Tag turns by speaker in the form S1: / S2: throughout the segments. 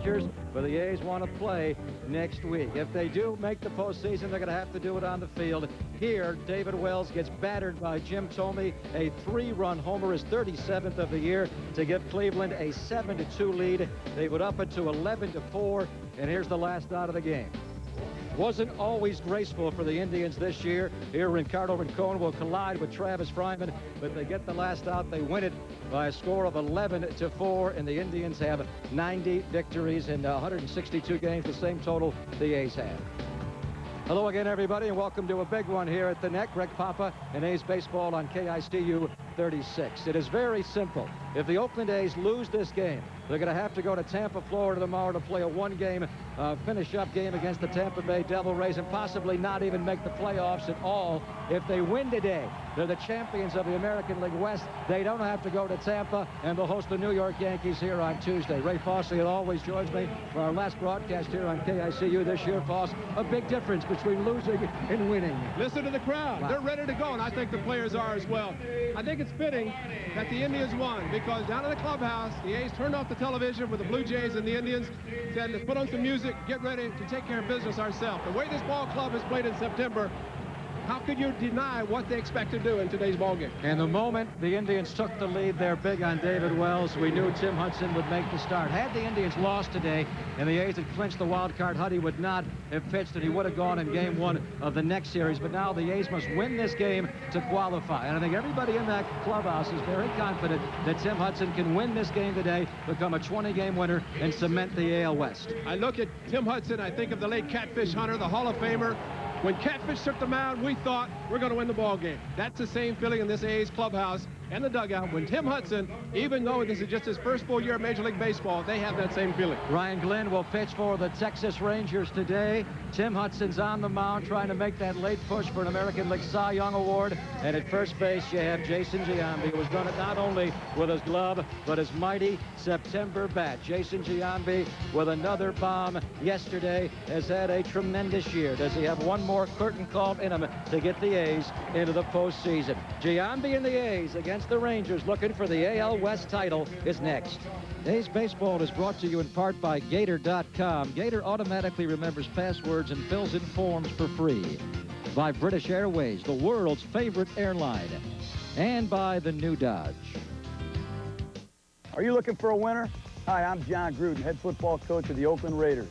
S1: Rangers, but the A's want to play next week. If they do make the postseason, they're going to have to do it on the field. Here, David Wells gets battered by Jim Thome. A 3-run homer, his 37th of the year, to give Cleveland a 7-2 lead. They would up it to 11-4, and here's the last out of the game. Wasn't always graceful for the Indians this year. Here, Ricardo Rincon will collide with Travis Fryman, but they get the last out. They win it by a score of 11-4, and the Indians have 90 victories in 162 games, the same total the A's have. Hello again, everybody, and welcome to a big one here at the Net. Greg Papa and A's Baseball on KICU 36. It is very simple. If the Oakland A's lose this game, they're going to have to go to Tampa, Florida tomorrow to play a one-game finish-up game against the Tampa Bay Devil Rays and possibly not even make the playoffs at all. If they win today, they're the champions of the American League West. They don't have to go to Tampa, and they'll host the New York Yankees here on Tuesday. Ray Fosse always joins me for our last broadcast here on KICU this year. Foss, a big difference between losing and winning.
S2: Listen to the crowd. Wow. They're ready to go, and I think the players are as well. I think it's fitting that the Indians won because down in the clubhouse, the A's turned off the television with the Blue Jays and the Indians, said, let's put on some music, get ready to take care of business ourselves. The way this ball club has played in September, how could you deny what they expect to do in today's ball game?
S1: And the moment the Indians took the lead, they're big on David Wells. We knew Tim Hudson would make the start. Had the Indians lost today and the A's had clinched the wild card, Huddy would not have pitched, and he would have gone in game one of the next series. But now the A's must win this game to qualify. And I think everybody in that clubhouse is very confident that Tim Hudson can win this game today, become a 20-game winner, and cement the AL West.
S2: I look at Tim Hudson, I think of the late Catfish Hunter, the Hall of Famer. When Catfish took the mound, we thought we're going to win the ball game. That's the same feeling in this A's clubhouse and the dugout. When Tim Hudson, even though this is just his first full year of Major League Baseball, they have that same feeling.
S1: Ryan Glenn will pitch for the Texas Rangers today. Tim Hudson's on the mound trying to make that late push for an American League Cy Young Award. And at first base, you have Jason Giambi, who has done it not only with his glove, but his mighty September bat. Jason Giambi, with another bomb yesterday, has had a tremendous year. Does he have one more curtain call in him to get the A's into the postseason? Giambi and the A's against the Rangers, looking for the AL West title, is next. A's Baseball is brought to you in part by Gator.com. Gator automatically remembers passwords and fills in forms for free. By British Airways, the world's favorite airline. And by the new Dodge.
S3: Are you looking for a winner? Hi, I'm John Gruden, head football coach of the Oakland Raiders.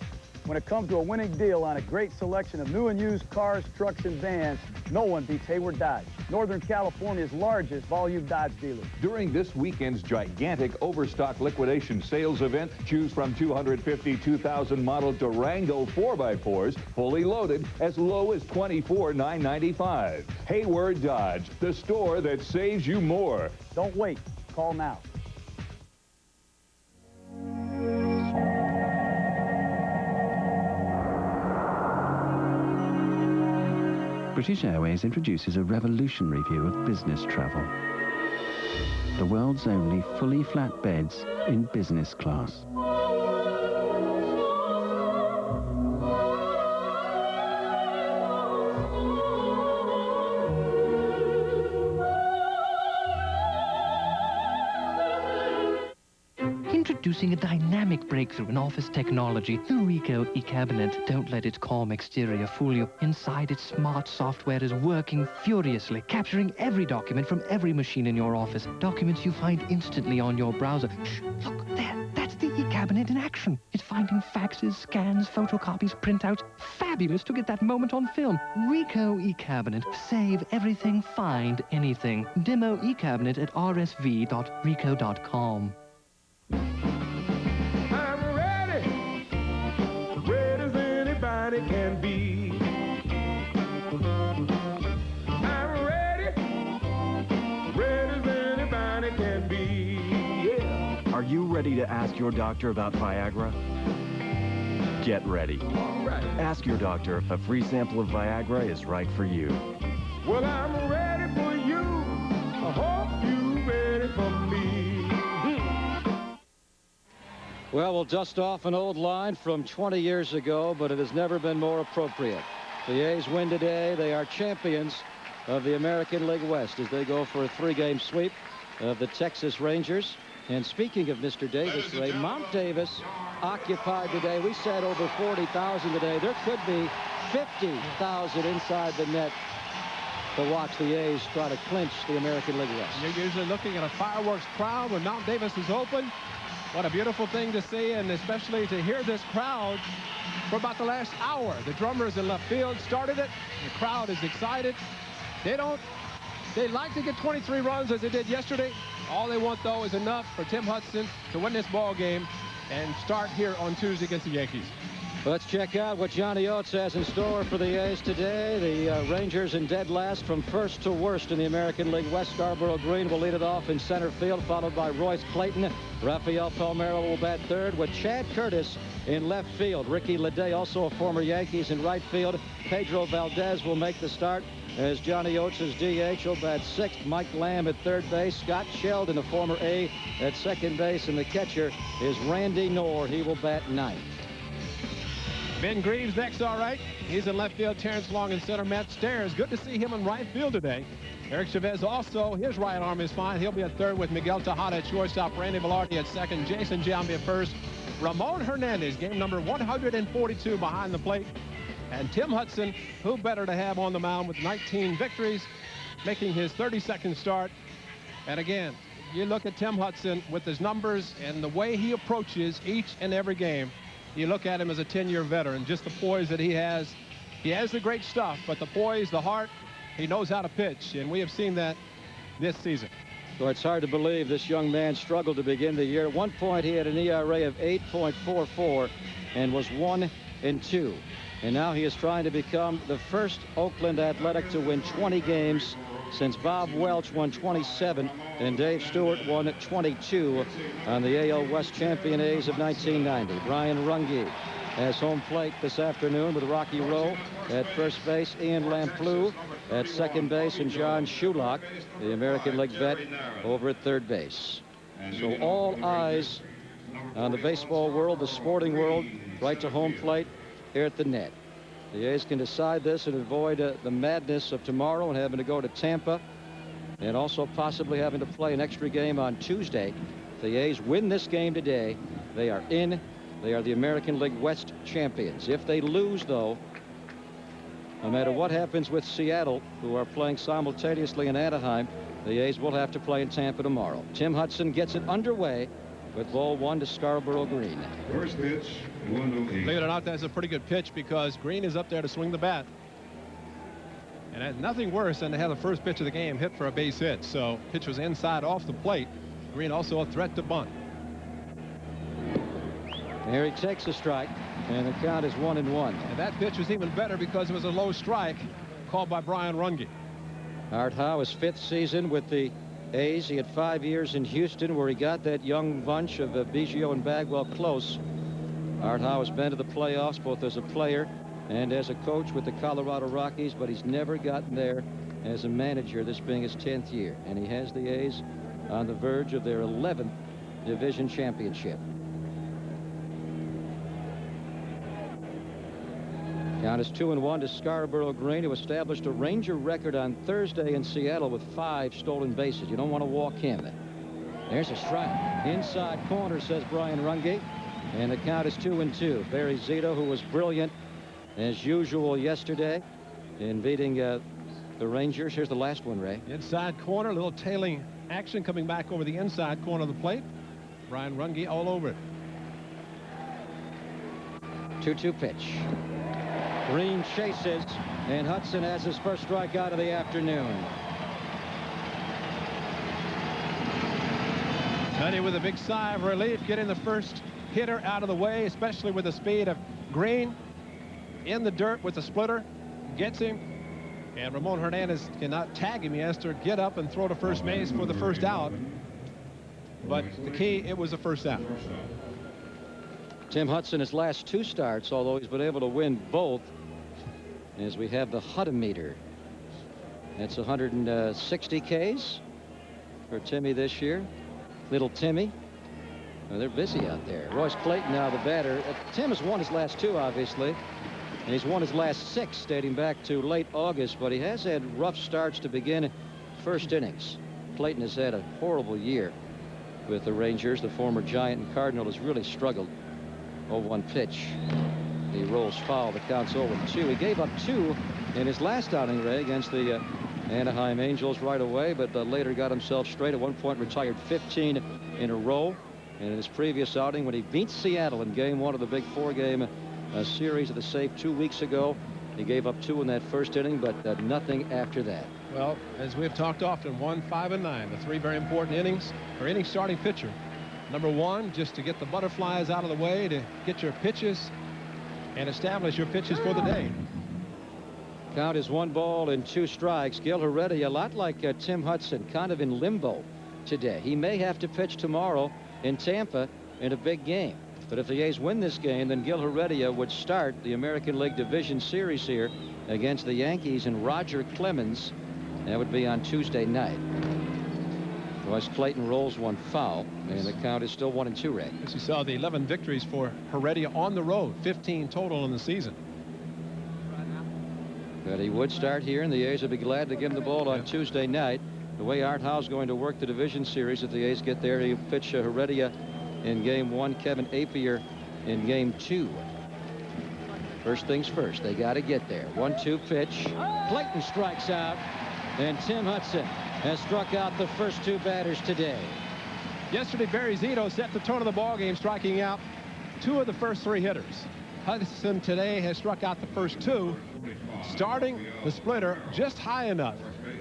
S3: When it comes to a winning deal on a great selection of new and used cars, trucks, and vans, no one beats Hayward Dodge, Northern California's largest volume Dodge dealer.
S4: During this weekend's gigantic overstock liquidation sales event, choose from 250 2000 model Durango 4x4s, fully loaded, as low as $24,995. Hayward Dodge, the store that saves you more.
S3: Don't wait. Call now.
S5: British Airways introduces a revolutionary view of business travel. The world's only fully flat beds in business class.
S6: Introducing a dynamic breakthrough in office technology, the Ricoh eCabinet. Don't let its calm exterior fool you. Inside, its smart software is working furiously, capturing every document from every machine in your office. Documents you find instantly on your browser. Shh, look, there. That's the eCabinet in action. It's finding faxes, scans, photocopies, printouts. Fabulous to get that moment on film. Ricoh eCabinet. Save everything, find anything. Demo eCabinet at rsv.ricoh.com.
S7: I'm ready as anybody can be. I'm ready as anybody can be. Yeah.
S8: Are you ready to ask your doctor about Viagra? Get ready.
S7: All right.
S8: Ask your doctor if a free sample of Viagra is right for you.
S7: Well, I'm ready for you. I hope you're ready for me.
S1: Well, we'll dust off an old line from 20 years ago, but it has never been more appropriate. The A's win today. They are champions of the American League West as they go for a 3-game sweep of the Texas Rangers. And speaking of Mr. Davis, Ray, Mount Davis occupied today. We said over 40,000 today. There could be 50,000 inside the net to watch the A's try to clinch the American League West.
S2: You're usually looking at a fireworks crowd when Mount Davis is open. What a beautiful thing to see, and especially to hear this crowd for about the last hour. The drummers in left field started it. The crowd is excited. They like to get 23 runs as they did yesterday. All they want, though, is enough for Tim Hudson to win this ball game and start here on Tuesday against the Yankees.
S1: Let's check out what Johnny Oates has in store for the A's today. The Rangers in dead last from first to worst in the American League West. Scarborough Green will lead it off in center field, followed by Royce Clayton. Rafael Palmeiro will bat third with Chad Curtis in left field. Ricky Leday, also a former Yankees, in right field. Pedro Valdez will make the start as Johnny Oates is DH. He'll bat sixth. Mike Lamb at third base. Scott Sheldon, a former A, at second base. And the catcher is Randy Knorr. He will bat ninth.
S2: Ben Greaves next, all right. He's in left field. Terrence Long in center. Matt Stairs, good to see him in right field today. Eric Chavez also, his right arm is fine. He'll be at third with Miguel Tejada at shortstop. Randy Velarde at second. Jason Giambi at first. Ramon Hernandez, game number 142 behind the plate. And Tim Hudson, who better to have on the mound with 19 victories, making his 32nd start. And again, you look at Tim Hudson with his numbers and the way he approaches each and every game. You look at him as a 10-year veteran, just the poise that he has. He has the great stuff, but the poise, the heart, he knows how to pitch, and we have seen that this season.
S1: So it's hard to believe this young man struggled to begin the year. At one point, he had an ERA of 8.44 and was 1-2. And now he is trying to become the first Oakland Athletic to win 20 games since Bob Welch won 27 and Dave Stewart won 22 on the AL West champion A's of 1990. Brian Runge has home plate this afternoon with Rocky Rowe at first base, Ian Lamplugh at second base, and John Shulock, the American League vet, over at third base. So all eyes on the baseball world, the sporting world, right to home plate here at the net. The A's can decide this and avoid the madness of tomorrow and having to go to Tampa and also possibly having to play an extra game on Tuesday. If the A's win this game today, they are in. They are the American League West champions. If they lose, though, no matter what happens with Seattle, who are playing simultaneously in Anaheim, the A's will have to play in Tampa tomorrow. Tim Hudson gets it underway with ball one to Scarborough Green.
S9: First pitch, 1-0.
S2: Believe it or not, that's a pretty good pitch because Green is up there to swing the bat. And that's nothing worse than to have the first pitch of the game hit for a base hit. So pitch was inside off the plate. Green also a threat to bunt.
S1: There he takes a strike, and the count is 1-1.
S2: And that pitch was even better because it was a low strike called by Brian Runge.
S1: Art Howe, his fifth season with the A's. He had 5 years in Houston where he got that young bunch of Biggio and Bagwell close. Art Howe has been to the playoffs both as a player and as a coach with the Colorado Rockies, but he's never gotten there as a manager, this being his 10th year. And he has the A's on the verge of their 11th division championship. Count is 2-1 to Scarborough Green, who established a Ranger record on Thursday in Seattle with 5 stolen bases. You don't want to walk him. There's a strike. Inside corner, says Brian Runge. And the count is 2-2. Barry Zito, who was brilliant as usual yesterday in beating the Rangers. Here's the last one, Ray.
S2: Inside corner, a little tailing action coming back over the inside corner of the plate. Brian Runge all over it.
S1: 2-2 pitch. Green chases, and Hudson has his first strikeout of the afternoon.
S2: Sonny with a big sigh of relief, getting the first hitter out of the way, especially with the speed of Green in the dirt with the splitter. Gets him, and Ramon Hernandez cannot tag him. He has to get up and throw to first base for the first out. But the key, it was the first out.
S1: Tim Hudson, his last 2 starts, although he's been able to win both, as we have the Hudometer. That's 160 Ks for Timmy this year. Little Timmy. Well, they're busy out there. Royce Clayton now the batter. Tim has won his last 2, obviously, and he's won his last 6 dating back to late August, but he has had rough starts to begin first innings. Clayton has had a horrible year with the Rangers. The former Giant and Cardinal has really struggled. 0-1 pitch. He rolls foul. The count's 0-2. He gave up 2 in his last outing, Ray, against the Anaheim Angels right away, but later got himself straight. At one point retired 15 in a row. And in his previous outing, when he beat Seattle in Game 1 of the big 4-game series of the save 2 weeks ago, he gave up 2 in that first inning, but nothing after that.
S2: Well, as we've talked often, 1, 5, and 9, the 3 very important innings for any starting pitcher. Number 1, just to get the butterflies out of the way, to get your pitches and establish your pitches for the day.
S1: Count is 1 ball and 2 strikes. Gil Heredia, a lot like Tim Hudson, kind of in limbo today. He may have to pitch tomorrow in Tampa in a big game. But if the A's win this game, then Gil Heredia would start the American League Division Series here against the Yankees and Roger Clemens. That would be on Tuesday night. Royce Clayton rolls 1 foul, and the count is still 1-2, Ray.
S2: As you saw, the 11 victories for Heredia on the road, 15 total in the season.
S1: But he would start here, and the A's would be glad to give him the ball on Tuesday night. The way Art Howe's going to work the division series, if the A's get there, he'll pitch Heredia in Game 1, Kevin Apier in Game 2. First things first, they got to get there. 1-2 pitch. Clayton strikes out, and Tim Hudson has struck out the first 2 batters today.
S2: Yesterday, Barry Zito set the tone of the ball game, striking out 2 of the first 3 hitters. Hudson today has struck out the first 2, starting the splitter just high enough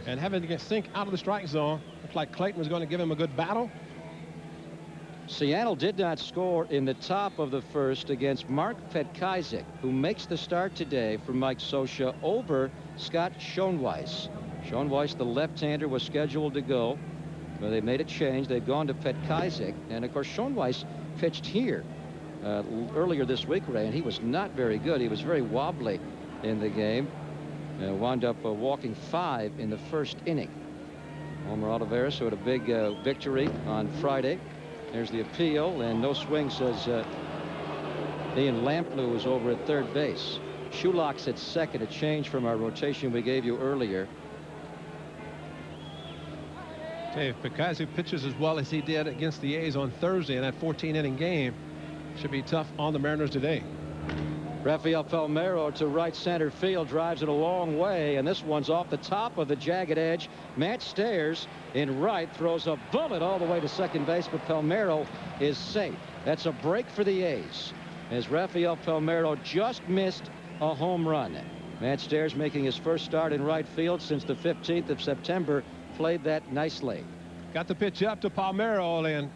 S2: and having to get sink out of the strike zone. Looked like Clayton was going to give him a good battle.
S1: Seattle did not score in the top of the first against Mark Petkazik, who makes the start today for Mike Scioscia over Scott Schoenweiss. Schoenweiss, the left-hander, was scheduled to go, but they made a change. They've gone to Petkazik, and of course Schoenweiss pitched here earlier this week, Ray, and he was not very good. He was very wobbly in the game. Wound up walking 5 in the first inning. Homer Olivares, who had a big victory on Friday. There's the appeal, and no swing, says Ian Lamplugh is over at third base. Shulock's at second, a change from our rotation we gave you earlier.
S2: If Petkazik pitches as well as he did against the A's on Thursday in that 14-inning game, should be tough on the Mariners today.
S1: Rafael Palmeiro to right center field, drives it a long way, and this one's off the top of the jagged edge. Matt Stairs in right throws a bullet all the way to second base, but Palmeiro is safe. That's a break for the A's, as Rafael Palmeiro just missed a home run. Matt Stairs, making his first start in right field since the 15th of September, played that nicely.
S2: Got the pitch up to Palmeiro, and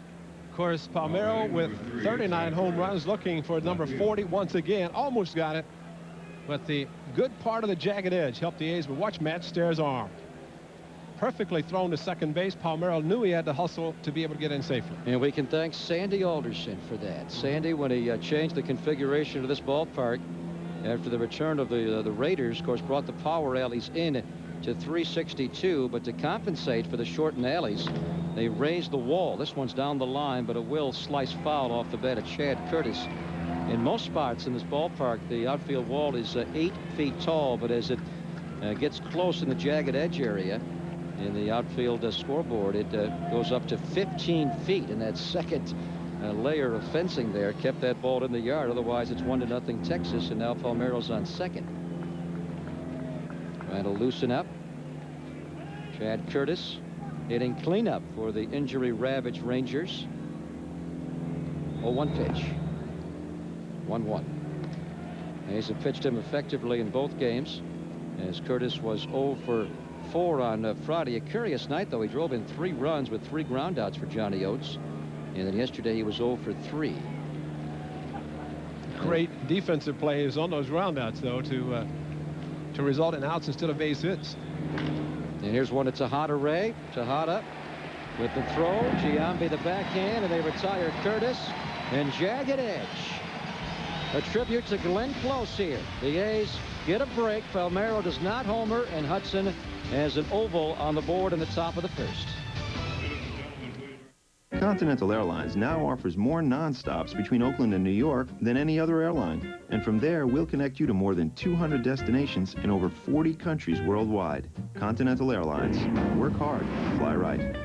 S2: of course Palmeiro with 39 home runs, looking for number 40 once again. Almost got it, but the good part of the jagged edge helped the A's. But watch Matt Stairs' arm. Perfectly thrown to second base. Palmeiro knew he had to hustle to be able to get in safely.
S1: And we can thank Sandy Alderson for that. Sandy, when he changed the configuration of this ballpark after the return of the Raiders, of course, brought the power alleys in to 362, but to compensate for the shortened alleys, they raised the wall. This one's down the line, but it will slice foul off the bat of Chad Curtis. In most spots in this ballpark, the outfield wall is 8 feet tall, but as it gets close in the jagged edge area in the outfield scoreboard, it goes up to 15 feet, and that second layer of fencing there kept that ball in the yard. Otherwise, it's 1-0 Texas, and now Palmeiro's on second. Trying to loosen up. Chad Curtis hitting cleanup for the injury-ravaged Rangers. 0-1 pitch. 1-1. A's have pitched him effectively in both games, as Curtis was 0 for 4 on Friday. A curious night, though. He drove in 3 runs with 3 groundouts for Johnny Oates, and then yesterday he was 0 for 3.
S2: Great defensive plays on those groundouts, though, to result in outs instead of base hits.
S1: And here's one to Tejada, Ray. Tejada with the throw. Giambi the backhand, and they retire Curtis. And jagged edge. A tribute to Glenn Close here. The A's get a break. Palmeiro does not homer, and Hudson has an oval on the board in the top of the first.
S10: Continental Airlines now offers more non-stops between Oakland and New York than any other airline. And from there, we'll connect you to more than 200 destinations in over 40 countries worldwide. Continental Airlines. Work hard, fly right.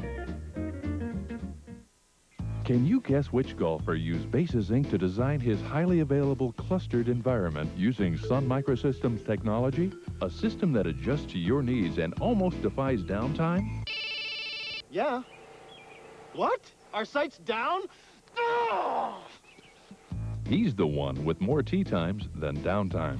S11: Can you guess which golfer used Bases Inc. to design his highly available clustered environment using Sun Microsystems technology? A system that adjusts to your needs and almost defies downtime?
S12: Yeah. What? Our site's down? Oh!
S11: He's the one with more tee times than downtime.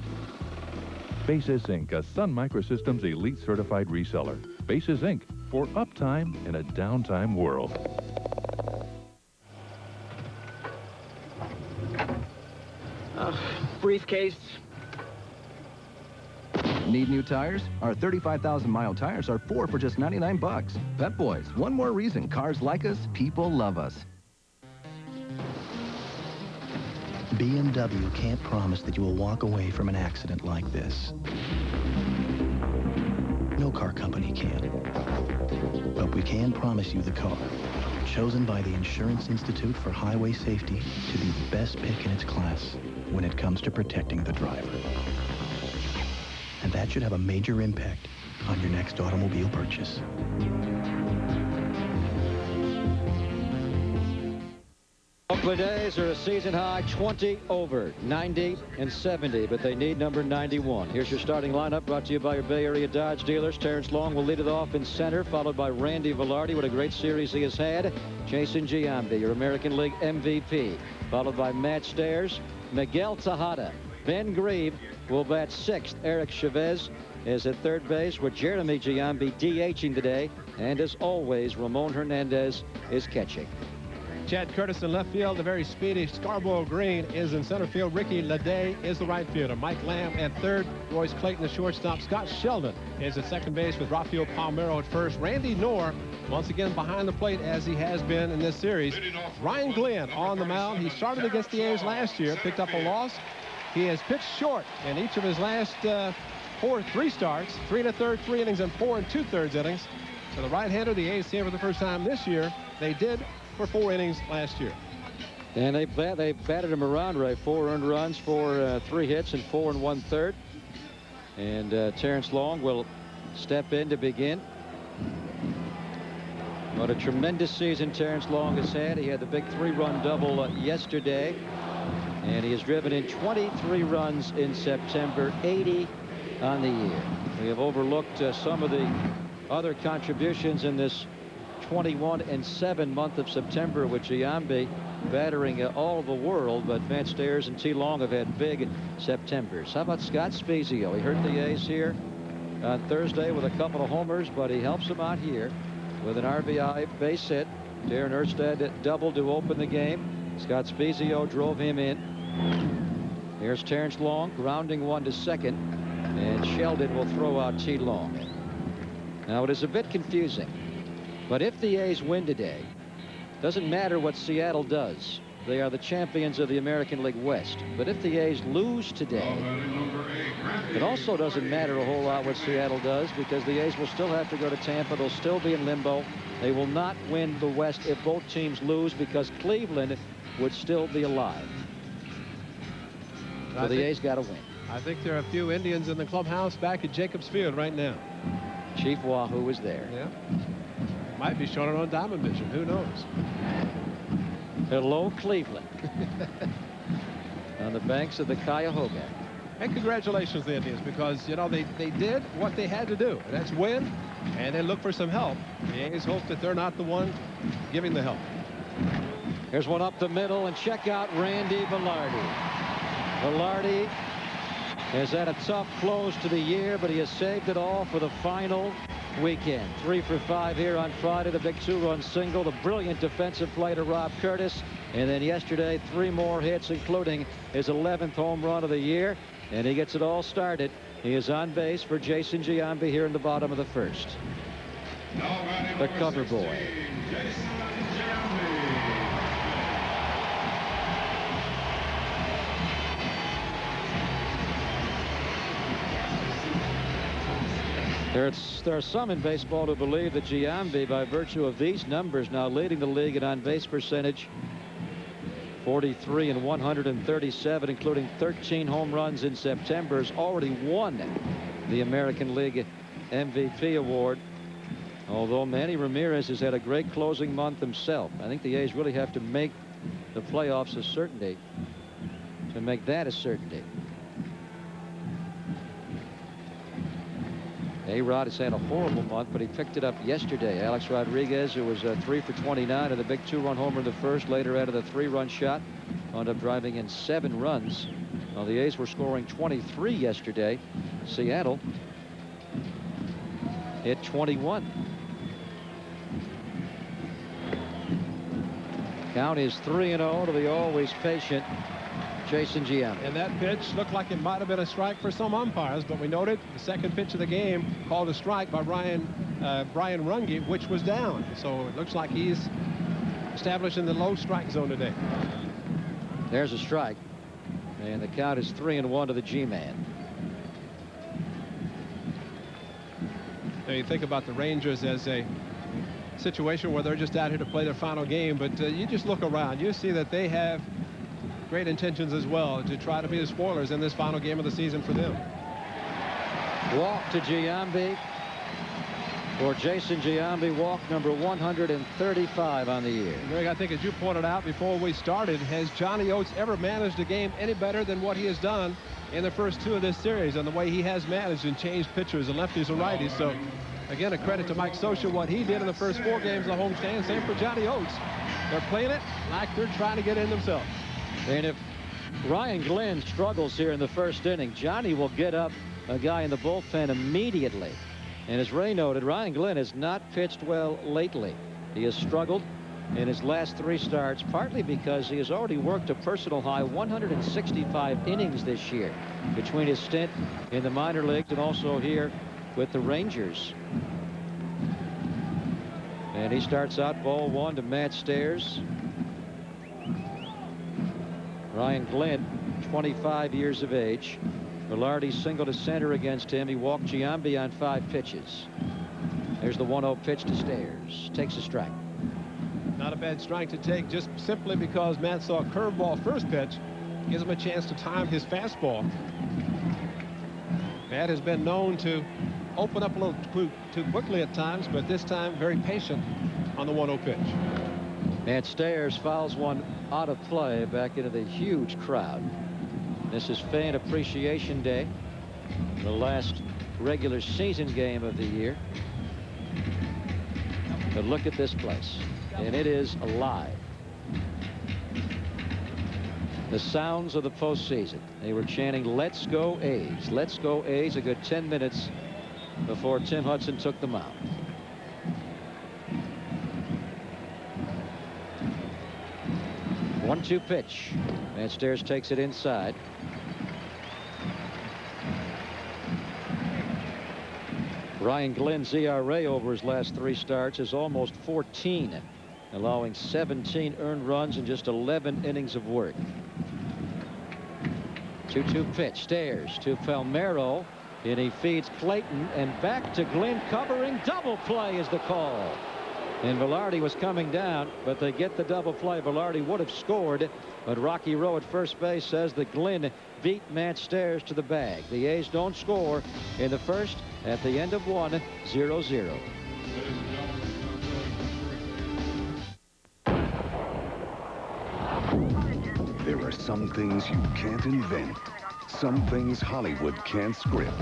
S11: Bases Inc., a Sun Microsystems Elite Certified reseller. Bases Inc. for uptime in a downtime world.
S12: Briefcase.
S13: Need new tires? Our 35,000-mile tires are 4 for just 99 bucks. Pep Boys, one more reason cars like us, people love us.
S14: BMW can't promise that you will walk away from an accident like this. No car company can. But we can promise you the car, chosen by the Insurance Institute for Highway Safety to be the best pick in its class when it comes to protecting the driver. And that should have a major impact on your next automobile purchase.
S1: Oakland A's are a season high 20 over, 90 and 70, but they need number 91. Here's your starting lineup brought to you by your Bay Area Dodge dealers. Terrence Long will lead it off in center, followed by Randy Velarde. What a great series he has had. Jason Giambi, your American League MVP, followed by Matt Stairs, Miguel Tejada. Ben Grieve will bat 6th. Eric Chavez is at third base with Jeremy Giambi DHing today. And as always, Ramon Hernandez is catching.
S2: Chad Curtis in left field. The very speedy Scarborough Green is in center field. Ricky Leday is the right fielder. Mike Lamb at third. Royce Clayton, the shortstop. Scott Sheldon is at second base with Rafael Palmeiro at first. Randy Knorr, once again behind the plate as he has been in this series. Ryan Glenn on the mound. He started against the A's last year, picked up a loss. He has pitched short in each of his last 3 starts, 3 1/3, 3 innings, and 4 2/3 innings. So the right-hander, the A's see him for the first time this year. They did for 4 innings last year.
S1: And they batted him around, Ray. 4 earned runs, 3 hits, and 4 1/3. And Terrence Long will step in to begin. What a tremendous season Terrence Long has had. He had the big 3-run double yesterday. And he has driven in 23 runs in September, 80 on the year. We have overlooked some of the other contributions in this 21-7 month of September with Giambi battering all the world, but Matt Stairs and T. Long have had big Septembers. How about Scott Spezio? He hurt the A's here on Thursday with a couple of homers, but he helps them out here with an RBI base hit. Darren Erstad doubled to open the game. Scott Spezio drove him in. Here's Terrence Long grounding one to second, and Sheldon will throw out T. Long. Now it is a bit confusing, but if the A's win today, doesn't matter what Seattle does. They are the champions of the American League West. But if the A's lose today, it also doesn't matter a whole lot what Seattle does, because the A's will still have to go to Tampa. They'll still be in limbo. They will not win the West if both teams lose, because Cleveland would still be alive. So the A's got to win.
S2: I think there are a few Indians in the clubhouse back at Jacobs Field right now.
S1: Chief Wahoo is there.
S2: Yeah. Might be showing it on Diamond Vision. Who knows?
S1: Hello, Cleveland. On the banks of the Cuyahoga.
S2: And congratulations, the Indians, because, you know, they did what they had to do. And that's win, and they look for some help. The A's hope that they're not the one giving the help.
S1: Here's one up the middle, and check out Randy Velarde. Velarde has had a tough close to the year, but he has saved it all for the final weekend. 3 for 5 here on Friday. The big 2-run single, the brilliant defensive play to Rob Curtis, and then yesterday 3 more hits, including his 11th home run of the year, and he gets it all started. He is on base for Jason Giambi here in the bottom of the first. The cover boy. There are some in baseball who believe that Giambi, by virtue of these numbers, now leading the league in on-base percentage, 43 and 137, including 13 home runs in September, has already won the American League MVP award. Although Manny Ramirez has had a great closing month himself. I think the A's really have to make the playoffs a certainty to make that a certainty. A-Rod has had a horrible month, but he picked it up yesterday. Alex Rodriguez, who was 3 for 29 and the big 2-run homer in the first, later added a 3-run shot, wound up driving in 7 runs. Well, the A's were scoring 23 yesterday. Seattle hit 21. Count is 3-0 to the always patient Jason Giambi.
S2: And that pitch looked like it might have been a strike for some umpires, but we noted the second pitch of the game called a strike by Brian Runge, which was down. So it looks like he's establishing the low strike zone today.
S1: There's a strike, and the count is 3-1 to the G-man.
S2: Now you think about the Rangers as a situation where they're just out here to play their final game, but you just look around, you see that they have great intentions as well to try to be the spoilers in this final game of the season for them.
S1: Walk to Giambi for Jason Giambi. Walk number 135 on the year.
S2: Greg, I think as you pointed out before we started, has Johnny Oates ever managed a game any better than what he has done in the first 2 of this series, and the way he has managed and changed pitchers and lefties and righties? So again, a credit to Mike Scioscia, what he did in the first 4 games of the homestand. Same for Johnny Oates. They're playing it like they're trying to get in themselves.
S1: And if Ryan Glenn struggles here in the first inning, Johnny will get up a guy in the bullpen immediately. And as Ray noted, Ryan Glenn has not pitched well lately. He has struggled in his last 3 starts, partly because he has already worked a personal high 165 innings this year between his stint in the minor leagues and also here with the Rangers. And he starts out ball 1 to Matt Stairs. Ryan Glenn, 25 years of age. Velarde singled to center against him. He walked Giambi on 5 pitches. There's the 1-0 pitch to Stairs. Takes a strike.
S2: Not a bad strike to take, just simply because Matt saw a curveball first pitch. Gives him a chance to time his fastball. Matt has been known to open up a little too quickly at times, but this time very patient on the 1-0 pitch.
S1: And Stairs fouls one out of play back into the huge crowd. This is Fan Appreciation Day, the last regular season game of the year. But look at this place, and it is alive. The sounds of the postseason. They were chanting, "Let's go A's, let's go A's," a good 10 minutes before Tim Hudson took the mound. One-two pitch. Matt Stairs takes it inside. Ryan Glenn's ERA over his last 3 starts is almost 14, allowing 17 earned runs in just 11 innings of work. 2-2 pitch. Stairs to Palmeiro, and he feeds Clayton, and back to Glenn covering. Double play is the call. And Velarde was coming down, but they get the double play. Velarde would have scored, but Rocky Rowe at first base says that Glenn beat Matt Stairs to the bag. The A's don't score in the first at the end of 1, 0-0.
S15: There are some things you can't invent. Some things Hollywood can't script.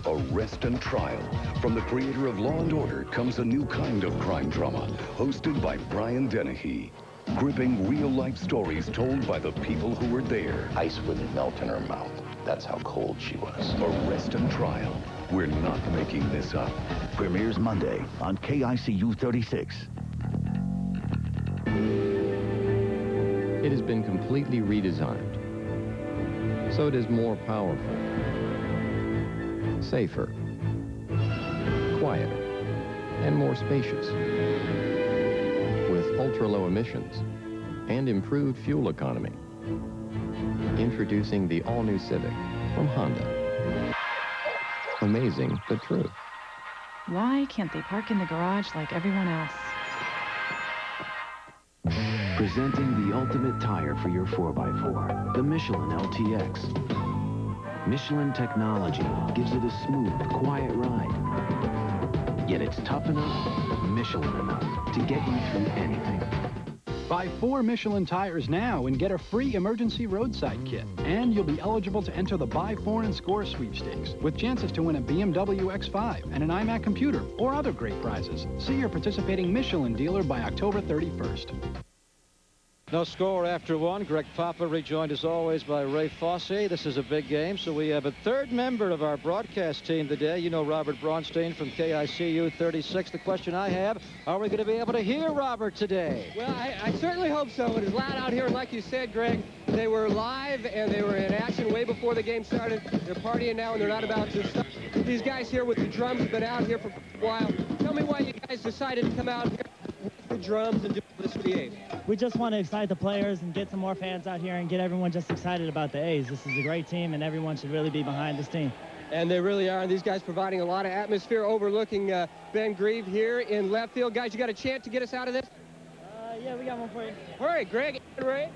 S15: Arrest and Trial. From the creator of Law & Order comes a new kind of crime drama, hosted by Brian Dennehy. Gripping real-life stories told by the people who were there.
S16: Ice wouldn't melt in her mouth. That's how cold she was.
S15: Arrest and Trial. We're not making this up.
S16: Premieres Monday on KICU 36.
S17: It has been completely redesigned, so it is more powerful, safer, quieter, and more spacious, with ultra-low emissions and improved fuel economy. Introducing the all-new Civic from Honda. Amazing, but true.
S18: Why can't they park in the garage like everyone else?
S5: Presenting the ultimate tire for your 4x4, the Michelin LTX. Michelin technology gives it a smooth, quiet ride. Yet it's tough enough, Michelin enough, to get you through anything.
S19: Buy 4 Michelin tires now and get a free emergency roadside kit. And you'll be eligible to enter the Buy 4 and Score sweepstakes with chances to win a BMW X5 and an iMac computer or other great prizes. See your participating Michelin dealer by October 31st.
S1: No score after 1. Greg Papa rejoined as always by Ray Fosse. This is a big game, so we have a third member of our broadcast team today. You know Robert Braunstein from KICU 36. The question I have, are we going to be able to hear Robert today?
S20: Well, I certainly hope so. It is loud out here, and like you said, Greg, they were live and they were in action way before the game started. They're partying now, and they're not about to stop. These guys here with the drums have been out here for a while. Tell me why you guys decided to come out here with the drums and do this for the A's.
S21: We just want to excite the players and get some more fans out here and get everyone just excited about the A's. This is a great team, and everyone should really be behind this team.
S20: And they really are. And these guys providing a lot of atmosphere, overlooking Ben Grieve here in left field. Guys, you got a chance to get us out of this?
S21: Yeah, we got one for you.
S20: All right, Greg and Ray.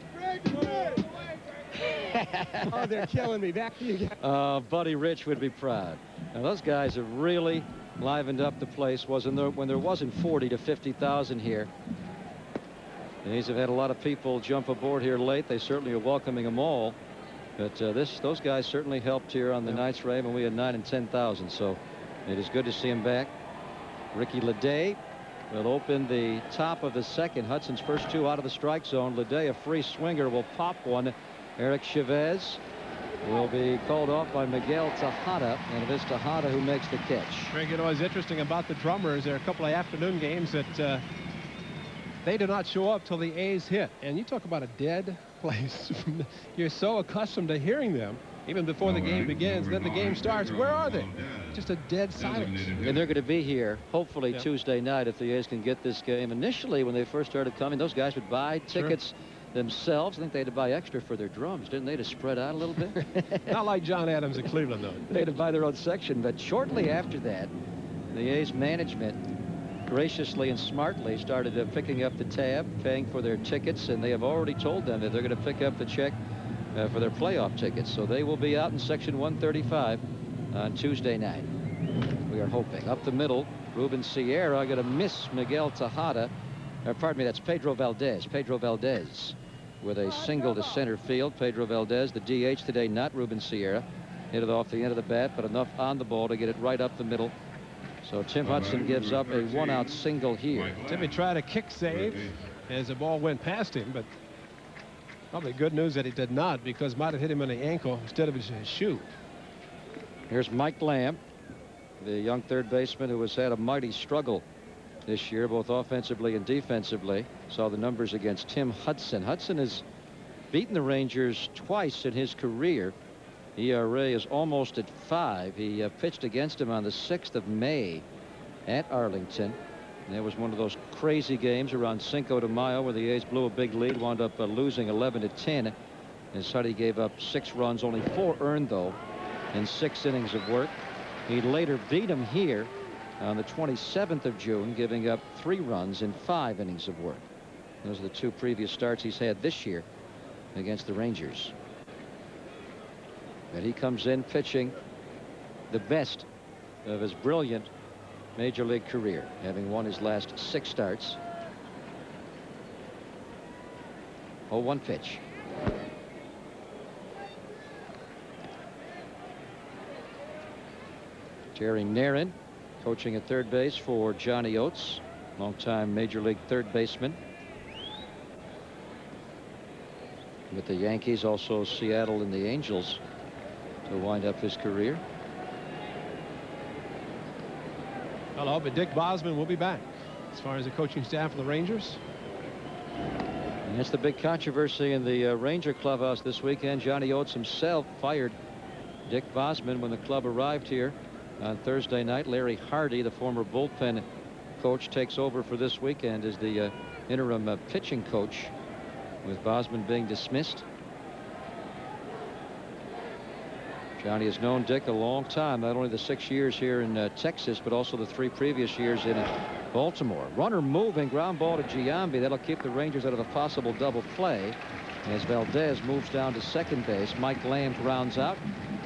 S20: Oh, they're killing me. Back to you guys.
S1: Buddy Rich would be proud. Now, those guys have really livened up the place. When there wasn't 40 to 50,000 here. The A's have had a lot of people jump aboard here late. They certainly are welcoming them all. But those guys certainly helped here on the Knights rave, and we had 9,000 and 10,000. So it is good to see him back. Ricky Leday will open the top of the second. Hudson's first 2 out of the strike zone. Leday, a free swinger, will pop one. Eric Chavez will be called off by Miguel Tejada, and it is Tejada who makes the catch.
S2: Greg, you know what's interesting about the drummers, there are a couple of afternoon games that they do not show up till the A's hit. And you talk about a dead place. You're so accustomed to hearing them even before the game begins. Then the game starts. Where are they? Just a dead silence.
S1: And they're going to be here hopefully Tuesday night if the A's can get this game. Initially, when they first started coming, those guys would buy tickets themselves. I think they had to buy extra for their drums, didn't they, to spread out a little bit?
S2: Not like John Adams in Cleveland, though.
S1: They had to buy their own section. But shortly after that, the A's management graciously and smartly started picking up the tab, paying for their tickets, and they have already told them that they're going to pick up the check for their playoff tickets. So they will be out in section 135 on Tuesday night. We are hoping. Up the middle, Ruben Sierra going to miss Miguel Tejada. Pardon me, that's Pedro Valdez. Pedro Valdez with a single to center field. Pedro Valdez, the DH today, not Ruben Sierra. Hit it off the end of the bat, but enough on the ball to get it right up the middle. So Tim Hudson gives up a 1-out single here.
S2: Timmy tried a kick save as the ball went past him, but probably good news that he did not, because it might have hit him in the ankle instead of his shoe.
S1: Here's Mike Lamb, the young third baseman who has had a mighty struggle this year, both offensively and defensively. Saw the numbers against Tim Hudson. Hudson has beaten the Rangers twice in his career. ERA is almost at 5. He pitched against him on the 6th of May at Arlington. And there was one of those crazy games around Cinco de Mayo where the A's blew a big lead, wound up losing 11-10. And Suddy gave up 6 runs, only 4 earned, though, in 6 innings of work. He later beat him here on the 27th of June, giving up 3 runs in 5 innings of work. Those are the 2 previous starts he's had this year against the Rangers. And he comes in pitching the best of his brilliant major league career, having won his last 6 starts. 0-1 pitch. Jerry Narin coaching at third base for Johnny Oates, longtime major league third baseman with the Yankees, also Seattle and the Angels to wind up his career.
S2: Hello, but Dick Bosman will be back as far as the coaching staff of the Rangers.
S1: And that's the big controversy in the Ranger clubhouse this weekend. Johnny Oates himself fired Dick Bosman when the club arrived here on Thursday night. Larry Hardy, the former bullpen coach, takes over for this weekend as the interim pitching coach, with Bosman being dismissed. Johnny has known Dick a long time, not only the 6 years here in Texas, but also the 3 previous years in Baltimore. Runner moving, ground ball to Giambi. That'll keep the Rangers out of a possible double play as Valdez moves down to second base. Mike Lamb rounds out,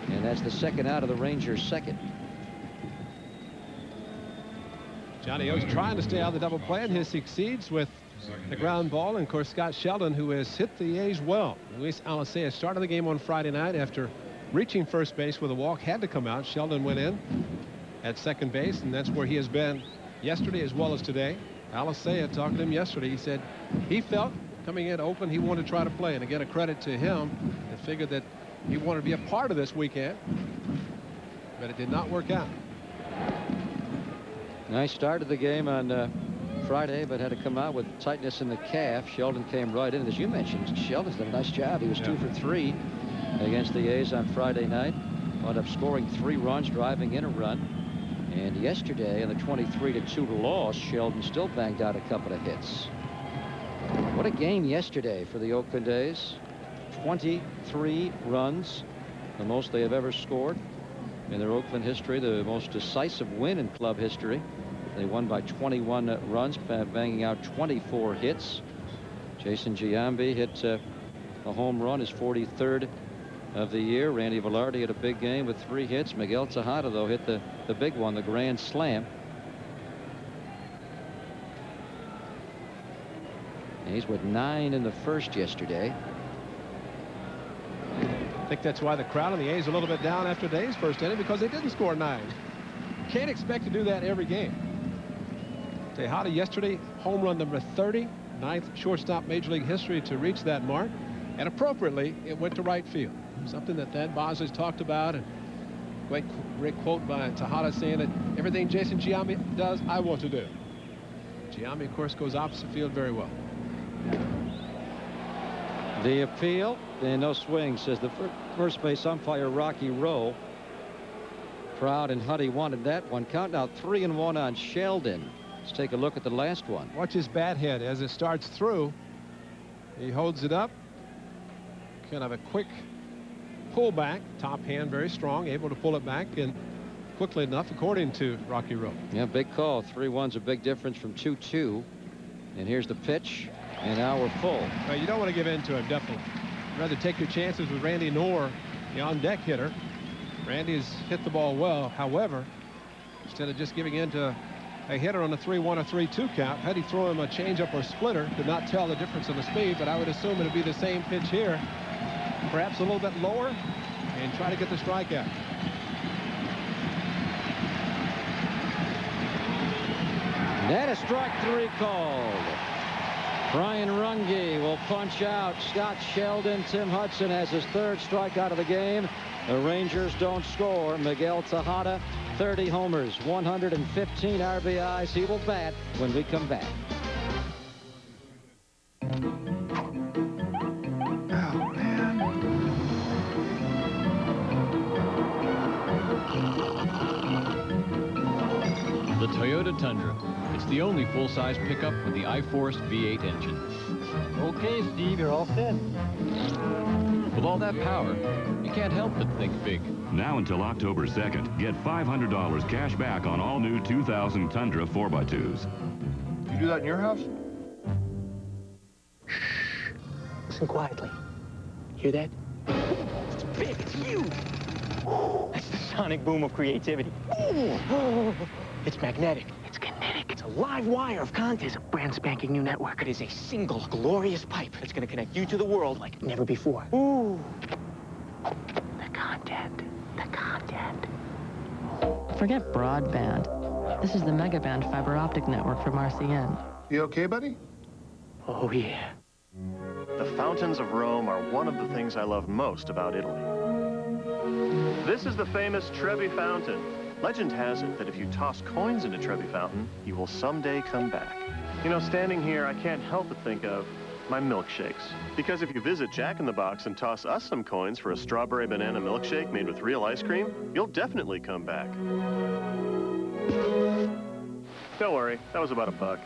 S1: and that's the second out of the Rangers' second.
S2: Johnny O's trying to stay out of the double play, and he succeeds with the ground ball. And, of course, Scott Sheldon, who has hit the A's well. Luis Alicea started the game on Friday night after reaching first base with a walk, had to come out. Sheldon went in at second base, and that's where he has been yesterday as well as today. Alicea, talking to him yesterday, he said he felt coming into Oakland he wanted to try to play. And again, a credit to him. And figured that he wanted to be a part of this weekend, but it did not work out.
S4: Nice start of the game on Friday, but had to come out with tightness in the calf. Sheldon came right in. As you mentioned, Sheldon's done a nice job. He was 2 for 3 against the A's on Friday night. Wound up scoring 3 runs, driving in a run. And yesterday, in the 23-2 loss, Sheldon still banged out a couple of hits. What a game yesterday for the Oakland A's. 23 runs, the most they have ever scored in their Oakland history, the most decisive win in club history. They won by 21 runs, banging out 24 hits. Jason Giambi hit a home run, his 43rd of the year. Randy Velarde had a big game with 3 hits. Miguel Tejada, though, hit the big one, the grand slam. A's with 9 in the first yesterday.
S2: I think that's why the crowd on the A's a little bit down after today's first inning, because they didn't score 9. Can't expect to do that every game. Tejada yesterday, home run number 30, 9th shortstop Major League history to reach that mark, and appropriately it went to right field. Something that Thad Bosley's talked about, and great quote by Tejada saying that everything Jason Giambi does, I want to do. Giambi, of course, goes opposite field very well.
S4: The appeal, and no swing, says the first base umpire, Rocky Rowe. Proud and Huddy wanted that one. Count now 3-1 on Sheldon. Let's take a look at the last one.
S2: Watch his bat head as it starts through. He holds it up. Kind of a quick pullback. Top hand very strong, able to pull it back and quickly enough, according to Rocky Rowe.
S4: Yeah, big call. 3-1's a big difference from 2-2. And here's the pitch. And now we're full.
S2: Well, you don't want to give in to him, definitely. Rather take your chances with Randy Knorr, the on-deck hitter. Randy has hit the ball well. However, instead of just giving in to a hitter on a 3-1 or 3-2 count, had he throw him a changeup or splitter, could not tell the difference in the speed, but I would assume it would be the same pitch here. Perhaps a little bit lower and try to get the strikeout.
S4: And a strike 3 called. Brian Runge will punch out Scott Sheldon. Tim Hudson has his 3rd strikeout of the game. The Rangers don't score. Miguel Tejada, 30 homers, 115 RBIs. He will bat when we come back.
S22: The Toyota Tundra. It's the only full-size pickup with the I-Force V8 engine.
S23: Okay, Steve, you're all set.
S22: With all that power, you can't help but think big.
S24: Now until October 2nd, get $500 cash back on all new 2000 Tundra 4x2s.
S12: You do that in your house?
S23: Shh. Listen quietly. Hear that? It's big. It's huge. That's the sonic boom of creativity. It's magnetic. It's kinetic. It's a live wire of content. It's a brand spanking new network. It is a single glorious pipe that's going to connect you to the world like never before. Ooh. The content. The content.
S25: Forget broadband. This is the megaband fiber optic network from RCN.
S12: You okay, buddy?
S23: Oh, yeah.
S26: The fountains of Rome are one of the things I love most about Italy. This is the famous Trevi Fountain. Legend has it that if you toss coins into Trevi Fountain, you will someday come back. You know, standing here, I can't help but think of my milkshakes. Because if you visit Jack in the Box and toss us some coins for a strawberry banana milkshake made with real ice cream, you'll definitely come back. Don't worry, that was about $1.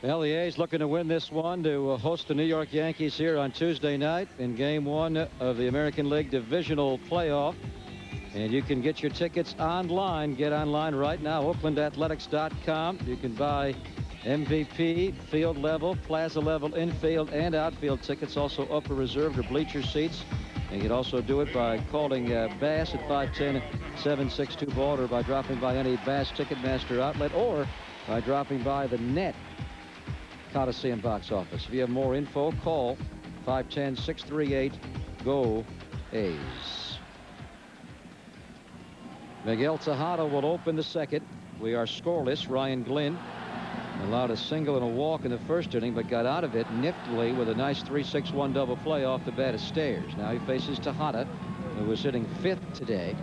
S4: Well, the A's looking to win this one to host the New York Yankees here on Tuesday night in Game 1 of the American League Divisional Playoff. And you can get your tickets online. Get online right now, oaklandathletics.com. You can buy MVP, field level, plaza level, infield, and outfield tickets. Also upper reserved or bleacher seats. And you can also do it by calling Bass at 510-762 Ball, or by dropping by any Bass Ticketmaster outlet, or by dropping by the Net Coliseum box office. If you have more info, call 510-638-GO-A's. Miguel Tejada will open the second. We are scoreless. Ryan Glynn allowed a single and a walk in the first inning, but got out of it niftily with a nice 3-6-1 double play off the bat of Stairs. Now he faces Tejada, who was hitting 5th today.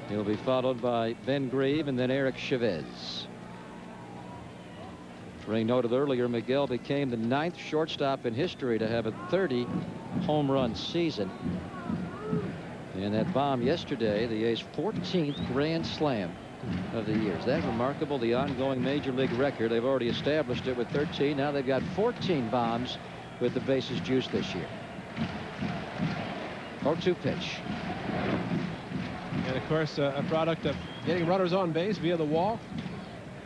S4: He'll be followed by Ben Grieve and then Eric Chavez. Ray noted earlier, Miguel became the 9th shortstop in history to have a 30 home run season. And that bomb yesterday, the A's 14th grand slam of the year. Is that remarkable? The ongoing major league record. They've already established it with 13. Now they've got 14 bombs with the bases juiced this year. 0-2 pitch.
S2: And of course, a product of getting runners on base via the walk.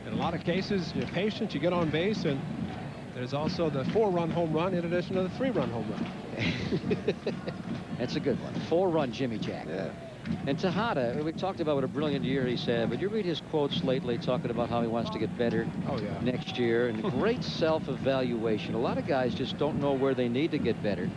S2: In a lot of cases, you're patient, you get on base, and there's also the 4-run home run in addition to the 3-run home run.
S4: That's a good one. 4-run Jimmy Jack.
S2: Yeah.
S4: And Tejada, we talked about what a brilliant year he's had, but you read his quotes lately talking about how he wants to get better next year, and great self-evaluation. A lot of guys just don't know where they need to get better.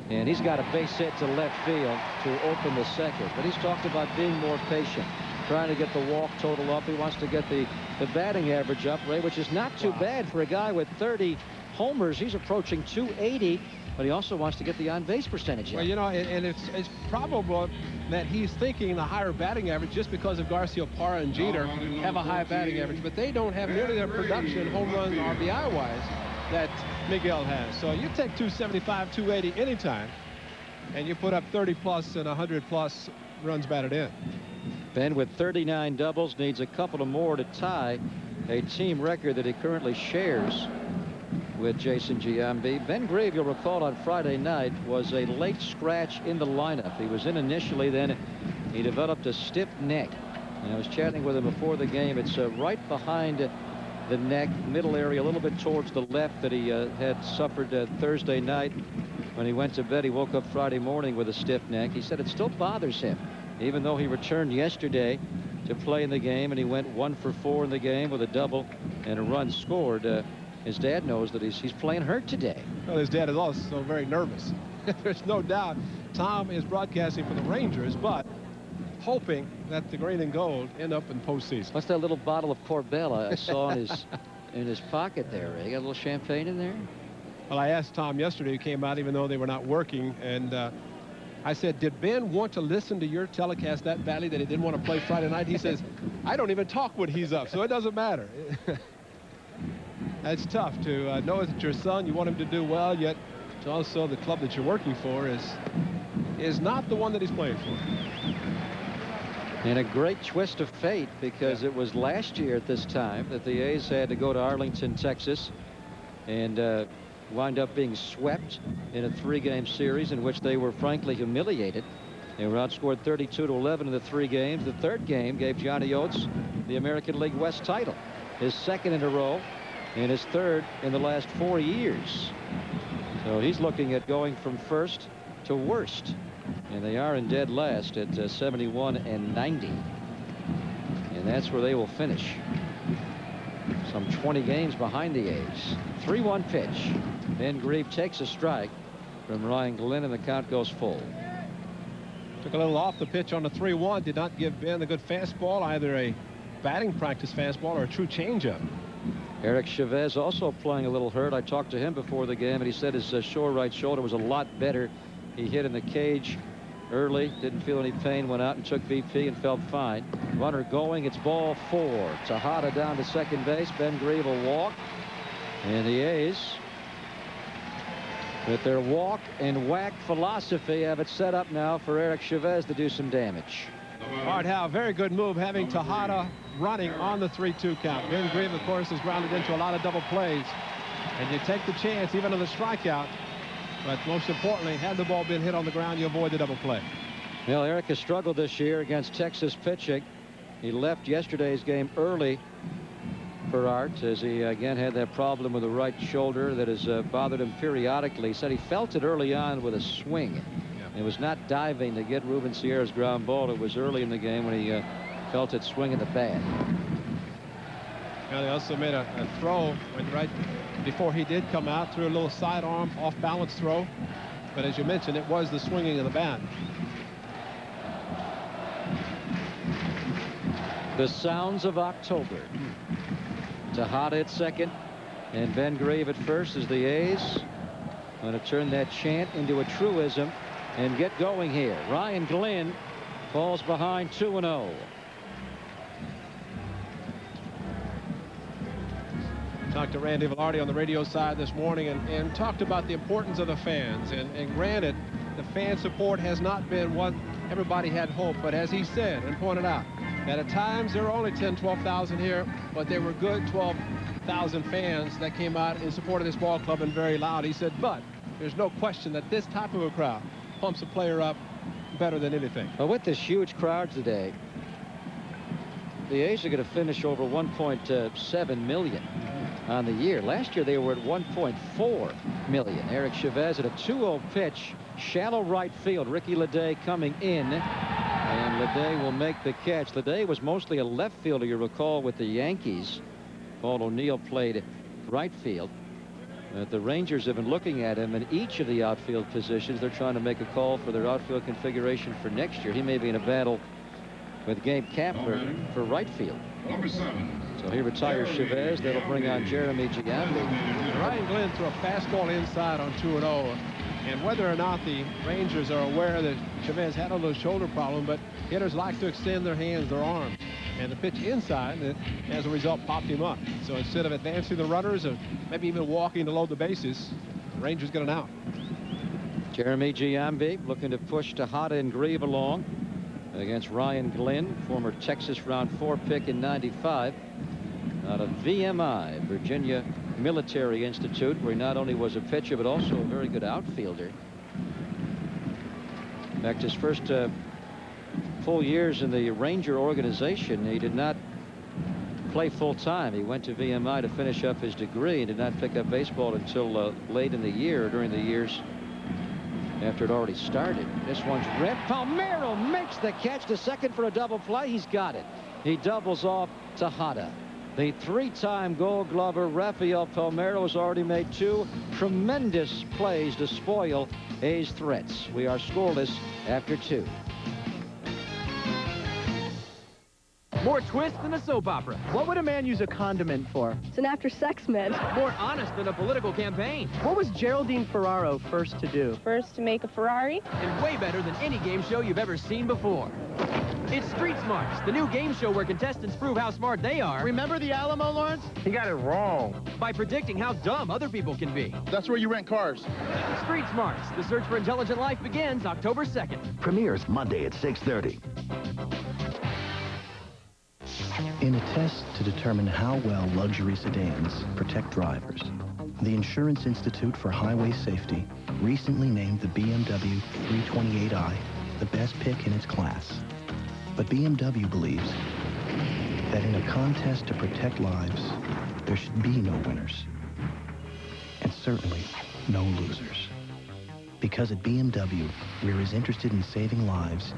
S4: And he's got a base hit to left field to open the second. But he's talked about being more patient, trying to get the walk total up. He wants to get the batting average up, Ray, which is not too bad for a guy with 30 homers. He's approaching 280, but he also wants to get the on-base percentage up.
S2: Well, you know, and it's probable that he's thinking the higher batting average just because of Garcia Parra and Jeter have a high batting average, but they don't have nearly their production, home run, RBI-wise, that Miguel has. So you take 275, 280 anytime, and you put up 30-plus and 100-plus runs batted in.
S4: Ben, with 39 doubles, needs a couple of more to tie a team record that he currently shares with Jason Giambi. Ben Grieve, you'll recall, on Friday night was a late scratch in the lineup. He was in initially, then he developed a stiff neck. And I was chatting with him before the game. It's right behind the neck, middle area, a little bit towards the left, that he had suffered Thursday night. When he went to bed, he woke up Friday morning with a stiff neck. He said it still bothers him, even though he returned yesterday to play in the game, and he went 1 for 4 in the game with a double and a run scored. His dad knows that he's playing hurt today.
S2: Well, his dad is also very nervous. There's no doubt Tom is broadcasting for the Rangers, but hoping that the green and gold end up in postseason.
S4: What's that little bottle of Corbella I saw in his pocket there, Ray? Got a little champagne in there?
S2: Well, I asked Tom yesterday, who came out even though they were not working, and I said, did Ben want to listen to your telecast that badly that he didn't want to play Friday night? He says, I don't even talk when he's up, so it doesn't matter. It's tough to know that your son, you want him to do well, yet it's also the club that you're working for is not the one that he's playing for.
S4: And a great twist of fate, because it was last year at this time that the A's had to go to Arlington, Texas, and wind up being swept in a 3-game series in which they were frankly humiliated. They were outscored 32-11 in the 3 games. The 3rd game gave Johnny Oates the American League West title, his 2nd in a row, and his 3rd in the last 4 years. So he's looking at going from first to worst, and they are in dead last at 71-90, and that's where they will finish, some 20 games behind the A's. 3-1 pitch. Ben Grieve takes a strike from Ryan Glynn, and the count goes full.
S2: Took a little off the pitch on the 3-1. Did not give Ben a good fastball, either a batting practice fastball or a true changeup.
S4: Eric Chavez also playing a little hurt. I talked to him before the game, and he said his sore right shoulder was a lot better. He hit in the cage early, didn't feel any pain, went out and took BP and felt fine. Runner going, it's ball 4. Tejada down to second base. Ben Grieve will walk, and the A's, with their walk and whack philosophy, have it set up now for Eric Chavez to do some damage.
S2: Art Howe, very good move, having Tejada running on the 3-2 count. Ben Grieve, of course, has grounded into a lot of double plays, and you take the chance even on the strikeout. But most importantly, had the ball been hit on the ground, you avoid the double play.
S4: Well, Eric has struggled this year against Texas pitching. He left yesterday's game early for Art, as he again had that problem with the right shoulder that has bothered him periodically. He said he felt it early on with a swing.
S2: Yeah.
S4: It was not diving to get Ruben Sierra's ground ball. It was early in the game when he felt it swinging the bat.
S2: Well, he also made a throw right before he did come out, threw a little sidearm off-balance throw. But as you mentioned, it was the swinging of the bat.
S4: The sounds of October. Tejada at second and Ben Grave at first as the A's going to turn that chant into a truism and get going here. Ryan Glenn falls behind 2-0.
S2: Talked to Randy Velarde on the radio side this morning and talked about the importance of the fans. And granted, the fan support has not been what everybody had hoped. But as he said and pointed out, that at times there were only 10, 12,000 here, but there were good 12,000 fans that came out in support of this ball club and very loud. He said, but there's no question that this type of a crowd pumps a player up better than anything.
S4: But with this huge crowd today, the A's are going to finish over 1.7 million on the year. Last year they were at 1.4 million. Eric Chavez at a 2-0 pitch, shallow right field. Ricky Leday coming in, and Leday will make the catch. Leday was mostly a left fielder, you recall, with the Yankees. Paul O'Neill played right field. The Rangers have been looking at him in each of the outfield positions. They're trying to make a call for their outfield configuration for next year. He may be in a battle with Gabe Kapler for right field. So he retires Chavez. That'll bring on Jeremy Giambi.
S2: Ryan Glenn threw a fastball inside on 2-0. And whether or not the Rangers are aware that Chavez had a little shoulder problem, but hitters like to extend their hands, their arms. And the pitch inside, and as a result, popped him up. So instead of advancing the runners or maybe even walking to load the bases, the Rangers get an out.
S4: Jeremy Giambi looking to push Tejada and Grieve along against Ryan Glenn, former Texas round 4 pick in '95 out of VMI, Virginia Military Institute, where he not only was a pitcher but also a very good outfielder. In fact, his first full years in the Ranger organization, he did not play full-time. He went to VMI to finish up his degree and did not pick up baseball until late in the year, during the years after it already started. This one's ripped. Palmeiro makes the catch to second for a double play. He's got it. He doubles off Tejada. The 3-time Gold Glover Rafael Palmeiro has already made 2 tremendous plays to spoil A's threats. We are scoreless after 2.
S3: More twist than a soap opera. What would a man use a condiment for?
S6: It's an after-sex med.
S3: More honest than a political campaign.
S6: What was Geraldine Ferraro first to do? First to make a Ferrari.
S3: And way better than any game show you've ever seen before. It's Street Smarts, the new game show where contestants prove how smart they are. Remember the Alamo, Lawrence?
S12: He got it wrong.
S3: By predicting how dumb other people can be.
S12: That's where you rent cars.
S3: Street Smarts, the search for intelligent life begins October 2nd.
S7: Premieres Monday at 6:30.
S14: In a test to determine how well luxury sedans protect drivers, the Insurance Institute for Highway Safety recently named the BMW 328i the best pick in its class. But BMW believes that in a contest to protect lives, there should be no winners, and certainly no losers. Because at BMW, we're as interested in saving lives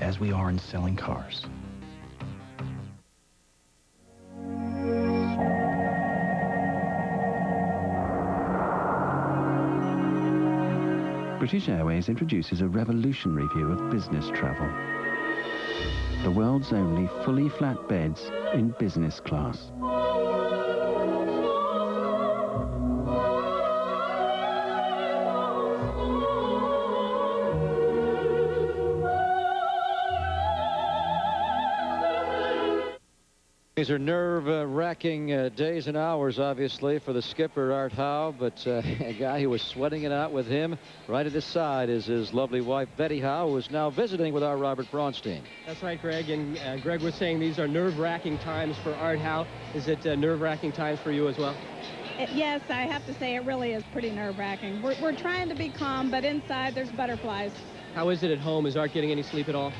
S14: as we are in selling cars.
S5: British Airways introduces a revolutionary view of business travel. The world's only fully flat beds in business class.
S4: These are nerve-wracking days and hours, obviously, for the skipper, Art Howe, but a guy who was sweating it out with him right at his side is his lovely wife, Betty Howe, who is now visiting with our Robert Braunstein.
S20: That's right, Greg, and Greg was saying these are nerve-wracking times for Art Howe. Is it nerve-wracking times for you as well?
S8: Yes, I have to say it really is pretty nerve-wracking. We're trying to be calm, but inside there's butterflies.
S20: How is it at home? Is Art getting any sleep at all?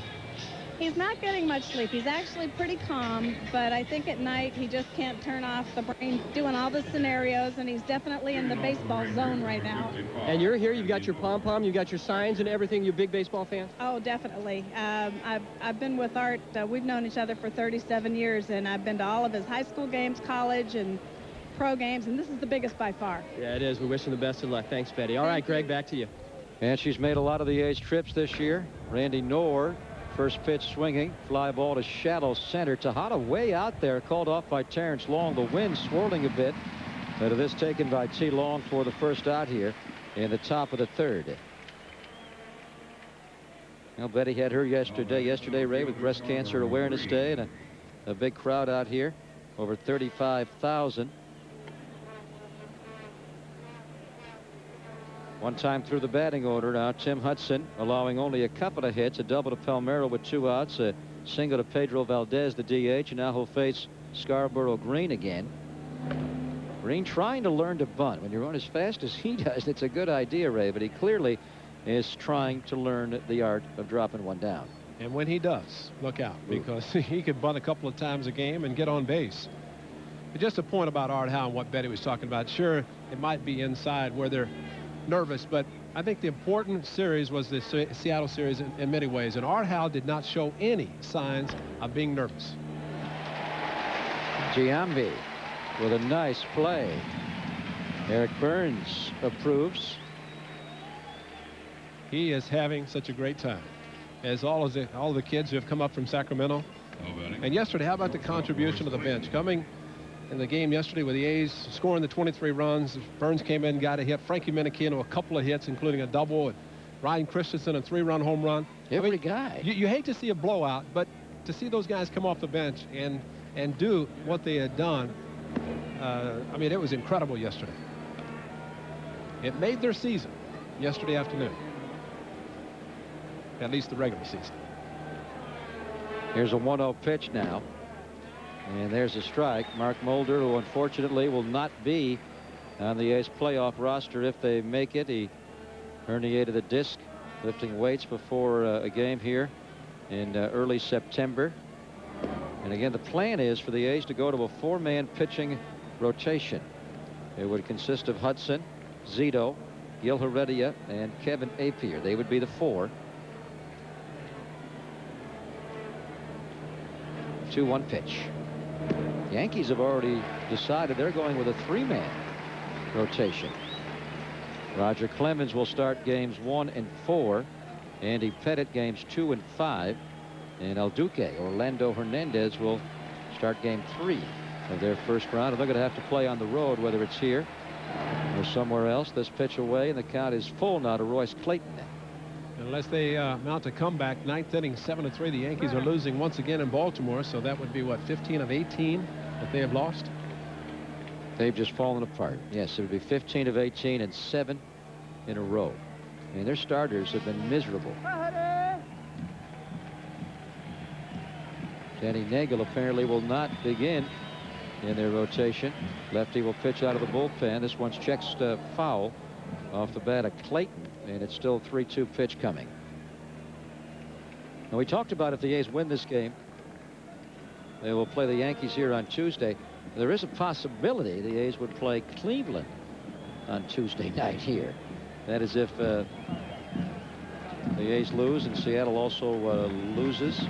S8: He's not getting much sleep. He's actually pretty calm, but I think at night he just can't turn off the brain doing all the scenarios, and he's definitely in the baseball zone right now.
S20: And you're here, you've got your pom-pom, you've got your signs and everything, you big baseball fans?
S8: Oh, definitely. I've been with Art. We've known each other for 37 years, and I've been to all of his high school games, college, and pro games, and this is the biggest by far.
S20: Yeah, it is. We wish him the best of luck. Thanks, Betty. All right, Greg, back to you.
S4: And she's made a lot of the A's trips this year. Randy Knorr, first pitch swinging, fly ball to shallow center. Tejada way out there, called off by Terrence Long. The wind swirling a bit. But this taken by T. Long for the first out here in the top of the third. Well, Betty had her yesterday, Ray, with Breast Cancer Awareness Day, and a big crowd out here, over 35,000. One time through the batting order now, Tim Hudson allowing only a couple of hits, a double to Palmeiro with 2 outs, a single to Pedro Valdez, the DH, and now he'll face Scarborough Green again. Green trying to learn to bunt. When you run as fast as he does, it's a good idea, Ray, but he clearly is trying to learn the art of dropping one down.
S2: And when he does, look out, because he could bunt a couple of times a game and get on base. But just a point about Art Howe and what Betty was talking about. Sure, it might be inside where they're nervous, but I think the important series was the Seattle series in many ways, and Art Howe did not show any signs of being nervous.
S4: Giambi with a nice play. Eric Burns approves.
S2: He is having such a great time, as all the kids who have come up from Sacramento. And yesterday, how about the contribution of the bench coming in the game yesterday with the A's scoring the 23 runs. Burns came in, got a hit. Frankie Menachino a couple of hits, including a double. And Ryan Christensen a 3-run home run.
S4: Every guy.
S2: You hate to see a blowout, but to see those guys come off the bench and do what they had done, I mean, it was incredible yesterday. It made their season yesterday afternoon, at least the regular season.
S4: Here's a 1-0 pitch now. And there's a strike. Mark Mulder, who unfortunately will not be on the A's playoff roster if they make it. He herniated a disc lifting weights before a game here in early September. And again, the plan is for the A's to go to a 4-man pitching rotation. It would consist of Hudson, Zito, Gil Heredia, and Kevin Apier. They would be the 4. 2-1 pitch. Yankees have already decided they're going with a 3-man rotation. Roger Clemens will start games 1 and 4. Andy Pettit games 2 and 5. And El Duque, Orlando Hernandez, will start game 3 of their first round. And they're going to have to play on the road, whether it's here or somewhere else. This pitch away, and the count is full now to Royce Clayton.
S2: Unless they mount a comeback, 9th inning, 7-3. The Yankees are losing once again in Baltimore, so that would be, what, 15 of 18 that they have lost?
S4: They've just fallen apart. Yes, it would be 15 of 18 and 7 in a row. I mean, their starters have been miserable. Danny Nagel apparently will not begin in their rotation. Lefty will pitch out of the bullpen. This one's checked foul off the bat of Clayton, and it's still 3-2 pitch coming. Now, we talked about if the A's win this game, they will play the Yankees here on Tuesday. There is a possibility the A's would play Cleveland on Tuesday night here. That is if the A's lose and Seattle also loses.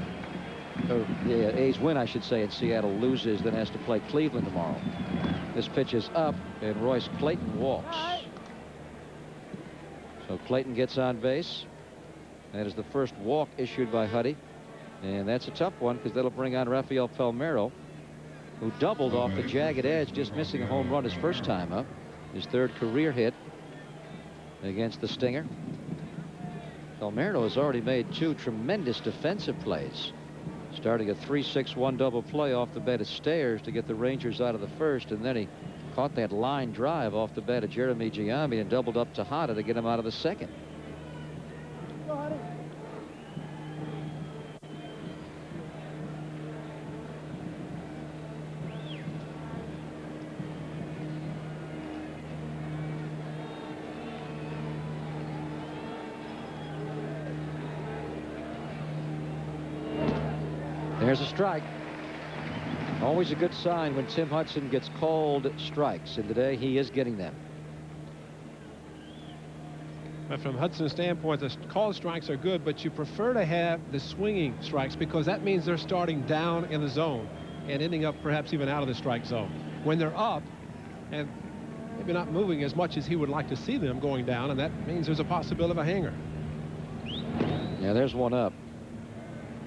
S4: Or the A's win, I should say, and Seattle loses, then has to play Cleveland tomorrow. This pitch is up, and Royce Clayton walks. So Clayton gets on base. That is the first walk issued by Huddy. And that's a tough one because that'll bring on Rafael Palmeiro, who doubled off the jagged edge, just missing a home run his first time up. His 3rd career hit against the Stinger. Palmeiro has already made 2 tremendous defensive plays, starting a 3-6-1 double play off the bat of Stairs to get the Rangers out of the first, and then he caught that line drive off the bat of Jeremy Giambi and doubled up Tejada to get him out of the second. There's a strike. Always a good sign when Tim Hudson gets called strikes, and today he is getting them.
S2: But from Hudson's standpoint, the called strikes are good, but you prefer to have the swinging strikes because that means they're starting down in the zone and ending up perhaps even out of the strike zone. When they're up and maybe not moving as much as he would like to see them going down, and that means there's a possibility of a hanger.
S4: Yeah, there's one up.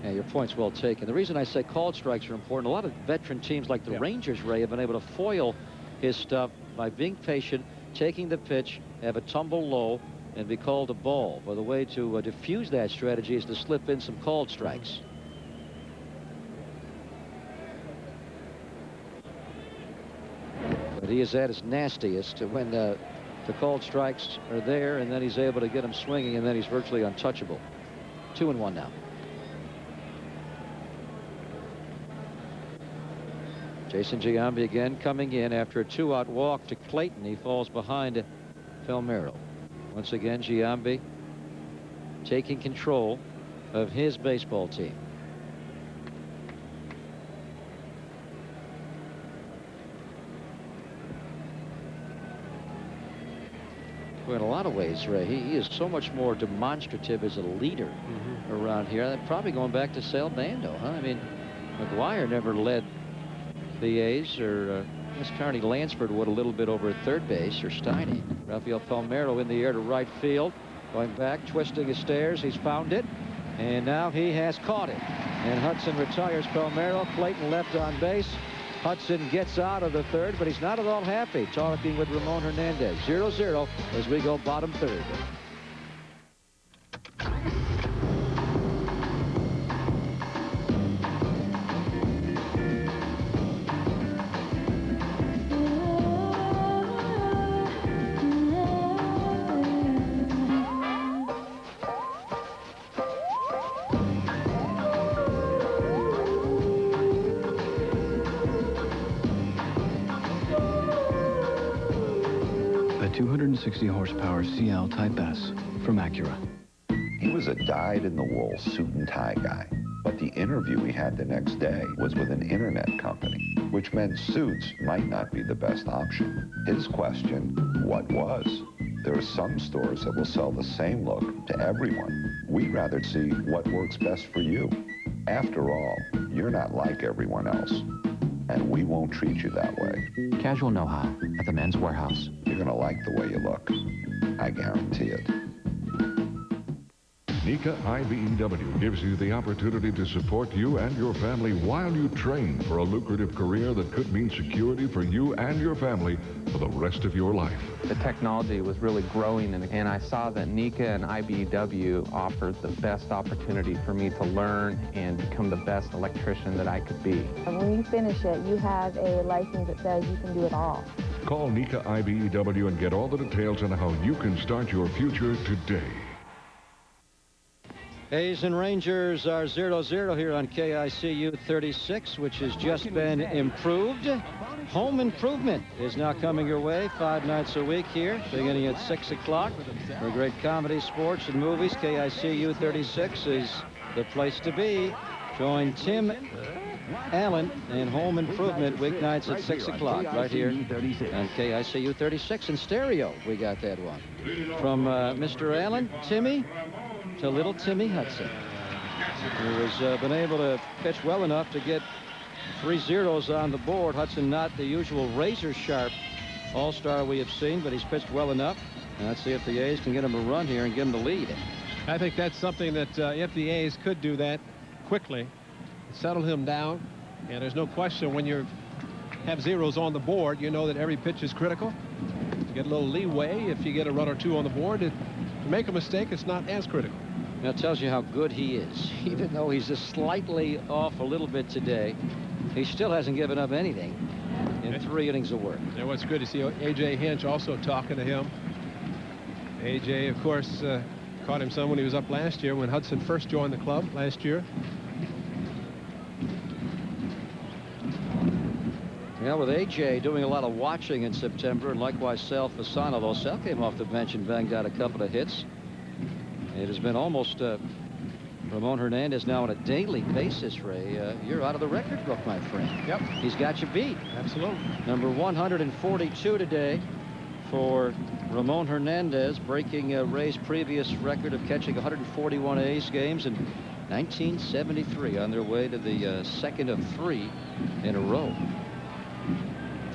S4: Yeah, your point's well taken. The reason I say called strikes are important, a lot of veteran teams like the Rangers, Ray, have been able to foil his stuff by being patient, taking the pitch, have a tumble low, and be called a ball. But the way to diffuse that strategy is to slip in some called strikes. But he is at his nastiest when the called strikes are there, and then he's able to get him swinging, and then he's virtually untouchable. 2-1 now. Jason Giambi again coming in after a 2-out walk to Clayton. He falls behind Palmeiro. Once again, Giambi taking control of his baseball team. Well, in a lot of ways, Ray, he is so much more demonstrative as a leader around here. Probably going back to Sal Bando, huh? I mean, McGuire never led the A's, or Miss Carney Lansford would a little bit over at third base, or Steiny. Rafael Palmeiro in the air to right field, going back, twisting his stairs. He's found it, and now he has caught it. And Hudson retires Palmeiro. Clayton left on base. Hudson gets out of the third, but he's not at all happy. Talking with Ramon Hernandez. 0-0 as we go bottom third.
S14: A 260 horsepower CL Type S from Acura.
S9: He was a dyed-in-the-wool suit and tie guy. But the interview he had the next day was with an internet company, which meant suits might not be the best option. His question, what was? There are some stores that will sell the same look to everyone. We'd rather see what works best for you. After all, you're not like everyone else. And we won't treat you that way.
S10: Casual know-how at the Men's Warehouse.
S9: You're gonna like the way you look. I guarantee it.
S11: NECA IBEW gives you the opportunity to support you and your family while you train for a lucrative career that could mean security for you and your family for the rest of your life.
S13: The technology was really growing, and I saw that NECA and IBEW offered the best opportunity for me to learn and become the best electrician that I could be.
S15: When you finish it, you have a license that says you can do it all.
S11: Call NECA IBEW and get all the details on how you can start your future today.
S4: A's and Rangers are 0-0 here on KICU 36, which has just been improved. Home improvement is now coming your way 5 nights a week here, beginning at 6 o'clock. For great comedy, sports, and movies, KICU 36 is the place to be. Join Tim Allen and Home Improvement weeknights at 6 o'clock right here on KICU 36 in stereo. We got that one. From Mr. Allen, Timmy, to little Timmy Hudson, who has been able to pitch well enough to get 3 zeros on the board. Hudson not the usual razor-sharp all-star we have seen, but he's pitched well enough. And let's see if the A's can get him a run here and give him the lead.
S2: I think that's something that if the A's could do that quickly, settle him down, and there's no question when you have zeros on the board, you know that every pitch is critical. You get a little leeway if you get a run or two on the board. To make a mistake, it's not as critical.
S4: That tells you how good he is. Even though he's just slightly off a little bit today, he still hasn't given up anything in 3 innings of work.
S2: And what's good to see A.J. Hinch also talking to him. A.J., of course, caught him some when he was up last year when Hudson first joined the club last year.
S4: Yeah, with A.J. doing a lot of watching in September, and likewise Sal Fasano, although Sal came off the bench and banged out a couple of hits. It has been almost Ramon Hernandez now on a daily basis, Ray. You're out of the record book, my friend.
S2: Yep.
S4: He's got you beat.
S2: Absolutely.
S4: Number 142 today for Ramon Hernandez, breaking Ray's previous record of catching 141 A's games in 1973, on their way to the second of 3 in a row.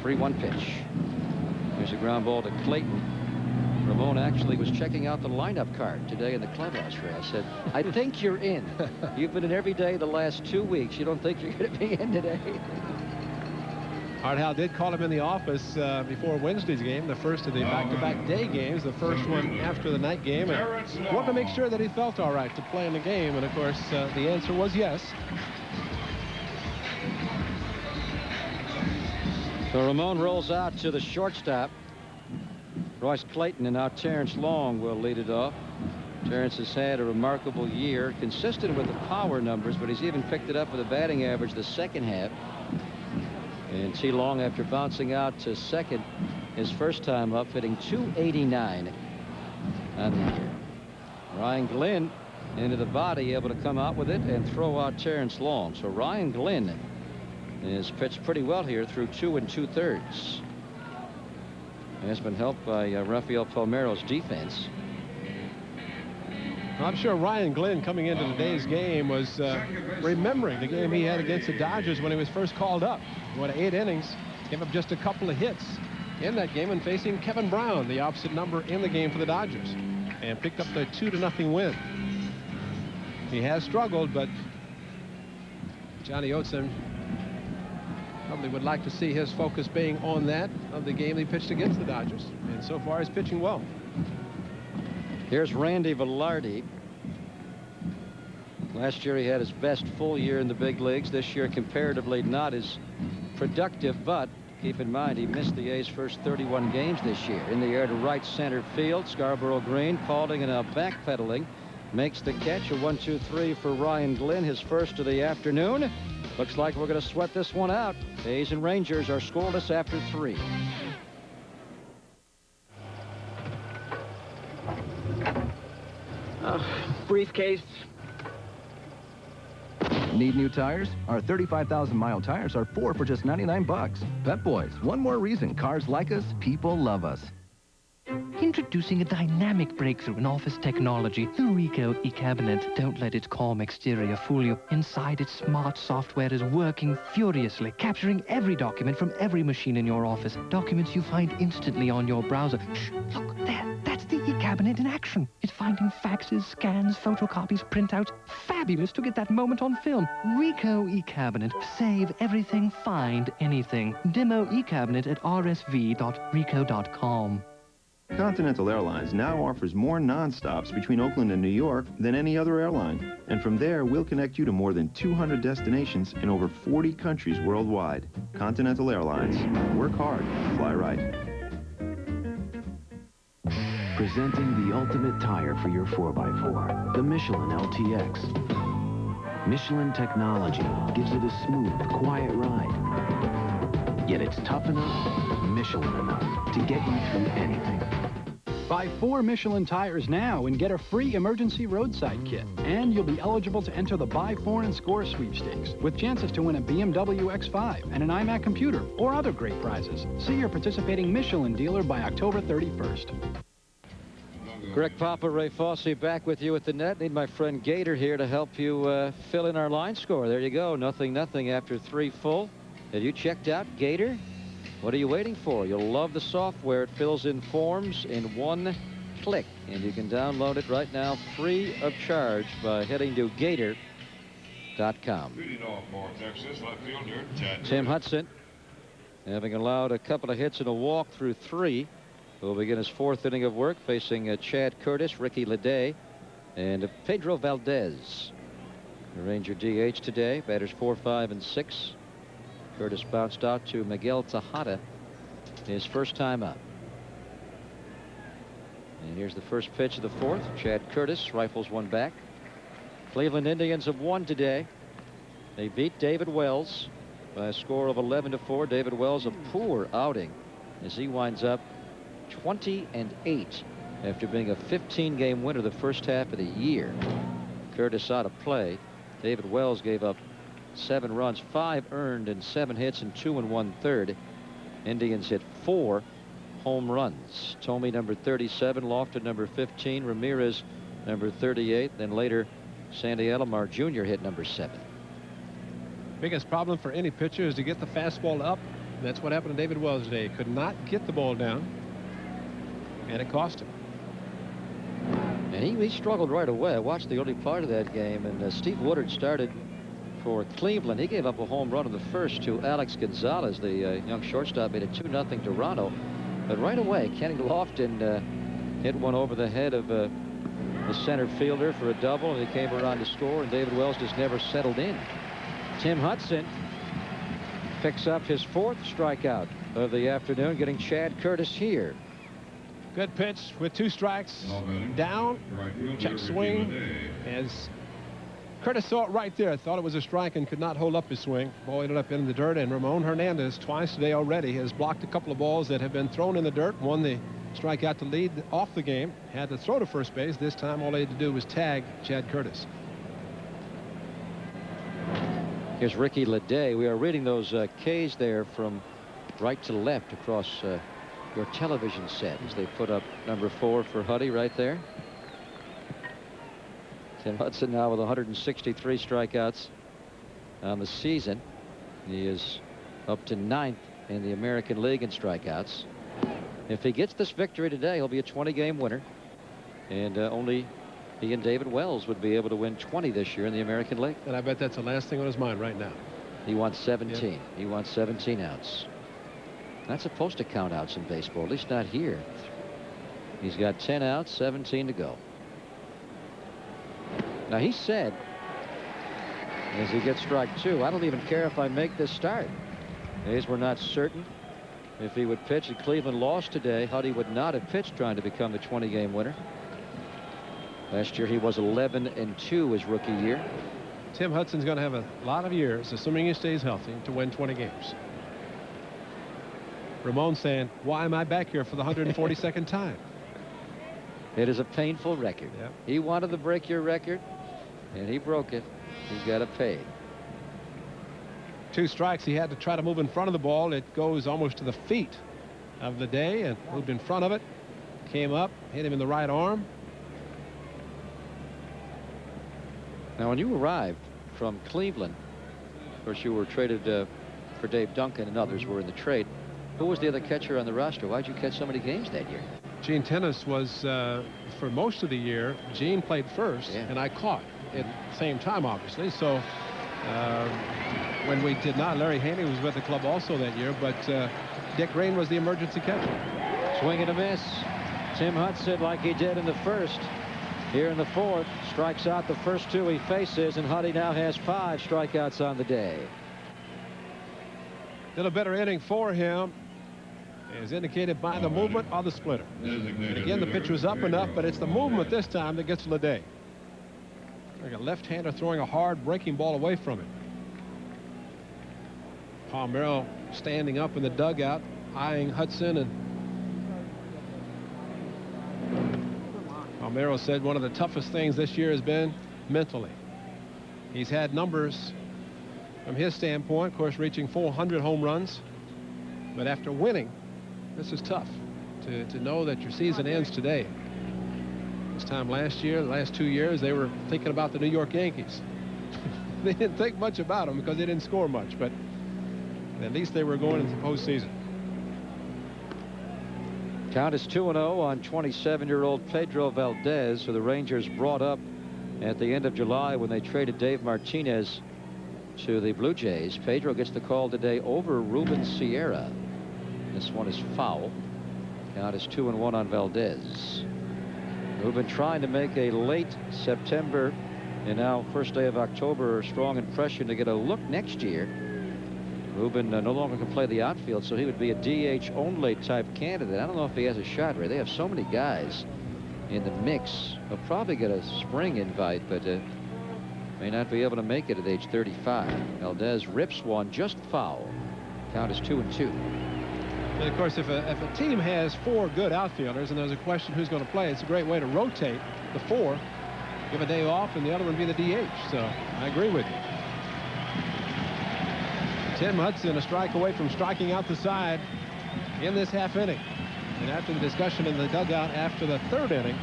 S4: 3-1 pitch. Here's a ground ball to Clayton. Ramon actually was checking out the lineup card today in the clubhouse, Ray. I said, I think you're in. You've been in every day the last 2 weeks. You don't think you're going to be in today?
S2: Art Howe did call him in the office before Wednesday's game, the first of the back-to-back day games, the first one after the night game, and wanted to make sure that he felt all right to play in the game, and of course the answer was yes.
S4: So Ramon rolls out to the shortstop. Royce Clayton, and now Terrence Long will lead it off. Terrence has had a remarkable year, consistent with the power numbers, but he's even picked it up with a batting average the second half. And T. Long, after bouncing out to second his first time up, hitting .289 on the year. Ryan Glenn into the body, able to come out with it and throw out Terrence Long. So Ryan Glenn has pitched pretty well here through 2 2/3. Has been helped by Rafael Palmeiro's defense.
S2: I'm sure Ryan Glenn, coming into today's game, was remembering the game he had against the Dodgers when he was first called up. Went 8 innings, gave up just a couple of hits in that game, and facing Kevin Brown, the opposite number in the game for the Dodgers, and picked up the 2-0 win. He has struggled, but Johnny Oateson probably would like to see his focus being on that of the game he pitched against the Dodgers, and so far he's pitching well.
S4: Here's Randy Velarde. Last year he had his best full year in the big leagues. This year comparatively not as productive, but keep in mind he missed the A's first 31 games this year. In the air to right center field, Scarborough Green, Paulding and now backpedaling, makes the catch. A 1-2-3 for Ryan Glenn, his first of the afternoon. Looks like we're going to sweat this one out. A's and Rangers are scoreless after 3.
S23: Briefcase.
S1: Need new tires? Our 35,000-mile tires are 4 for just 99 bucks. Pep Boys, one more reason cars like us, people love us.
S16: Introducing a dynamic breakthrough in office technology, the Ricoh eCabinet. Don't let its calm exterior fool you. Inside, its smart software is working furiously, capturing every document from every machine in your office. Documents you find instantly on your browser. Shh, look, there. That's the eCabinet in action. It's finding faxes, scans, photocopies, printouts. Fabulous to get that moment on film. Ricoh eCabinet. Save everything, find anything. Demo eCabinet at rsv.ricoh.com.
S17: Continental Airlines now offers more non-stops between Oakland and New York than any other airline. And from there, we'll connect you to more than 200 destinations in over 40 countries worldwide. Continental Airlines. Work hard, fly right.
S18: Presenting the ultimate tire for your 4x4, the Michelin LTX. Michelin technology gives it a smooth, quiet ride. Yet it's tough enough, Michelin enough, to get you through anything.
S19: Buy 4 Michelin tires now and get a free emergency roadside kit. And you'll be eligible to enter the Buy 4 and Score sweepstakes with chances to win a BMW X5 and an iMac computer or other great prizes. See your participating Michelin dealer by October 31st.
S4: Greg Papa, Ray Fosse back with you at the net. Need my friend Gator here to help you fill in our line score. There you go. 0-0 after 3 full. Have you checked out Gator? What are you waiting for? You'll love the software. It fills in forms in 1 click, and you can download it right now free of charge by heading to Gator.com. Tim Hudson, having allowed a couple of hits and a walk through 3, will begin his 4th inning of work facing Chad Curtis, Ricky Leday, and Pedro Valdez. The Ranger DH today. Batters 4, 5, and 6. Curtis bounced out to Miguel Tejada, his first time up. And here's the first pitch of the 4th. Chad Curtis rifles one back. Cleveland Indians have won today. They beat David Wells by a score of 11-4. David Wells, a poor outing as he winds up 20-8 after being a 15-game winner the first half of the year. Curtis out of play. David Wells gave up 7 runs, 5 earned and 7 hits and 2 1/3. Indians hit 4 home runs. Tomey number 37, Lofton number 15, Ramirez number 38, then later Sandy Alomar Jr. hit number 7.
S2: Biggest problem for any pitcher is to get the fastball up. That's what happened to David Wells today. Could not get the ball down, and it cost him.
S4: And he struggled right away. I watched the early part of that game, and Steve Woodard started for Cleveland. He gave up a home run in the first to Alex Gonzalez. The young shortstop made it 2-0 Toronto. But right away, Kenny Lofton hit one over the head of the center fielder for a double, and he came around to score, and David Wells just never settled in. Tim Hudson picks up his 4th strikeout of the afternoon, getting Chad Curtis here.
S2: Good pitch with 2 strikes. Down. Check swing. As Curtis saw it right there, thought it was a strike and could not hold up his swing. Ball ended up in the dirt, and Ramon Hernandez twice today already has blocked a couple of balls that have been thrown in the dirt. Won the strikeout to lead off the game. Had to throw to first base. This time all they had to do was tag Chad Curtis.
S4: Here's Ricky Leday. We are reading those K's there from right to left across your television set as they put up number 4 for Huddy right there. Tim Hudson now with 163 strikeouts on the season. He is up to 9th in the American League in strikeouts. If he gets this victory today, he'll be a 20-game winner, and only he and David Wells would be able to win 20 this year in the American League.
S2: And I bet that's the last thing on his mind right now.
S4: He wants 17.
S2: Yeah.
S4: He wants 17 outs. Not supposed to count outs in baseball, at least not here. He's got 10 outs, 17 to go. Now he said, as he gets strike 2, I don't even care if I make this start. A's were not certain if he would pitch, and Cleveland lost today. Huddy would not have pitched trying to become the 20-game winner. Last year he was 11-2 his rookie year.
S2: Tim Hudson's going to have a lot of years, assuming he stays healthy, to win 20 games. Ramon saying, why am I back here for the 142nd time?
S4: It is a painful record.
S2: Yep.
S4: He wanted to break your record, and he broke it. He's got to pay.
S2: 2 strikes. He had to try to move in front of the ball. It goes almost to the feet of the day and moved in front of it. Came up, hit him in the right arm.
S4: Now, when you arrived from Cleveland, of course, you were traded for Dave Duncan, and others were in the trade. Who was the other catcher on the roster? Why'd you catch so many games that year?
S2: Gene Tennis was, for most of the year, Gene played first, and I caught at the same time, obviously. So when we did not, Larry Haney was with the club also that year, but Dick Rain was the emergency catcher.
S4: Swing and a miss. Tim Hudson, like he did in the first, here in the 4th, strikes out the first 2 he faces, and Huddy now has 5 strikeouts on the day.
S2: Still a better inning for him, as indicated by the movement of the splitter. And again, the pitch was up enough, but it's the movement this time that gets Leday. Like a left-hander throwing a hard breaking ball away from him. Palmeiro standing up in the dugout, eyeing Hudson, and Palmeiro said one of the toughest things this year has been mentally. He's had numbers from his standpoint, of course, reaching 400 home runs. But after winning, this is tough to know that your season ends today. This time last year, the last 2 years, they were thinking about the New York Yankees. They didn't think much about them because they didn't score much, but at least they were going into the postseason.
S4: Count is 2-0 on 27-year-old Pedro Valdez, who the Rangers brought up at the end of July when they traded Dave Martinez to the Blue Jays. Pedro gets the call today over Ruben Sierra. This one is foul. Count is 2-1 on Valdez. Ruben trying to make a late September and now first day of October strong impression to get a look next year. Ruben no longer can play the outfield, so he would be a DH only type candidate. I don't know if he has a shot, Ray. They have so many guys in the mix. He'll probably get a spring invite, but may not be able to make it at age 35. Valdez rips one just foul. Count is 2-2.
S2: And of course, if a team has 4 good outfielders and there's a question who's going to play, it's a great way to rotate the 4 give a day off and the other one be the DH. So I agree with you. Tim Hudson a strike away from striking out the side in this half inning. And after the discussion in the dugout after the third inning,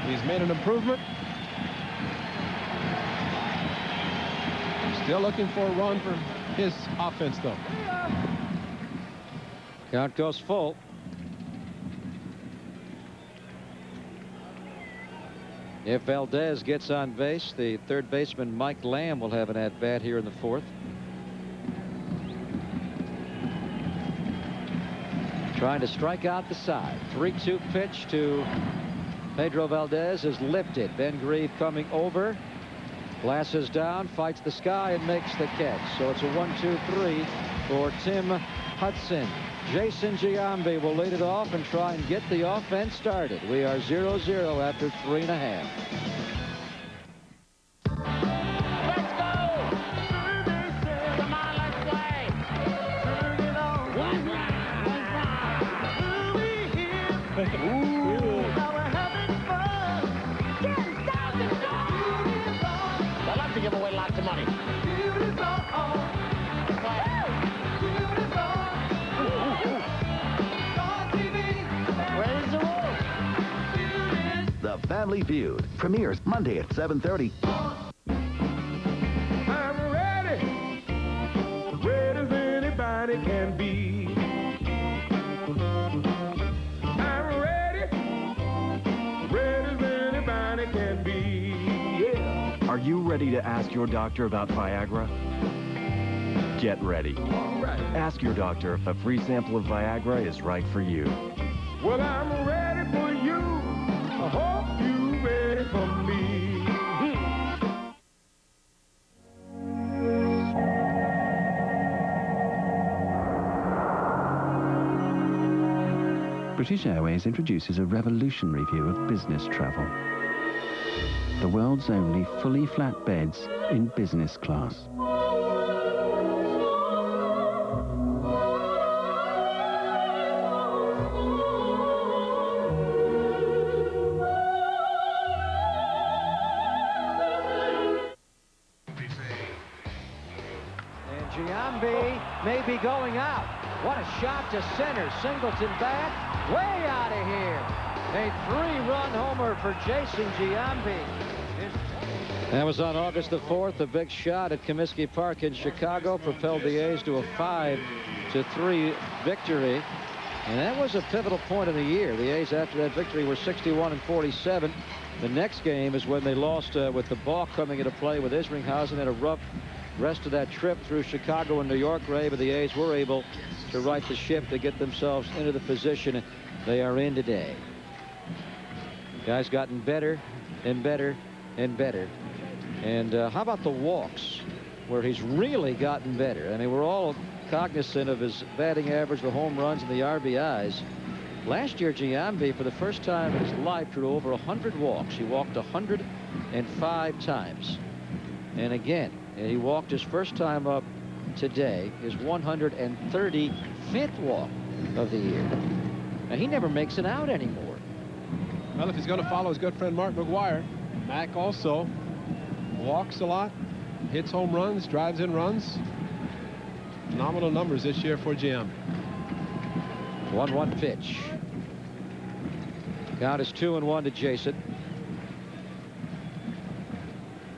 S2: he's made an improvement. Still looking for a run for his offense, though.
S4: Count goes full. If Valdez gets on base, the third baseman Mike Lamb will have an at-bat here in the fourth. Trying to strike out the side. 3-2 pitch to Pedro Valdez is lifted. Ben Grieve coming over. Glasses down, fights the sky, and makes the catch. So it's a 1-2-3 for Tim Hudson. Jason Giambi will lead it off and try and get the offense started. We are 0-0 after 3.5.
S23: I like to give away lots of money.
S7: The Family Feud premieres Monday at 7:30.
S6: I'm ready as anybody can be. I'm ready as anybody can be. Yeah.
S21: Are you ready to ask your doctor about Viagra? Get ready. Ask your doctor if a free sample of Viagra is right for you.
S6: Well, I'm ready for you. I hope you're ready for me.
S5: British Airways introduces a revolutionary view of business travel. The world's only fully flat beds in business class.
S4: Giambi may be going out. What a shot to center. Singleton back. Way out of here. A 3-run homer for Jason Giambi. That was on August the 4th. A big shot at Comiskey Park in Chicago propelled the A's to a 5-3 victory. And that was a pivotal point of the year. The A's, after that victory, were 61-47. The next game is when they lost with the balk coming into play with Isringhausen. Had a rough rest of that trip through Chicago and New York, Ray, but the A's were able to right the ship to get themselves into the position they are in today. Guys gotten better and better and better. And how about the walks, where he's really gotten better? I mean, we're all cognizant of his batting average, the home runs, and the RBIs. Last year, Giambi, for the first time in his life, drew over 100 walks. He walked 105 times. And again, he walked his first time up today, his 135th walk of the year. And he never makes an out anymore.
S2: Well, if he's going to follow his good friend Mark McGuire, Mac also walks a lot, hits home runs, drives in runs. Phenomenal numbers this year for Giambi.
S4: 1-1 pitch. Count is 2-1 to Jason.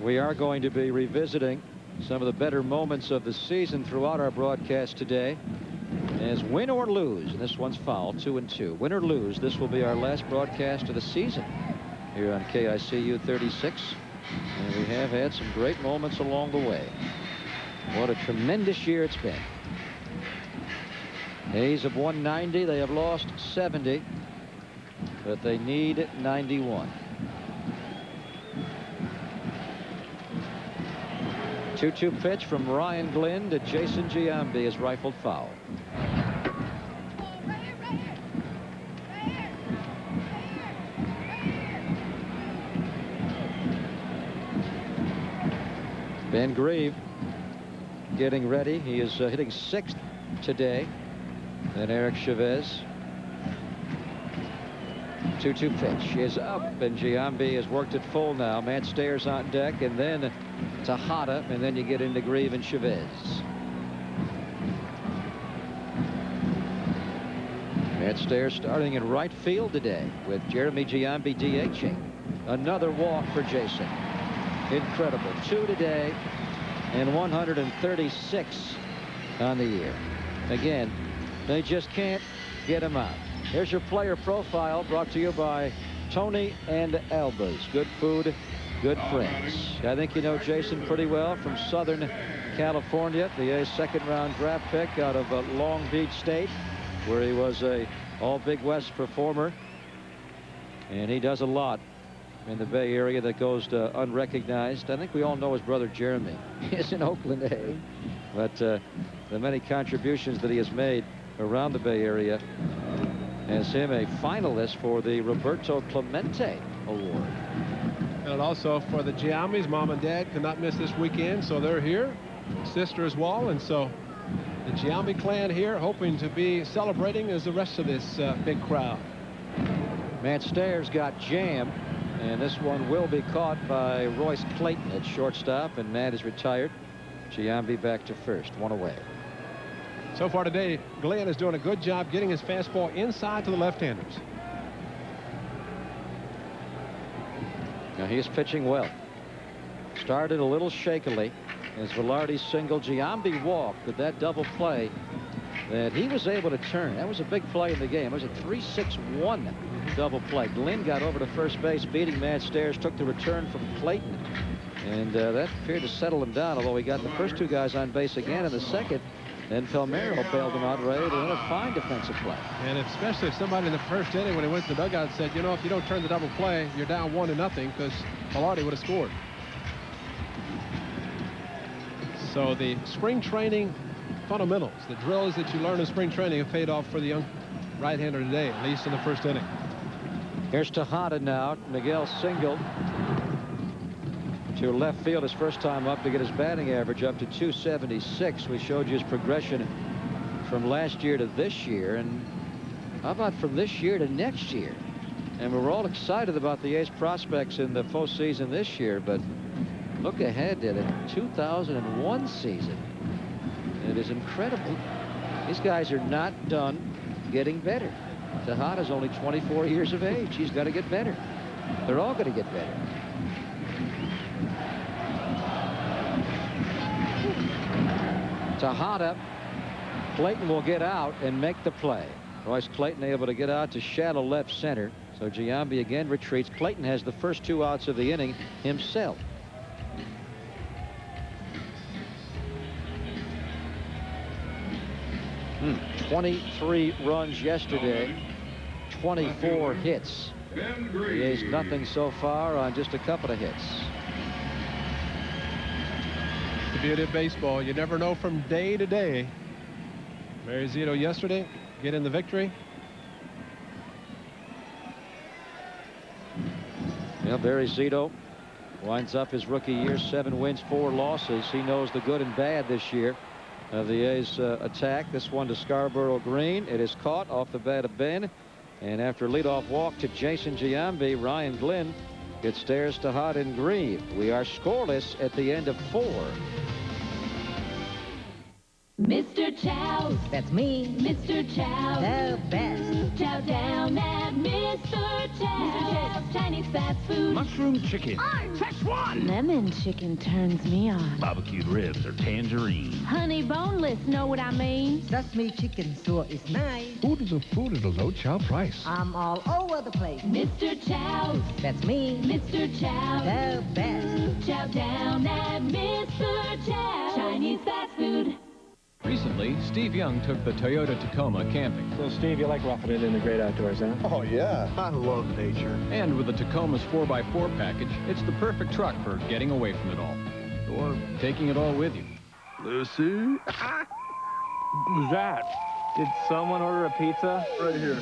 S4: We are going to be revisiting some of the better moments of the season throughout our broadcast today. As win or lose, and this one's foul, 2-2. Win or lose, this will be our last broadcast of the season here on KICU 36. And we have had some great moments along the way. What a tremendous year it's been. A's have won 90. They have lost 70. But they need 91. 2-2 pitch from Ryan Glynn to Jason Giambi is rifled foul. Ben Grieve getting ready. He is hitting 6th today. Then Eric Chavez. 2-2 pitch is up, and Giambi has worked it full now. Matt Stairs on deck, and then Tejada, and then you get into Grieve and Chavez. Matt Stairs starting in right field today with Jeremy Giambi DHing. Another walk for Jason. Incredible. 2 today and 136 on the year. Again, they just can't get him out. Here's your player profile brought to you by Tony and Alba's. Good food, good friends. I think you know Jason pretty well from Southern California. The A's second-round draft pick out of Long Beach State, where he was a all-Big West performer. And he does a lot in the Bay Area that goes to unrecognized. I think we all know his brother Jeremy is in Oakland, eh? But the many contributions that he has made around the Bay Area has him a finalist for the Roberto Clemente Award.
S2: And also for the Giambis, mom and dad could not miss this weekend, so they're here. Sister as well, and so the Giambi clan here hoping to be celebrating as the rest of this big crowd.
S4: Matt Stairs got jammed, and this one will be caught by Royce Clayton at shortstop, and Matt is retired. Giambi back to first, 1 away.
S2: So far today, Glenn is doing a good job getting his fastball inside to the left-handers.
S4: Now he is pitching well. Started a little shakily as Velarde singled. Giambi walked with that double play that he was able to turn. That was a big play in the game. It was a 3-6-1 double play. Glenn got over to first base, beating Matt Stairs, took the return from Clayton, and that appeared to settle him down, although he got the first 2 guys on base again in the second. Then Palmeiro bailed him out, Ray, to a fine defensive play.
S2: And especially if somebody in the first inning, when he went to the dugout, said, you know, if you don't turn the double play, you're down 1-0, because Velarde would have scored. So the spring training fundamentals, the drills that you learn in spring training, have paid off for the young right-hander today, at least in the first inning.
S4: Here's Tejada now. Miguel singled to left field his first time up to get his batting average up to 276. We showed you his progression from last year to this year, and how about from this year to next year? And we're all excited about the A's prospects in the postseason this year, but look ahead to the 2001 season. It is incredible. These guys are not done getting better. Tejada's only 24 years of age. He's got to get better. They're all going to get better. Tejada. Clayton will get out and make the play. Royce Clayton able to get out to shallow left center. So Giambi again retreats. Clayton has the first 2 outs of the inning himself. Hmm. 23 runs yesterday, 24 hits. The A's nothing so far on just a couple of hits.
S2: The beauty of baseball, you never know from day to day. Mary Zito yesterday getting the victory.
S4: Yeah, Barry Zito winds up his rookie year, 7 wins, 4 losses. He knows the good and bad this year of the A's attack. This one to Scarborough Green. It is caught off the bat of Ben. And after a leadoff walk to Jason Giambi, Ryan Glenn gets Stairs to Hot and Grieve. We are scoreless at the end of 4.
S3: Mr. Chow's. That's me. Mr. Chow's. The best. Chow down at Mr. Chow's. Mr. Chow's Chinese fast food.
S12: Mushroom chicken.
S3: Fresh one. Lemon chicken turns me on.
S12: Barbecued ribs or tangerine.
S3: Honey boneless, know what I mean?
S22: Sesame chicken store is nice.
S12: Food is a food at a low chow price.
S22: I'm all over the place.
S3: Mr. Chow's.
S22: That's me.
S3: Mr. Chow's.
S22: The best.
S3: Chow down at Mr. Chow's. Chinese fast food.
S24: Recently, Steve Young took the Toyota Tacoma camping.
S20: So, Steve, you like roughing it in the great outdoors, huh?
S25: Oh, yeah. I love nature.
S24: And with the Tacoma's 4x4 package, it's the perfect truck for getting away from it all. Or taking it all with you.
S25: Lucy?
S20: Who's that? Did someone order a pizza?
S25: Right here.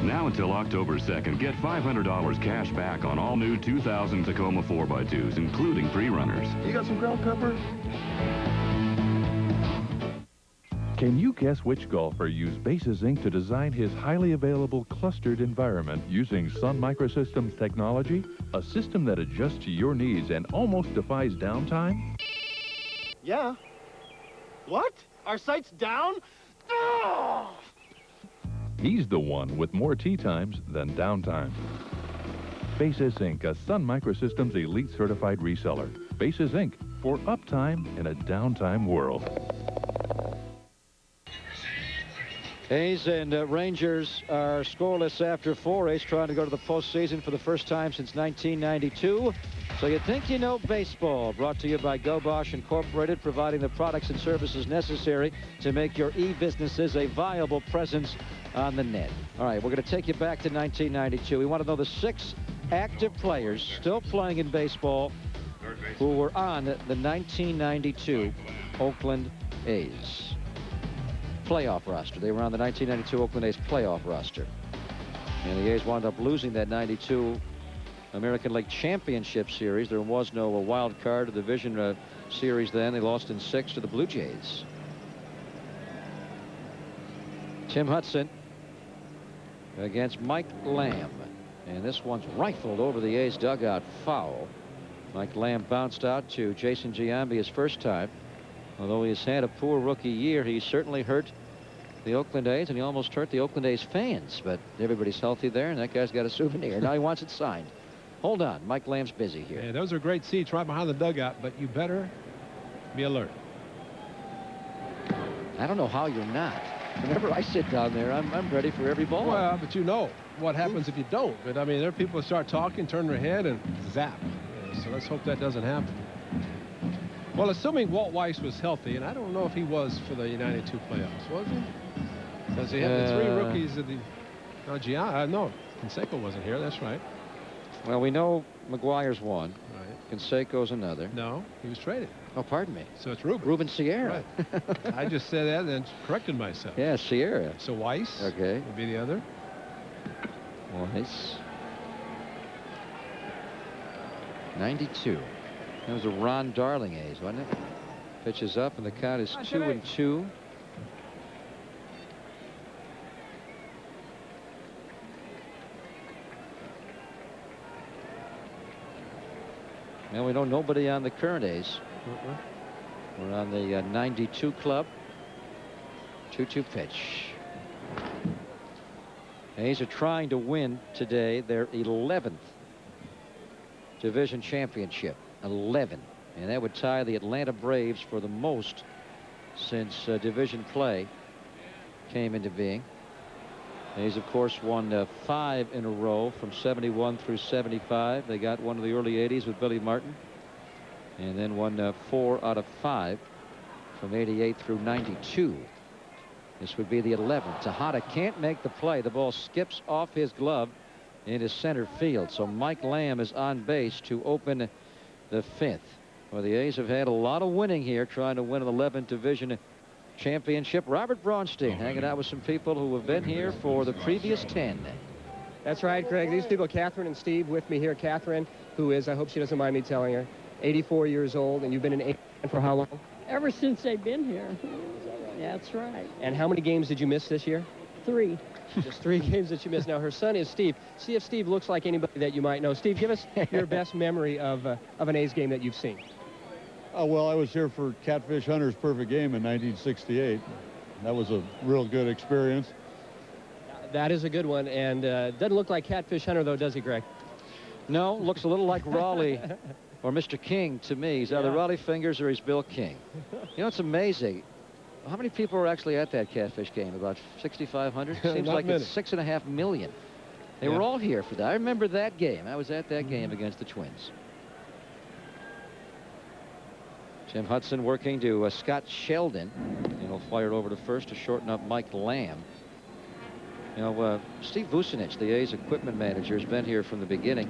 S26: Now until October 2nd, get $500 cash back on all new 2000 Tacoma 4x2s, including pre-runners.
S25: You got some ground pepper?
S8: Can you guess which golfer used Bases Inc. to design his highly available clustered environment using Sun Microsystems technology? A system that adjusts to your needs and almost defies downtime?
S25: Yeah. What? Our site's down? Oh!
S8: He's the one with more tee times than downtime. Bases Inc., a Sun Microsystems Elite Certified reseller. Bases Inc. for uptime in a downtime world.
S4: A's and Rangers are scoreless after 4. A's trying to go to the postseason for the first time since 1992. So you think you know baseball. Brought to you by Go Bosch Incorporated, providing the products and services necessary to make your e-businesses a viable presence on the net. All right, we're going to take you back to 1992. We want to know the 6 active players still playing in baseball who were on the 1992 Oakland A's playoff roster. They were on the 1992 Oakland A's playoff roster. And the A's wound up losing that 92 American League Championship Series. There was no wild card division series then. They lost in 6 to the Blue Jays. Tim Hudson against Mike Lamb. And this one's rifled over the A's dugout, foul. Mike Lamb bounced out to Jason Giambi his first time. Although he has had a poor rookie year, he certainly hurt the Oakland A's, and he almost hurt the Oakland A's fans. But everybody's healthy there, and that guy's got a souvenir. Now he wants it signed. Hold on. Mike Lamb's busy here.
S2: Yeah, those are great seats right behind the dugout, but you better be alert.
S4: I don't know how you're not. Whenever I sit down there, I'm ready for every ball.
S2: Well, but you know what happens if you don't. But, I mean, there are people who start talking, turn their head, and zap. Yeah, so let's hope that doesn't happen. Well, assuming Walt Weiss was healthy, and I don't know if he was for the 92 playoffs, was he? Because he had the 3 rookies of the... No, Canseco wasn't here. That's right.
S4: Well, we know McGuire's one.
S2: Right.
S4: Canseco's another.
S2: No, he was traded.
S4: Oh, pardon me.
S2: So it's Ruben.
S4: Ruben Sierra.
S2: Right. I just said that and then corrected myself.
S4: Yeah, Sierra.
S2: So Weiss.
S4: Okay.
S2: Would be the other.
S4: Weiss. 92. That was a Ron Darling A's, wasn't it? Pitches up, and the count is 2-2. Well, we know nobody on the current A's. We're on the 92 club. 2-2 pitch. A's are trying to win today their 11th division championship. 11. And that would tie the Atlanta Braves for the most since division play came into being. A's, of course, won 5 in a row from 71 through 75. They got one of the early 80s with Billy Martin. And then won 4 out of 5 from 88 through 92. This would be the 11th. Tejada can't make the play. The ball skips off his glove into center field. So Mike Lamb is on base to open the 5th. Well, the A's have had a lot of winning here, trying to win an 11th division championship. Robert Braunstein hanging out with some people who have been here for the previous 10.
S20: That's right, Greg. These people, Catherine and Steve, with me here. Catherine, who is, I hope she doesn't mind me telling her, 84 years old, and you've been an A's fan for how long?
S9: Ever since they've been here. That's right.
S20: And how many games did you miss this year?
S9: 3.
S20: Just 3 games that you missed. Now, her son is Steve. See if Steve looks like anybody that you might know. Steve, give us your best memory of an A's game that you've seen.
S10: Well, I was here for Catfish Hunter's perfect game in 1968. That was a real good experience.
S20: That is a good one, and doesn't look like Catfish Hunter, though, does he, Greg?
S4: No, looks a little like Raleigh or Mr. King to me. He's either Raleigh Fingers or he's Bill King. You know, it's amazing. How many people were actually at that Catfish game? About 6,500? Seems like it's 6.5 million. They were all here for that. I remember that game. I was at that game against the Twins. Tim Hudson working to Scott Sheldon. And he'll fire it over to first to shorten up Mike Lamb. You know, Steve Vucinich, the A's equipment manager, has been here from the beginning.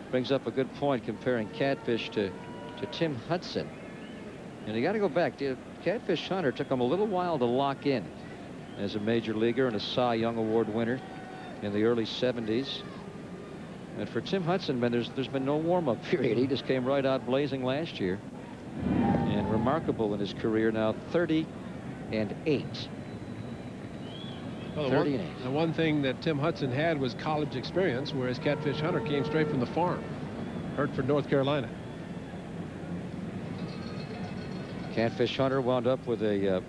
S4: Brings up a good point comparing Catfish to Tim Hudson. And you got to go back. Catfish Hunter took him a little while to lock in as a major leaguer and a Cy Young Award winner in the early 70s. And for Tim Hudson, man, there's been no warm-up period. He just came right out blazing last year. And remarkable in his career now, 30 38.
S2: Well,
S4: 30 and 8.
S2: The one thing that Tim Hudson had was college experience, whereas Catfish Hunter came straight from the farm. Hertford, North Carolina.
S4: Catfish Hunter wound up with a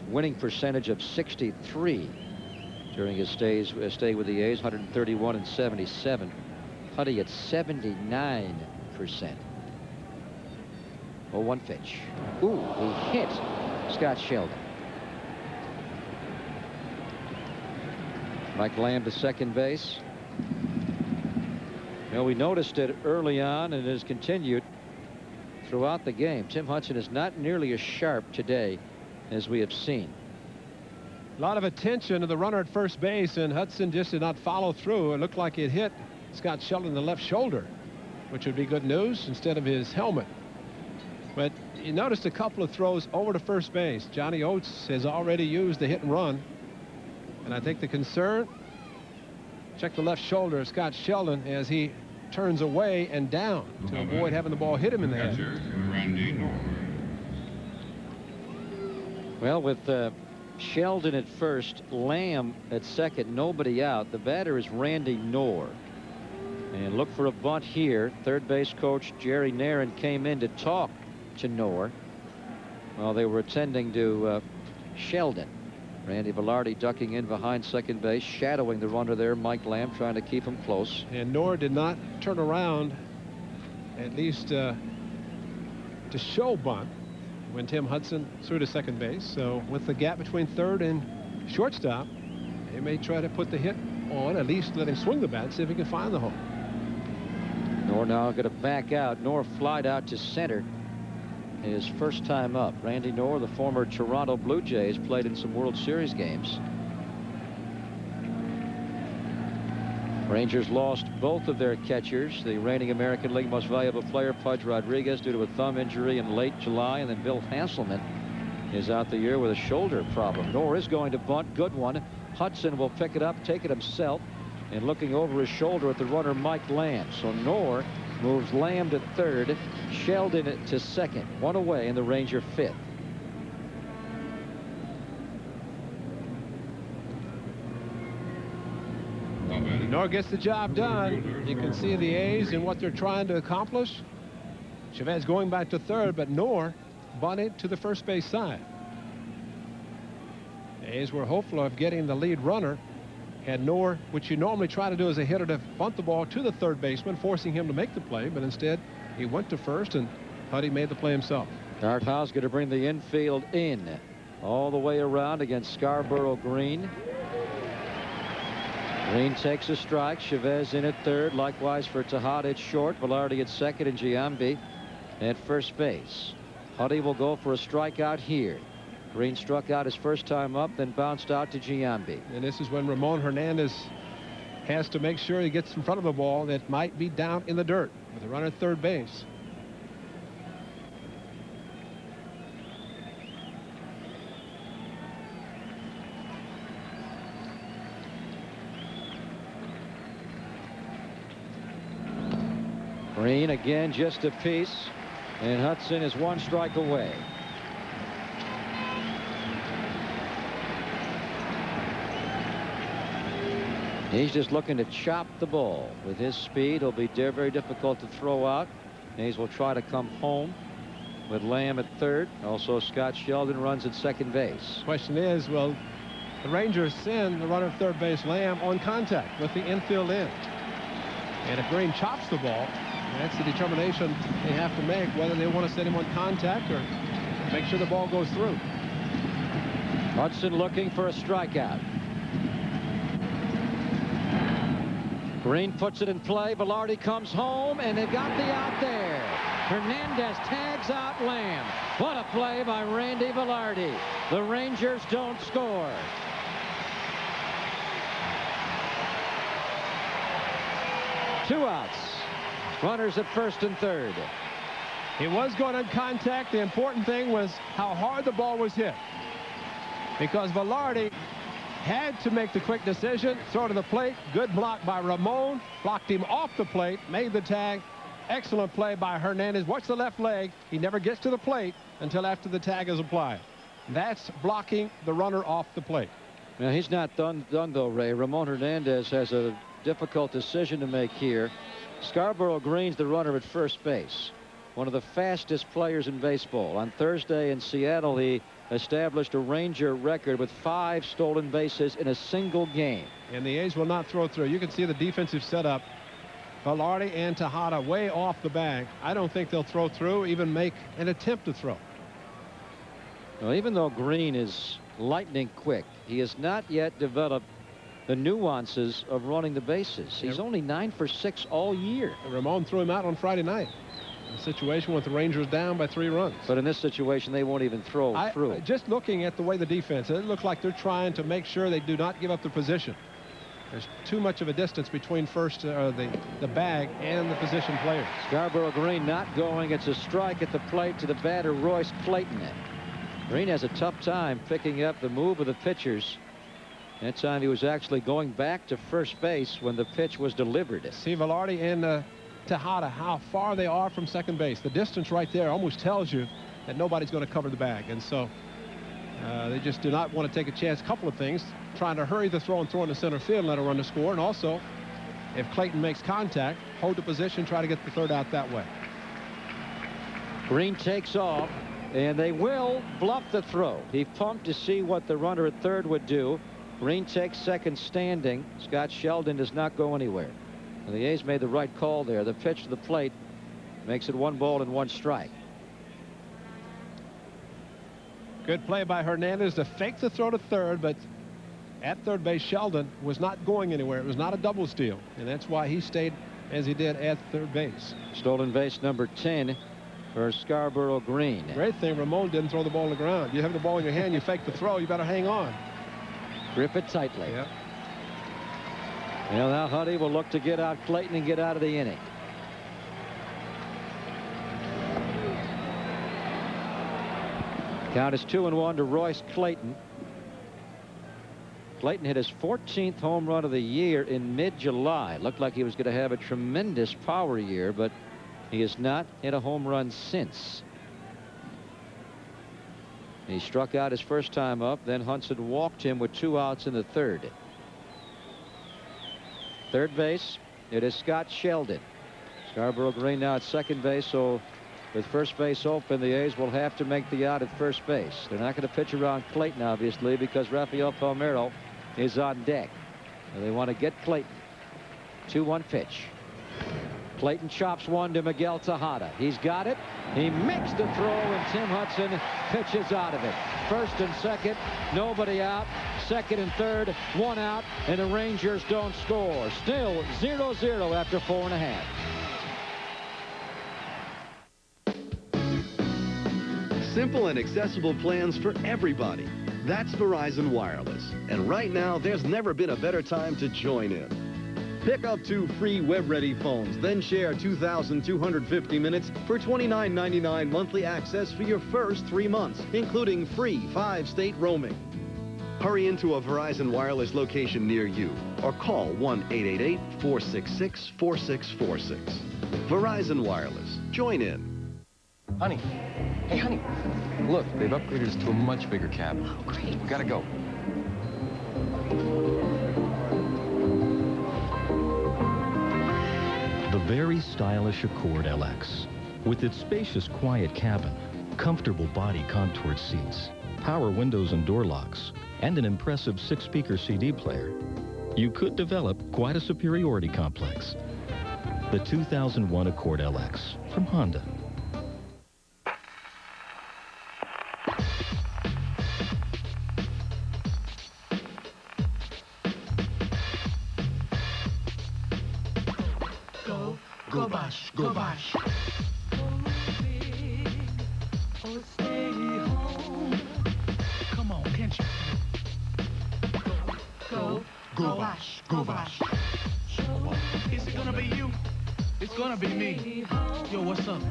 S4: winning percentage of 63 during his stay with the A's, 131 and 77. Huddy at 79%. 0-1 pitch. Ooh, he hit Scott Sheldon. Mike Lamb to second base. You know, we noticed it early on, and it has continued throughout the game. Tim Hudson is not nearly as sharp today as we have seen.
S2: A lot of attention to the runner at first base, and Hudson just did not follow through. It looked like it hit Scott Sheldon in the left shoulder, which would be good news instead of his helmet. But you noticed a couple of throws over to first base. Johnny Oates has already used the hit and run. And I think the concern, check the left shoulder of Scott Sheldon as he turns away and down to avoid having the ball hit him in the head.
S4: Well, with Sheldon at first, Lamb at second, nobody out. The batter is Randy Knorr. And look for a bunt here. Third base coach Jerry Nairn came in to talk to Knorr while they were attending to Sheldon. Randy Velarde ducking in behind second base, shadowing the runner there, Mike Lamb, trying to keep him close.
S2: And Knorr did not turn around, at least to show bunt, when Tim Hudson threw to second base. So with the gap between third and shortstop, they may try to put the hit on, at least let him swing the bat, see if he can find the hole.
S4: Knorr now going to back out. Knorr flied out to center. His first time up. Randy Knorr, the former Toronto Blue Jays, played in some World Series games. Rangers lost both of their catchers. The reigning American League most valuable player, Pudge Rodriguez, due to a thumb injury in late July, and then Bill Hasselman is out the year with a shoulder problem. Knorr is going to bunt. Good one. Hudson will pick it up, take it himself, and looking over his shoulder at the runner, Mike Lamb. So Knorr moves Lamb to third, Sheldon to second. One away in the Ranger fifth.
S2: Knorr gets the job done. You can see the A's and what they're trying to accomplish. Chavez going back to third, but Knorr bunted to the first base side. The A's were hopeful of getting the lead runner. Had Knorr, which you normally try to do as a hitter, to bunt the ball to the third baseman, forcing him to make the play, but instead he went to first, and Huddy made the play himself.
S4: Art Howe's going to bring the infield in all the way around against Scarborough Green. Green takes a strike. Chavez in at third. Likewise for Tejada at short. Velarde at second, and Giambi at first base. Huddy will go for a strikeout here. Green struck out his first time up, then bounced out to Giambi.
S2: And this is when Ramon Hernandez has to make sure he gets in front of the ball that might be down in the dirt with a runner at third base.
S4: Green again just a piece, and Hudson is one strike away. He's just looking to chop the ball. With his speed, it'll be very difficult to throw out. Hayes will try to come home with Lamb at third. Also, Scott Sheldon runs at second base.
S2: Question is, will the Rangers send the runner at third base, Lamb, on contact with the infield in? And if Green chops the ball, that's the determination they have to make, whether they want to send him on contact or make sure the ball goes through.
S4: Hudson looking for a strikeout. Green puts it in play. Velarde comes home, and they've got the out there. Hernandez tags out Lamb. What a play by Randy Velarde. The Rangers don't score. Two outs. Runners at first and third.
S2: He was going on contact. The important thing was how hard the ball was hit, because Velarde had to make the quick decision, throw to the plate. Good block by Ramon. Blocked him off the plate, made the tag. Excellent play by Hernandez. Watch the left leg. He never gets to the plate until after the tag is applied. That's blocking the runner off the plate.
S4: Now, he's not done though, Ray. Ramon Hernandez has a difficult decision to make here. Scarborough Green's the runner at first base, one of the fastest players in baseball. On Thursday in Seattle, he established a Ranger record with 5 stolen bases in a single game.
S2: And the A's will not throw through. You can see the defensive setup. Velarde and Tejada way off the bag. I don't think they'll throw through, even make an attempt to throw.
S4: Well, even though Green is lightning quick, he has not yet developed the nuances of running the bases. He's only 9 for 6 all year.
S2: And Ramon threw him out on Friday night. A situation with the Rangers down by 3 runs.
S4: But in this situation, they won't even throw through.
S2: Just looking at the way the defense, it looks like they're trying to make sure they do not give up the position. There's too much of a distance between the bag and the position players.
S4: Scarborough Green not going. It's a strike at the plate to the batter, Royce Clayton. Green has a tough time picking up the move of the pitchers. That time he was actually going back to first base when the pitch was delivered.
S2: See Velarde and Tejada, how far they are from second base. The distance right there almost tells you that nobody's going to cover the bag. And so they just do not want to take a chance. A couple of things, trying to hurry the throw and throw in the center field and let a runner score. And also, if Clayton makes contact, hold the position, try to get the third out that way.
S4: Green takes off, and they will bluff the throw. He pumped to see what the runner at third would do. Green takes second standing. Scott Sheldon does not go anywhere. And the A's made the right call there. The pitch to the plate makes it 1 ball and 1 strike.
S2: Good play by Hernandez to fake the throw to third, but at third base, Sheldon was not going anywhere. It was not a double steal, and that's why he stayed as he did at third base.
S4: Stolen base number 10 for Scarborough Green.
S2: Great thing, Ramon didn't throw the ball on the ground. You have the ball in your hand, you fake the throw, you better hang on.
S4: Grip it tightly.
S2: Yep.
S4: Well, now Huddy will look to get out Clayton and get out of the inning. Count is 2-1 to Royce Clayton. Clayton hit his 14th home run of the year in mid-July. Looked like he was going to have a tremendous power year, but he has not hit a home run since. He struck out his first time up, then Hudson walked him with 2 outs in the third. Third base, it is Scott Sheldon. Scarborough Green now at second base, so with first base open, the A's will have to make the out at first base. They're not going to pitch around Clayton, obviously, because Rafael Palmeiro is on deck. And they want to get Clayton. 2-1 pitch. Clayton chops one to Miguel Tejada. He's got it. He makes the throw, and Tim Hudson pitches out of it. First and second, nobody out. Second and third, 1 out, and the Rangers don't score. Still 0-0 after 4.5.
S1: Simple and accessible plans for everybody. That's Verizon Wireless. And right now, there's never been a better time to join in. Pick up 2 free web-ready phones, then share 2,250 minutes for $29.99 monthly access for your first 3 months, including free 5-state roaming. Hurry into a Verizon Wireless location near you or call 1-888-466-4646. Verizon Wireless. Join in.
S11: Honey. Hey, honey. Look, they've upgraded us to a much bigger cabin. Oh, great. We gotta go.
S13: The very stylish Accord LX. With its spacious, quiet cabin, comfortable body contoured seats, power windows and door locks, and an impressive 6-speaker CD player, you could develop quite a superiority complex. The 2001 Accord LX from Honda.
S6: Go Bosh, go Bosh. Oh, stay home. Come on, can't you? Go Bosh, go Bosh. Is it gonna be you? It's gonna be me. Yo, what's up?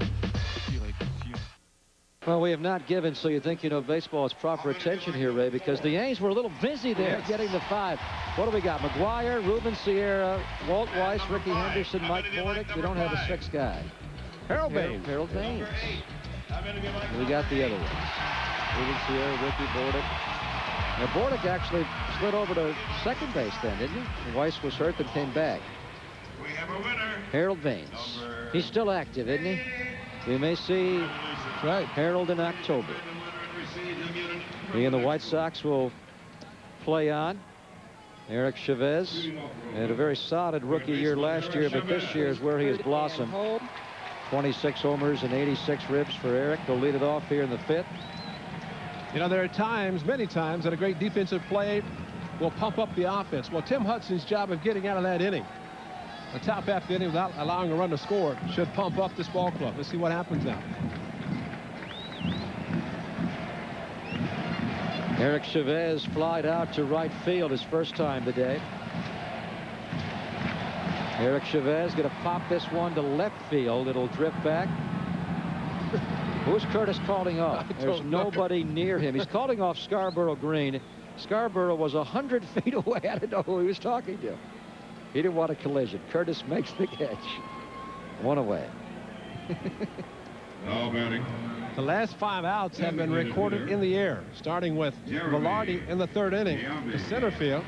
S4: Well, we have not given, so you think, baseball's proper attention here, Ray, because the A's were a little busy there getting the 5. What do we got? McGuire, Ruben Sierra, Walt Weiss, Ricky Henderson, Mike Bordick. We don't have a 6th guy.
S2: Harold Baines.
S4: Harold Baines. We got the other ones. Stevens here, Ricky Bordick. Now, Bordick actually slid over to second base then, didn't he? Weiss was hurt and came back.
S6: We have a winner.
S4: Harold Baines. He's still active, isn't he? We may see Harold in October. He and the White Sox will play on. Eric Chavez had a very solid rookie year last year, but this year is where he has blossomed. 26 homers and 86 ribs for Eric. They'll lead it off here in the 5th.
S2: You know, there are times, many times, that a great defensive play will pump up the offense. Well, Tim Hudson's job of getting out of that inning, the top half of the inning without allowing a run to score, should pump up this ball club. Let's see what happens now.
S4: Eric Chavez flied out to right field his first time today. Eric Chavez going to pop this one to left field. It'll drift back. Who's Curtis calling off? There's nobody near him. He's calling off Scarborough Green. Scarborough was 100 feet away. I didn't know who he was talking to. He didn't want a collision. Curtis makes the catch. One away.
S6: Now batting.
S2: The last 5 outs have been recorded in the air, starting with Velarde in the 3rd inning to center field,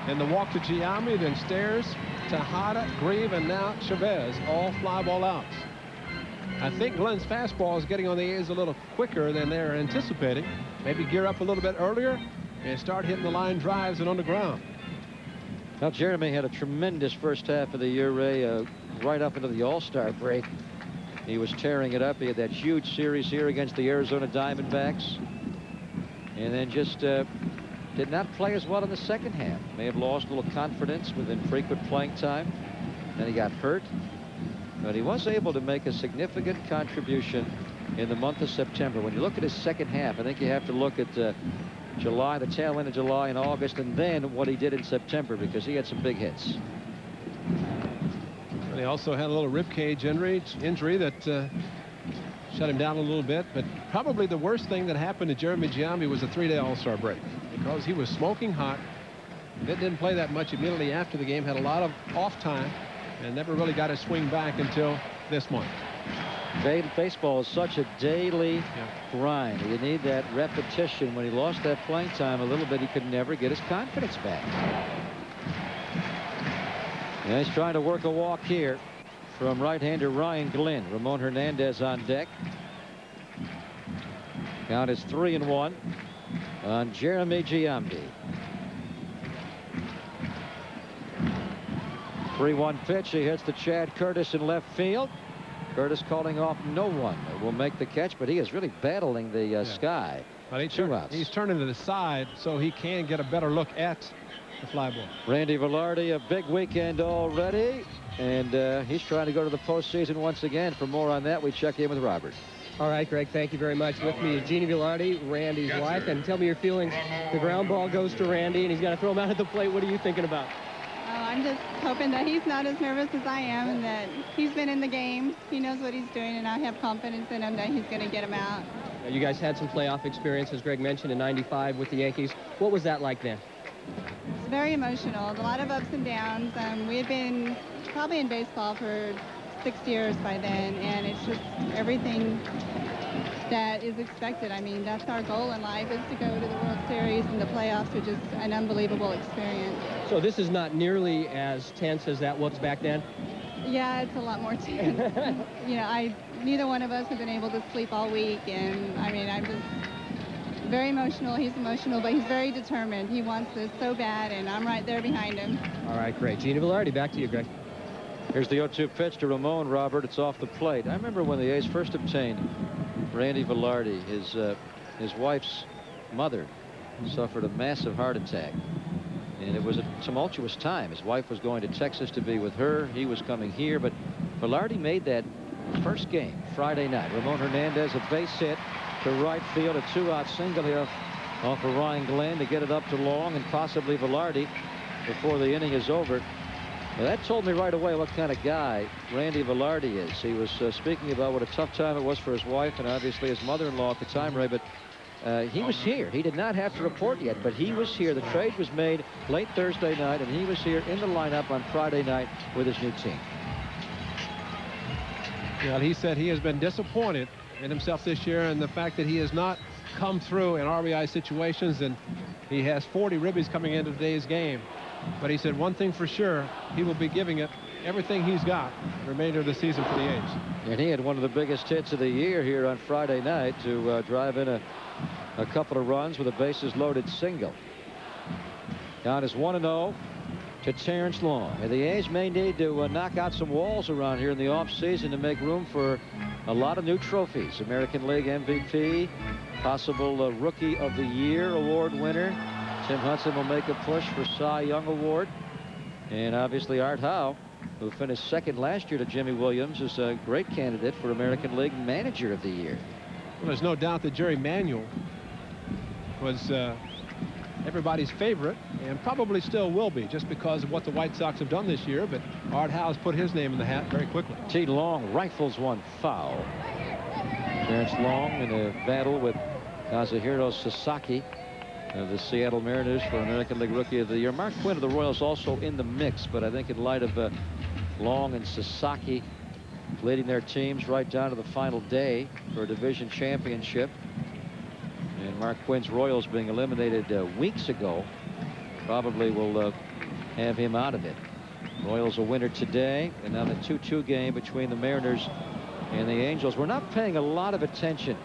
S2: and the walk to Giambi, then Stairs, Tejada, Grieve, and now Chavez, all fly ball outs. I think Glenn's fastball is getting on the A's a little quicker than they're anticipating. Maybe gear up a little bit earlier and start hitting the line drives and on the ground.
S4: Now, Jeremy had a tremendous first half of the year, Ray, right up into the All-Star break. He was tearing it up. He had that huge series here against the Arizona Diamondbacks. And then just did not play as well in the second half. May have lost a little confidence with infrequent playing time. Then he got hurt. But he was able to make a significant contribution in the month of September. When you look at his second half, I think you have to look at July, the tail end of July and August, and then what he did in September, because he had some big hits.
S2: And he also had a little ribcage injury that shut him down a little bit. But probably the worst thing that happened to Jeremy Giambi was a 3-day All-Star break, because he was smoking hot. Didn't play that much immediately after the game, had a lot of off time, and never really got his swing back until this month.
S4: Baseball is such a daily grind. You need that repetition. When he lost that playing time a little bit, he could never get his confidence back. And he's trying to work a walk here from right-hander Ryan Glenn. Ramon Hernandez on deck. Count is 3-1 on Jeremy Giambi. 3-1 pitch. He hits to Chad Curtis in left field. Curtis calling off no one. Will make the catch, but he is really battling the sky.
S2: But
S4: 2 outs.
S2: He's turning to the side so he can get a better look at the fly ball.
S4: Randy Velarde, a big weekend already, and he's trying to go to the postseason once again. For more on that, we check in with Robert.
S20: All right, Greg, thank you very much. With me is Jeannie Velarde, Randy's wife, and tell me your feelings. The ground ball goes to Randy, and he's got to throw him out at the plate. What are you thinking about?
S14: I'm just hoping that he's not as nervous as I am, and that he's been in the game. He knows what he's doing, and I have confidence in him that he's going to get him out.
S20: You guys had some playoff experience, as Greg mentioned, in '95 with the Yankees. What was that like then?
S14: It's very emotional. A lot of ups and downs. We had been probably in baseball for 6 years by then, and it's just everything that is expected. I mean, that's our goal in life, is to go to the World Series, and the playoffs are just an unbelievable experience.
S20: So this is not nearly as tense as that was back then?
S14: Yeah, it's a lot more tense. You know, neither one of us have been able to sleep all week, and I mean, I'm just very emotional. He's emotional, but he's very determined. He wants this so bad, and I'm right there behind him.
S20: All right, great. Gina Velarde, back to you, Greg.
S4: Here's the 0-2 pitch to Ramon, Robert. It's off the plate. I remember when the A's first obtained Randy Velarde, his wife's mother suffered a massive heart attack. And it was a tumultuous time. His wife was going to Texas to be with her. He was coming here. But Velarde made that first game Friday night. Ramon Hernandez, a base hit to right field, a 2-out single here off of Ryan Glenn to get it up to Long and possibly Velarde before the inning is over. Now, that told me right away what kind of guy Randy Velarde is. He was speaking about what a tough time it was for his wife and obviously his mother-in-law at the time, Ray, but he was here. He did not have to report yet, but he was here. The trade was made late Thursday night, and he was here in the lineup on Friday night with his new team.
S2: Well, he said he has been disappointed in himself this year, and the fact that he has not come through in RBI situations, and he has 40 ribbies coming into today's game. But he said one thing for sure, he will be giving it everything he's got the remainder of the season for the A's.
S4: And he had one of the biggest hits of the year here on Friday night to drive in a couple of runs with a bases loaded single. Count is 1-0 to Terrence Long. And the A's may need to knock out some walls around here in the offseason to make room for a lot of new trophies. American League MVP, possible Rookie of the Year award winner. Tim Hudson will make a push for Cy Young Award. And obviously Art Howe, who finished second last year to Jimmy Williams, is a great candidate for American League Manager of the Year.
S2: Well, there's no doubt that Jerry Manuel was everybody's favorite, and probably still will be, just because of what the White Sox have done this year. But Art Howe's put his name in the hat very quickly.
S4: T. Long rifles one foul. Terrence Long in a battle with Kazuhiro Sasaki of the Seattle Mariners for American League Rookie of the Year. Mark Quinn of the Royals also in the mix, but I think in light of Long and Sasaki leading their teams right down to the final day for a division championship, and Mark Quinn's Royals being eliminated weeks ago, probably will have him out of it. Royals a winner today, and now the 2-2 game between the Mariners and the Angels. We're not paying a lot of attention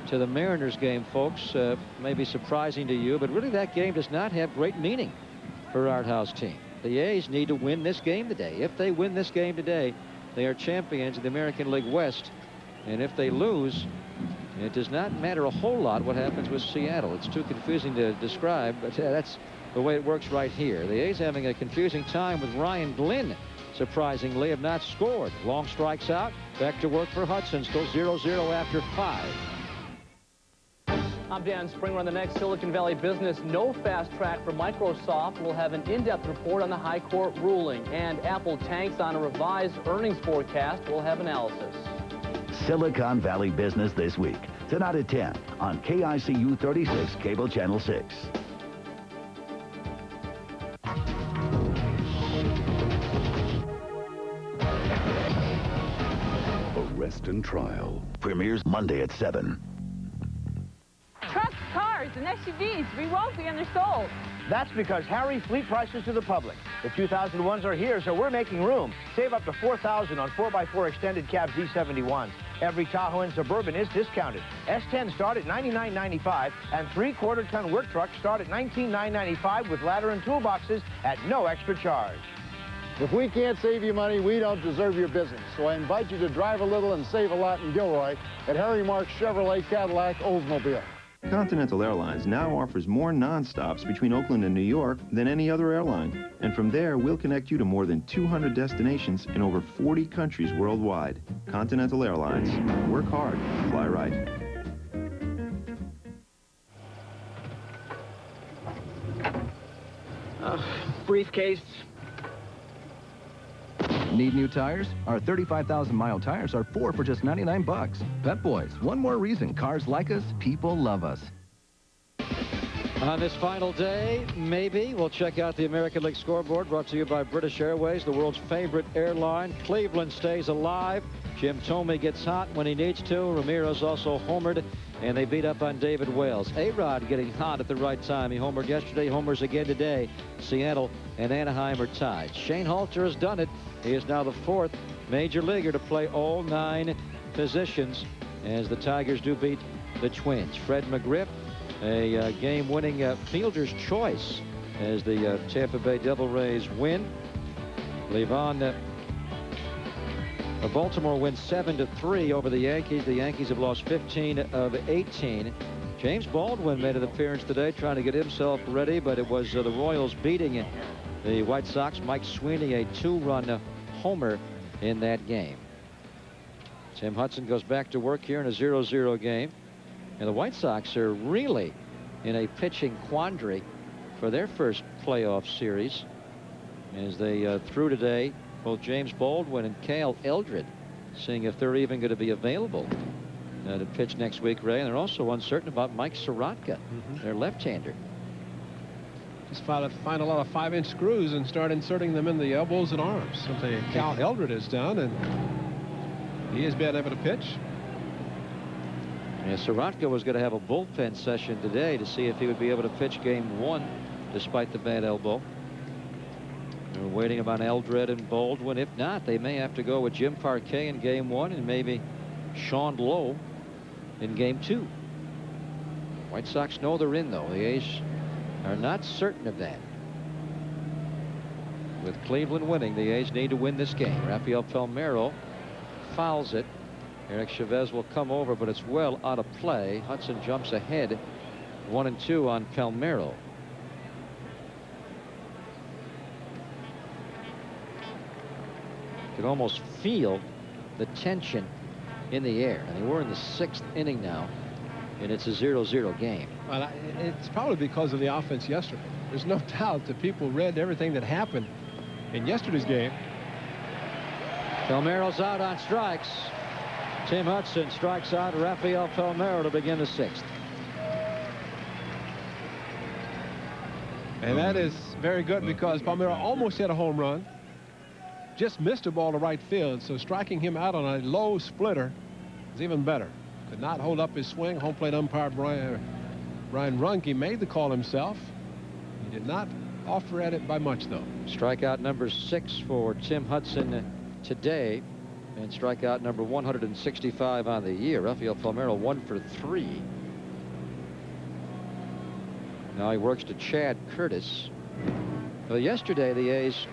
S4: to the Mariners game, folks. May be surprising to you, but really that game does not have great meaning for Art Howe's team. The A's need to win this game today. If they win this game today, they are champions of the American League West. And if they lose, it does not matter a whole lot what happens with Seattle. It's too confusing to describe, but that's the way it works right here. The A's having a confusing time with Ryan Glynn, surprisingly, have not scored. Long strikes out. Back to work for Hudson. Still 0-0 after 5.
S15: I'm Dan Springer on the next Silicon Valley Business. No fast track for Microsoft. We'll have an in-depth report on the High Court ruling. And Apple tanks on a revised earnings forecast. We'll have analysis.
S7: Silicon Valley Business this week, tonight at 10 on KICU 36, Cable Channel 6.
S16: Arrest and Trial
S7: Premieres Monday at 7.
S17: Trucks, cars, and SUVs, we won't be undersold.
S18: That's because Harry fleet prices to the public. The 2001s are here, so we're making room. Save up to $4,000 on 4x4 extended cab Z71s. Every Tahoe and Suburban is discounted. S10 start at $99.95, and 3/4-ton work trucks start at $19,995 with ladder and toolboxes at no extra charge.
S10: If we can't save you money, we don't deserve your business. So I invite you to drive a little and save a lot in Gilroy at Harry Marks Chevrolet Cadillac Oldsmobile.
S19: Continental Airlines now offers more non-stops between Oakland and New York than any other airline. And from there, we'll connect you to more than 200 destinations in over 40 countries worldwide. Continental Airlines. Work hard, fly right.
S18: Briefcase.
S23: Need new tires? Our 35,000-mile tires are 4 for just 99 bucks. Pep Boys, one more reason cars like us, people love us.
S4: On this final day, maybe we'll check out the American League scoreboard, brought to you by British Airways, the world's favorite airline. Cleveland stays alive. Jim Thome gets hot when he needs to. Ramirez also homered, and they beat up on David Wells. A-Rod getting hot at the right time. He homered yesterday, homers again today. Seattle and Anaheim are tied. Shane Halter has done it. He is now the 4th major leaguer to play all 9 positions as the Tigers do beat the Twins. Fred McGriff, a game-winning fielder's choice as the Tampa Bay Devil Rays win. Baltimore wins 7-3 over the Yankees. The Yankees have lost 15 of 18. James Baldwin made an appearance today trying to get himself ready, but it was the Royals beating the White Sox. Mike Sweeney, a 2-run homer in that game. Tim Hudson goes back to work here in a 0-0 game. And the White Sox are really in a pitching quandary for their first playoff series, as they threw today both James Baldwin and Cale Eldred, seeing if they're even going to be available to pitch next week, Ray. And they're also uncertain about Mike Sorotka, their left-hander.
S2: Just find a lot of 5-inch screws and start inserting them in the elbows and arms, something Cal Eldred has done, and he has been able to pitch.
S4: And Sorotka was going to have a bullpen session today to see if he would be able to pitch game 1 despite the bad elbow. They're waiting about Eldred and Baldwin. If not, they may have to go with Jim Parquet in game 1 and maybe Sean Lowe in game 2. White Sox know they're in, though. The A's are not certain of that. With Cleveland winning, the A's need to win this game. Rafael Palmeiro fouls it. Eric Chavez will come over, but it's well out of play. Hudson jumps ahead 1-2 on Palmeiro. You can almost feel the tension in the air. And we're in the 6th inning now, and it's a 0-0 game.
S2: Well, it's probably because of the offense yesterday. There's no doubt that people read everything that happened in yesterday's game.
S4: Palmeiro's out on strikes. Tim Hudson strikes out Rafael Palmeiro to begin the 6th.
S2: And that is very good because Palmeiro almost hit a home run. Just missed a ball to right field, so striking him out on a low splitter is even better. Could not hold up his swing. Home plate umpire Brian Runke made the call himself. He did not offer at it by much, though.
S4: Strikeout number 6 for Tim Hudson today, and strikeout number 165 on the year. Rafael Palmeiro 1 for 3. Now he works to Chad Curtis. Well, yesterday the A's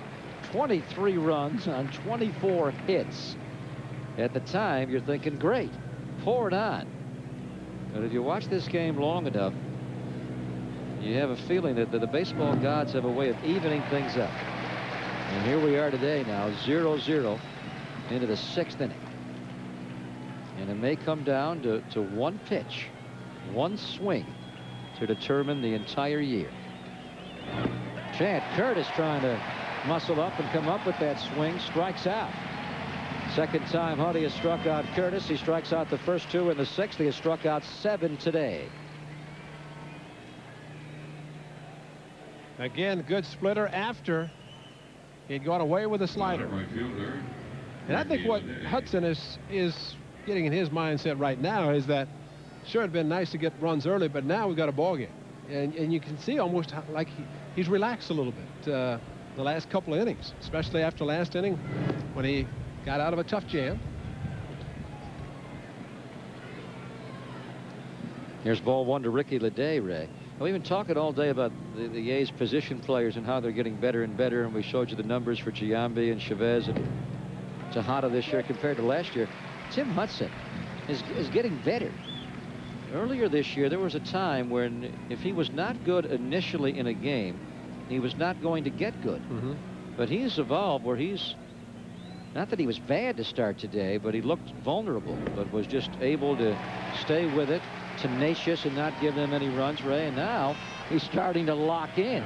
S4: 23 runs on 24 hits. At the time, you're thinking, great, pour it on. But if you watch this game long enough, you have a feeling that the baseball gods have a way of evening things up. And here we are today now, 0-0 into the 6th inning. And it may come down to one pitch, one swing to determine the entire year. Chad Curtis trying to muscle up and come up with that swing, strikes out. Second time Huddy has struck out Curtis. He strikes out the first 2 in the 6th. He has struck out 7 today.
S2: Again, good splitter after he'd gone away with a slider. And I think what Hudson is getting in his mindset right now is that sure, it'd been nice to get runs early, but now we've got a ball game. And you can see almost like he's relaxed a little bit the last couple of innings, especially after last inning when he got out of a tough jam.
S4: Here's ball 1 to Ricky Leday, Ray. We've been talking all day about the A's position players and how they're getting better and better, and we showed you the numbers for Giambi and Chavez and Tejada this year compared to last year. Tim Hudson is getting better. Earlier this year, there was a time when if he was not good initially in a game, he was not going to get good. But he's evolved where he's, not that he was bad to start today, but he looked vulnerable, but was just able to stay with it, tenacious and not give them any runs, Ray. And now he's starting to lock in.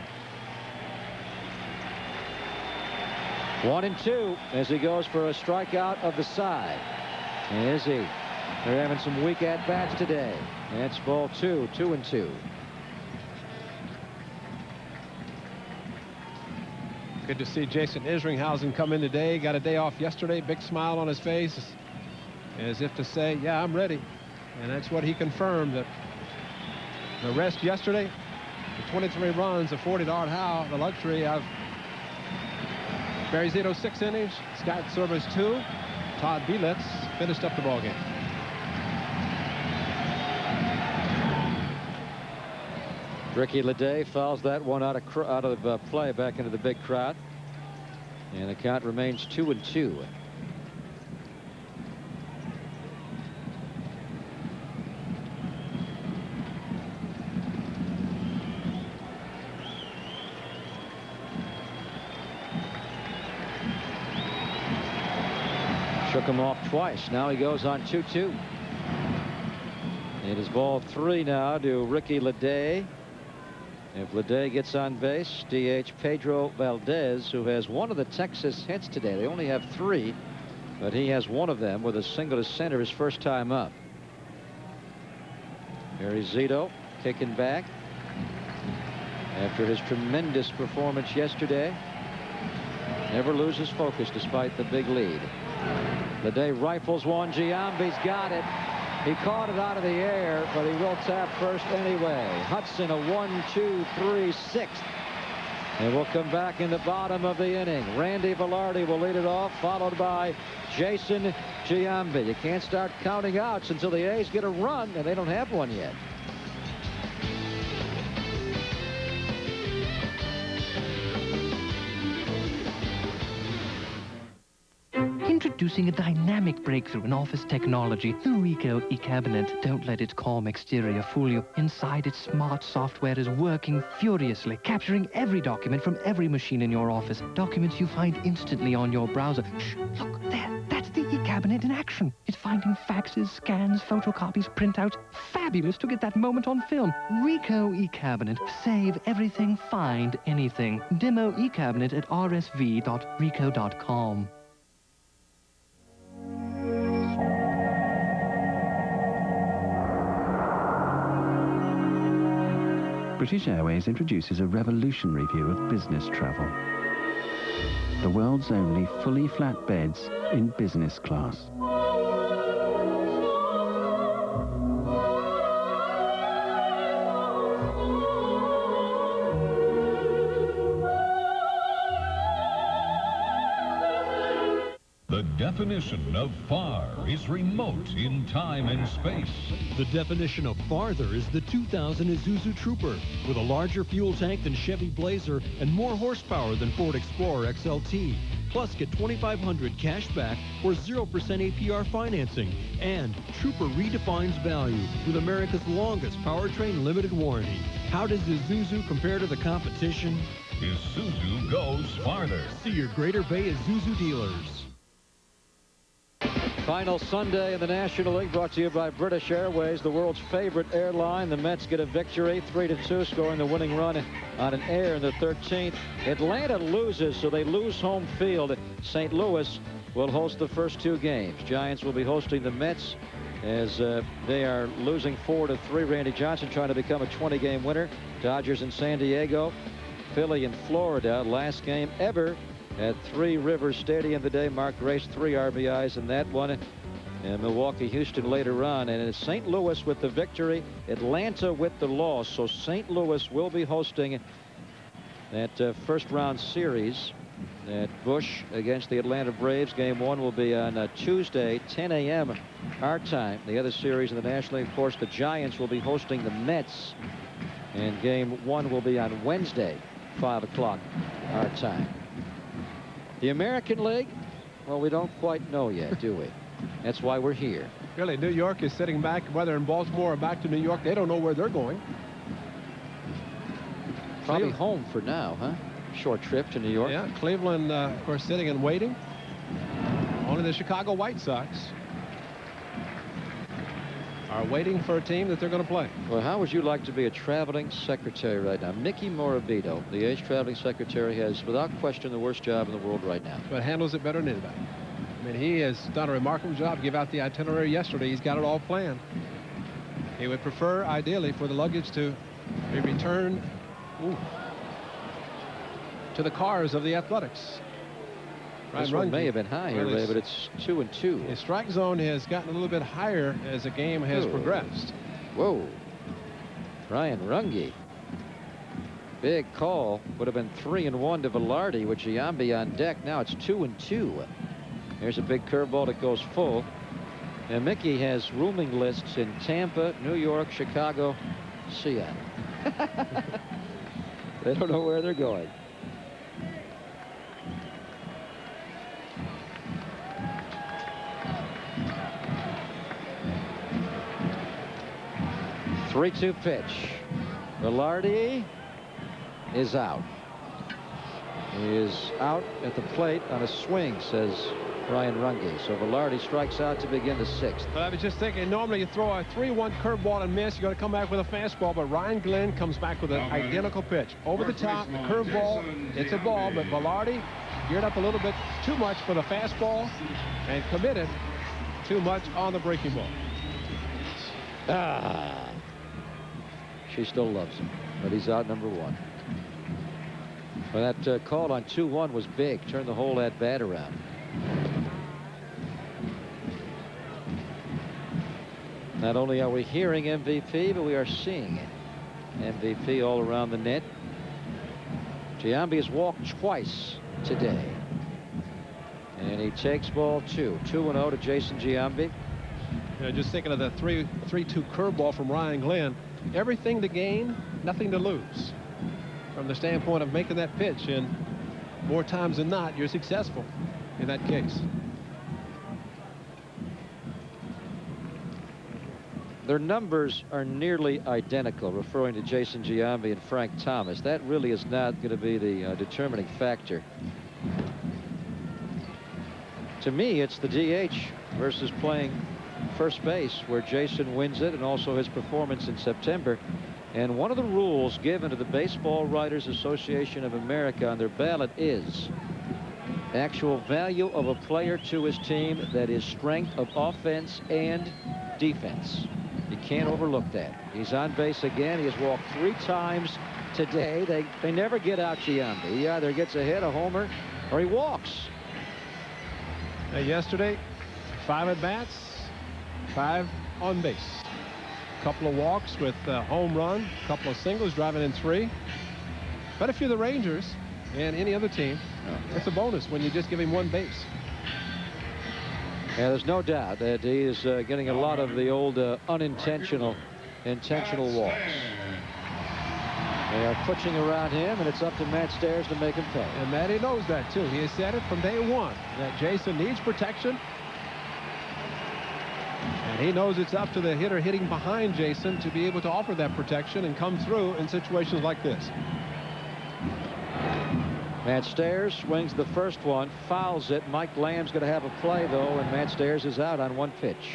S4: 1-2 as he goes for a strikeout of the side. Is he? They're having some weak at-bats today. That's ball 2, 2-2.
S2: Good to see Jason Isringhausen come in today. Got a day off yesterday. Big smile on his face as if to say, yeah, I'm ready. And that's what he confirmed, that the rest yesterday, the 23 runs, a 40-yard howl, the luxury of Barry Zito 6 innings, Scott Servais 2, Todd Belitz finished up the ballgame.
S4: Ricky Leday fouls that one out of play back into the big crowd. And the count remains 2-2. Shook him off twice. Now he goes on 2-2. It is ball 3 now to Ricky Leday. If Leday gets on base, DH Pedro Valdez, who has one of the Texas hits today. They only have 3, but he has one of them with a single to center his first time up. Barry Zito kicking back after his tremendous performance yesterday. Never loses focus despite the big lead. Leday rifles one. Giambi's got it. He caught it out of the air, but he will tap first anyway. Hudson, a 1-2-3 sixth. And we'll come back in the bottom of the inning. Randy Velarde will lead it off, followed by Jason Giambi. You can't start counting outs until the A's get a run, and they don't have one yet.
S3: Introducing a dynamic breakthrough in office technology, the Ricoh eCabinet. Don't let its calm exterior fool you. Inside, its smart software is working furiously, capturing every document from every machine in your office. Documents you find instantly on your browser. Shh, look, there. That's the eCabinet in action. It's finding faxes, scans, photocopies, printouts. Fabulous to get that moment on film. Ricoh eCabinet. Save everything, find anything. Demo eCabinet at rsv.ricoh.com.
S5: British Airways introduces a revolutionary view of business travel. The world's only fully flat beds in business class.
S12: The definition of far is remote in time and space.
S21: The definition of farther is the 2000 Isuzu Trooper, with a larger fuel tank than Chevy Blazer and more horsepower than Ford Explorer XLT. Plus, get $2,500 cash back or 0% APR financing. And Trooper redefines value with America's longest powertrain limited warranty. How does Isuzu compare to the competition?
S12: Isuzu goes farther.
S21: See your Greater Bay Isuzu dealers.
S4: Final Sunday in the National League, brought to you by British Airways, the world's favorite airline. The Mets get a victory, 3-2, scoring the winning run on an air in the 13th. Atlanta loses, so they lose home field. St. Louis will host the first two games. Giants will be hosting the Mets as they are losing 4-3. Randy Johnson trying to become a 20-game winner. Dodgers in San Diego. Philly in Florida. Last game ever at Three Rivers Stadium today. Mark Grace, 3 RBIs in that one. And Milwaukee, Houston later on. And it's St. Louis with the victory, Atlanta with the loss. So St. Louis will be hosting that first round series at Busch against the Atlanta Braves. Game 1 will be on Tuesday, 10 a.m. our time. The other series in the National League, of course, the Giants will be hosting the Mets. And game 1 will be on Wednesday, 5 o'clock our time. The American League, well, we don't quite know yet, do we? That's why we're here.
S2: Really, New York is sitting back, whether in Baltimore or back to New York. They don't know where they're going.
S4: Probably home for now, huh? Short trip to New York.
S2: Yeah, Cleveland, of course, sitting and waiting. Only the Chicago White Sox are waiting for a team that they're going to play.
S4: Well, how would you like to be a traveling secretary right now? Mickey Morabito, the A's traveling secretary, has without question the worst job in the world right now.
S2: But handles it better than anybody. I mean, he has done a remarkable job. Give out the itinerary yesterday. He's got it all planned. He would prefer, ideally, for the luggage to be returned to the cars of the Athletics.
S4: This one may have been high here, Ray, but it's 2-2.
S2: His strike zone has gotten a little bit higher as the game has progressed.
S4: Whoa. Ryan Runge. Big call. Would have been 3-1 to Velarde with Giambi on deck. Now it's 2-2. Here's a big curveball that goes full. And Mickey has rooming lists in Tampa, New York, Chicago, Seattle. They don't know where they're going. Three-two pitch. Velarde is out. He is out at the plate on a swing, says Ryan Runge. So Velarde strikes out to begin the 6th.
S2: But I was just thinking, normally you throw a 3-1 curveball and miss. You got to come back with a fastball. But Ryan Glenn comes back with an identical pitch. Over the top, the curveball. It's a ball, but Velarde geared up a little bit too much for the fastball and committed too much on the breaking ball.
S4: She still loves him, but he's out number 1. But that call on 2-1 was big. Turned the whole at bat around. Not only are we hearing MVP, but we are seeing it. MVP all around the net. Giambi has walked twice today. And he takes ball 2. 2-0 to Jason Giambi.
S2: Just thinking of the 3-2 curveball from Ryan Glenn. Everything to gain, nothing to lose. From the standpoint of making that pitch, and more times than not, you're successful in that case.
S4: Their numbers are nearly identical, referring to Jason Giambi and Frank Thomas. That really is not going to be the determining factor. To me, it's the DH versus playing first base, where Jason wins it, and also his performance in September. And one of the rules given to the Baseball Writers Association of America on their ballot is actual value of a player to his team, that is strength of offense and defense. You can't overlook that. He's on base again. He has walked 3 times today. They never get out Giambi. He either gets a hit, a homer, or he walks.
S2: Yesterday, 5 at-bats, 5 on base. A couple of walks with a home run, a couple of singles, driving in 3. But if you're the Rangers and any other team, it's a bonus when you just give him 1 base.
S4: Yeah, there's no doubt that he is getting a lot of the old intentional walks. They are pushing around him, and it's up to Matt Stairs to make him pay.
S2: And Matty knows that, too. He has said it from day 1, that Jason needs protection. And he knows it's up to the hitter hitting behind Jason to be able to offer that protection and come through in situations like this.
S4: Matt Stairs swings the first one, fouls it. Mike Lamb's going to have a play, though, and Matt Stairs is out on 1 pitch.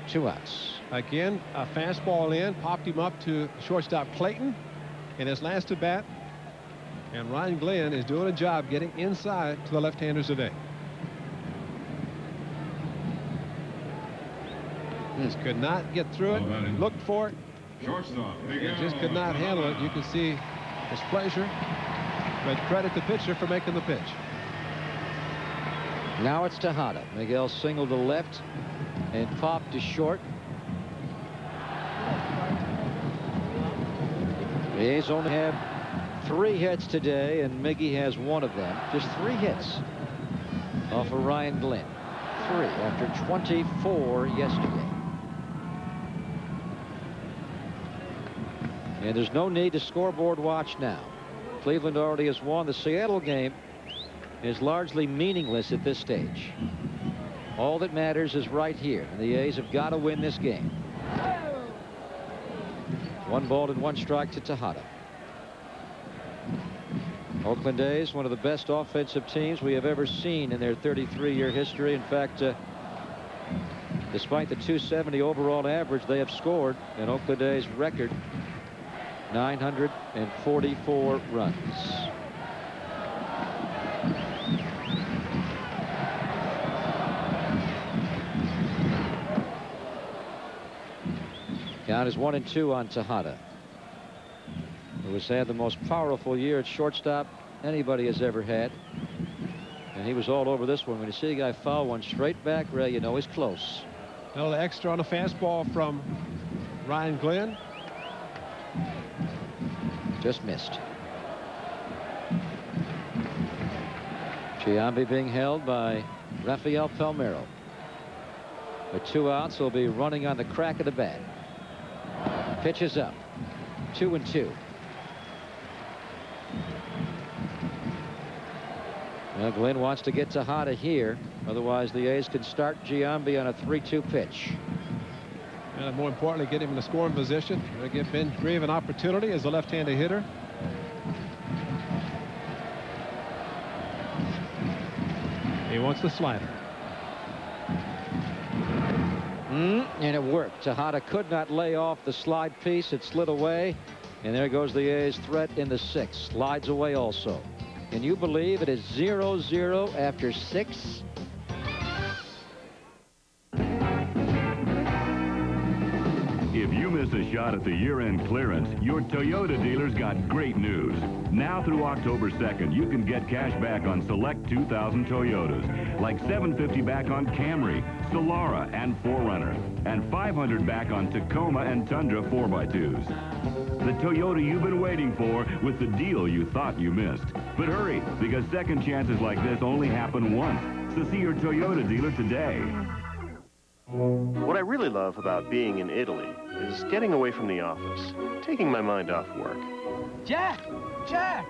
S4: 2 outs.
S2: Again, a fastball in, popped him up to shortstop Clayton in his last at bat. And Ryan Glenn is doing a job getting inside to the left-handers today. Just could not get through it, looked for it, and just could not handle it. You can see his pleasure, but credit the pitcher for making the pitch.
S4: Now it's Tejada. Miguel singled to left and popped to short. The A's only have 3 hits today, and Miggy has 1 of them. Just 3 hits off of Ryan Glenn. 3 after 24 yesterday. And there's no need to scoreboard watch now. Cleveland already has won. The Seattle game is largely meaningless at this stage. All that matters is right here, and the A's have got to win this game. 1 ball and 1 strike to Tejada. Oakland A's, one of the best offensive teams we have ever seen in their 33-year history. In fact, despite the .270 overall average, they have scored an Oakland A's record 944 runs. Count is 1-2 on Tejada, who has had the most powerful year at shortstop anybody has ever had. And he was all over this one. When you see a guy foul one straight back, Ray, you know he's close.
S2: A little extra on a fastball from Ryan Glenn.
S4: Just missed. Giambi being held by Rafael Palmeiro. With 2 outs, he'll be running on the crack of the bat. Pitch is up. 2-2. Well, Glenn wants to get Tejada here. Otherwise, the A's can start Giambi on a 3-2 pitch.
S2: And more importantly, get him in a scoring position. Going to give Ben Grieve an opportunity as a left-handed hitter. He wants the slider.
S4: And it worked. Tejada could not lay off the slide piece. It slid away. And there goes the A's threat in the 6th. Slides away also. Can you believe it is 0-0 after 6?
S16: If you missed a
S8: shot at the year-end clearance, your Toyota dealer's got great news. Now through October 2nd, you can get cash back on select 2000 Toyotas, like $750 back on Camry, Solara, and 4Runner, and $500 back on Tacoma and Tundra 4x2s. The Toyota you've been waiting for with the deal you thought you missed. But hurry, because second chances like this only happen once. So see your Toyota dealer today.
S9: What I really love about being in Italy is getting away from the office, taking my mind off work.
S22: Jack! Jack!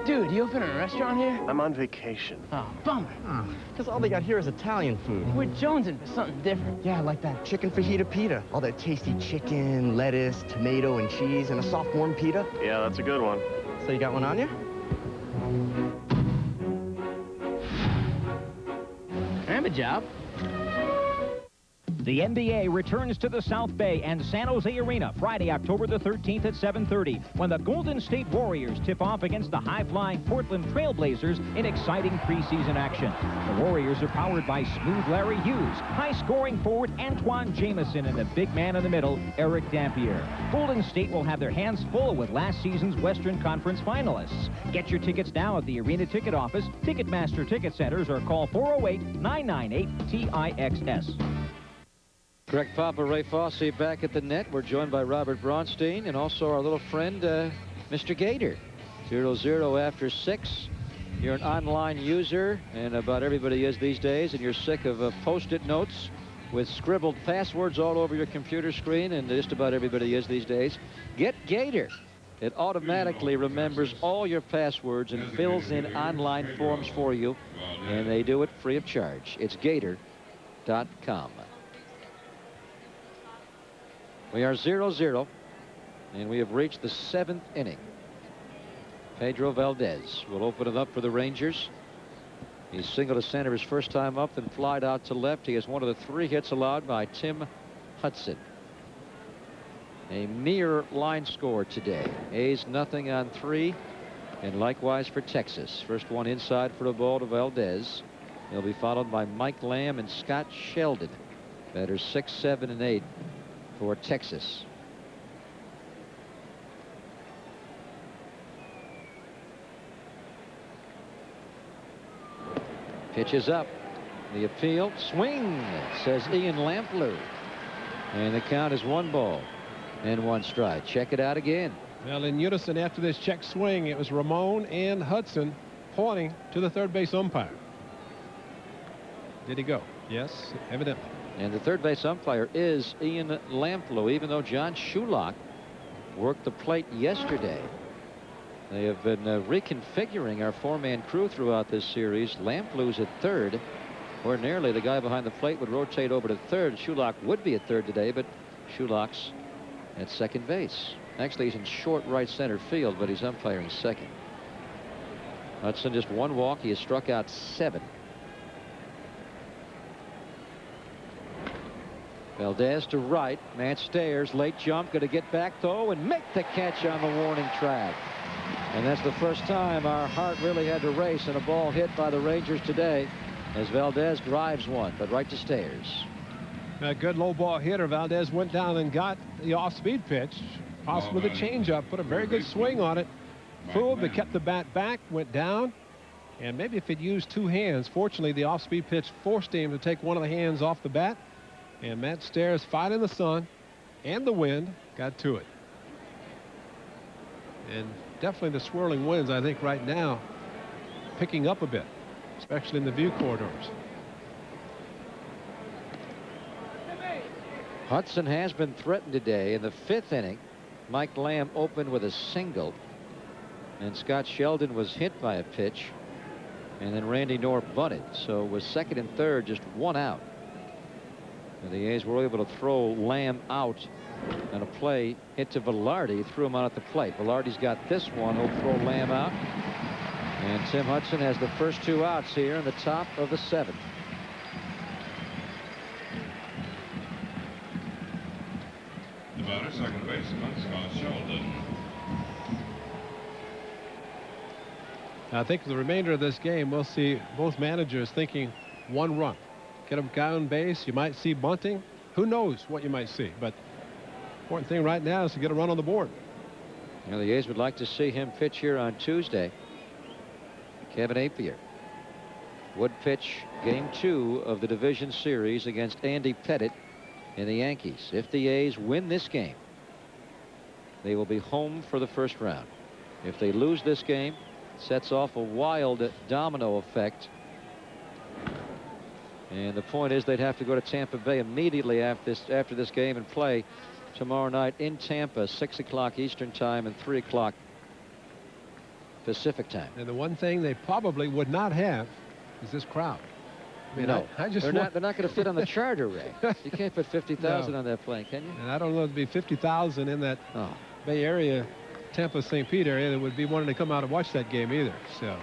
S22: Dude, you open a restaurant here?
S9: I'm on vacation.
S22: Oh, bummer.
S24: Because all they got here is Italian food.
S22: We're jonesing for something different.
S24: Yeah, like that chicken fajita pita. All that tasty chicken, lettuce, tomato, and cheese, and a soft warm pita.
S9: Yeah, that's a good one.
S24: So you got one on you?
S22: I have a job.
S25: The NBA returns to the South Bay and San Jose Arena Friday, October the 13th at 7:30 when the Golden State Warriors tip off against the high-flying Portland Trailblazers in exciting preseason action. The Warriors are powered by smooth Larry Hughes, high-scoring forward Antoine Jamison, and the big man in the middle, Eric Dampier. Golden State will have their hands full with last season's Western Conference finalists. Get your tickets now at the Arena Ticket Office, Ticketmaster Ticket Centers, or call 408-998-TIXS.
S4: Greg Papa, Ray Fosse back at the net. We're joined by Robert Braunstein and also our little friend, Mr. Gator. 0-0 after 6. You're an online user, and about everybody is these days, and you're sick of Post-it notes with scribbled passwords all over your computer screen, and just about everybody is these days. Get Gator. It automatically remembers all your passwords and fills in online forms for you, and they do it free of charge. It's Gator.com. We are 0-0, and we have reached the 7th inning. Pedro Valdez will open it up for the Rangers. He's singled to center his first time up, then flied out to left. He is one of the 3 hits allowed by Tim Hudson. A near line score today. A's nothing on 3, and likewise for Texas. First one inside for a ball to Valdez. He'll be followed by Mike Lamb and Scott Sheldon. Batters 6, 7, and 8. For Texas. Pitches up. The appeal. Swing, says Ian Lamplugh. And the count is 1 ball and 1 strike. Check it out again.
S2: Well, in unison after this check swing, it was Ramon and Hudson pointing to the third base umpire. Did he go? Yes, evidently.
S4: And the third base umpire is Ian Lamplugh, even though John Shulock worked the plate yesterday. They have been reconfiguring our 4-man crew throughout this series. Lamplugh's at third. Ordinarily, the guy behind the plate would rotate over to third. Shulock would be at third today, but Shulock's at second base. Actually, he's in short right center field, but he's umpiring second. Hudson just 1 walk. He has struck out 7. Valdez to right. Matt Stairs, late jump, going to get back though and make the catch on the warning track. And that's the first time our heart really had to race in a ball hit by the Rangers today as Valdez drives one, but right to Stairs.
S2: A good low ball hitter. Valdez went down and got the off-speed pitch, possibly the changeup, put a very good swing on it. Fooled, but kept the bat back, went down, and maybe if he'd used 2 hands, fortunately the off-speed pitch forced him to take one of the hands off the bat. And Matt Stairs, fighting the sun and the wind, got to it. And definitely the swirling winds, I think, right now, picking up a bit, especially in the view corridors.
S4: Hudson has been threatened today. In the 5th inning, Mike Lamb opened with a single, and Scott Sheldon was hit by a pitch, and then Randy Knorr bunted. So it was 2nd and 3rd, just 1 out. And the A's were able to throw Lamb out on a play hit to Velarde. Threw him out at the plate. Velarde's got this one. He'll throw Lamb out. And Tim Hudson has the first 2 outs here in the top of the 7th.
S12: The batter, second baseman, Scott Sheldon.
S2: I think the remainder of this game, we'll see both managers thinking 1 run. Get a guy on base. You might see bunting. Who knows what you might see, but Important thing right now is to get a run on the board.
S4: You know, the A's would like to see him pitch here on Tuesday. Kevin Apier would pitch Game 2 of the division series against Andy Pettitte and the Yankees. If the A's win this game, they will be home for the first round. If they lose this game, it sets off a wild domino effect. And the point is they'd have to go to Tampa Bay immediately after this game and play tomorrow night in Tampa, 6 o'clock Eastern time and 3 o'clock Pacific time.
S2: And the one thing they probably would not have is this crowd. I mean,
S4: no,
S2: I just
S4: they're not going to fit on the Charter, Ray. You can't put 50,000 on that plane, can you?
S2: And I don't know if it'd be 50,000 in that Bay Area, Tampa, St. Pete area that would be wanting to come out and watch that game either. So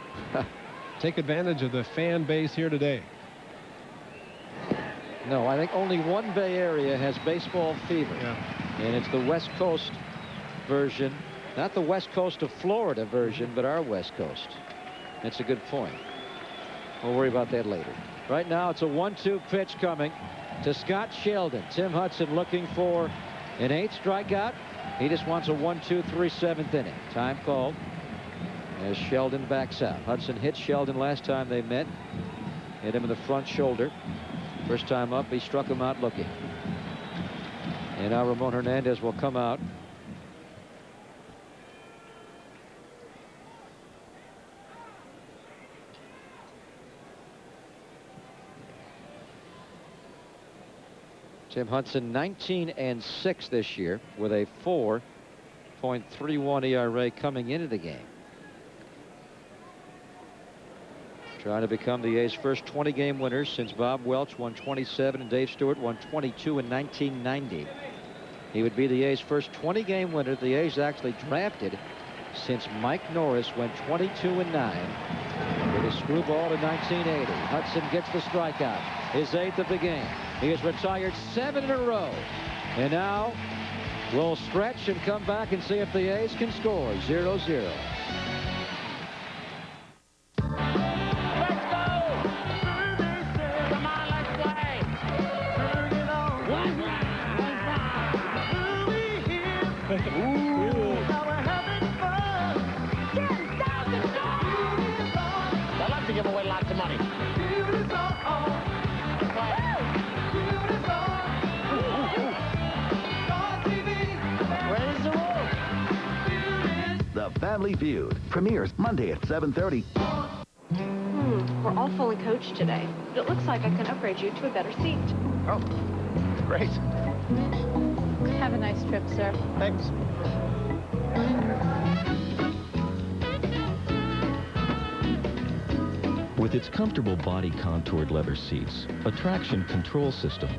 S2: take advantage of the fan base here today.
S4: No, I think only one Bay Area has baseball fever. And it's the West Coast version, not the West Coast of Florida version, but our West Coast. That's a good point. We'll worry about that later. Right now, it's a 1-2 pitch coming to Scott Sheldon. Tim Hudson looking for an 8th strikeout. He just wants a 1-2-3 7th inning. Time called as Sheldon backs out. Hudson hit Sheldon last time they met. Hit him in the front shoulder. First time up, he struck him out looking. And now Ramon Hernandez will come out. Tim Hudson 19-6 this year with a 4.31 ERA coming into the game. Trying to become the A's first 20-game winners since Bob Welch won 27 and Dave Stewart won 22 in 1990. He would be the A's first 20-game winner the A's actually drafted since Mike Norris went 22-9 with a screwball in 1980. Hudson gets the strikeout, his 8th of the game. He has retired 7 in a row. And now we'll stretch and come back and see if the A's can score. 0-0.
S22: I'd like to give away lots of money.
S7: The Family Feud premieres Monday at 7:30.
S1: We're all fully coached today, but it looks like I can upgrade you to a better seat.
S10: Oh, great.
S1: Have a nice trip, sir.
S10: Thanks.
S6: With its comfortable body contoured leather seats, a traction control system,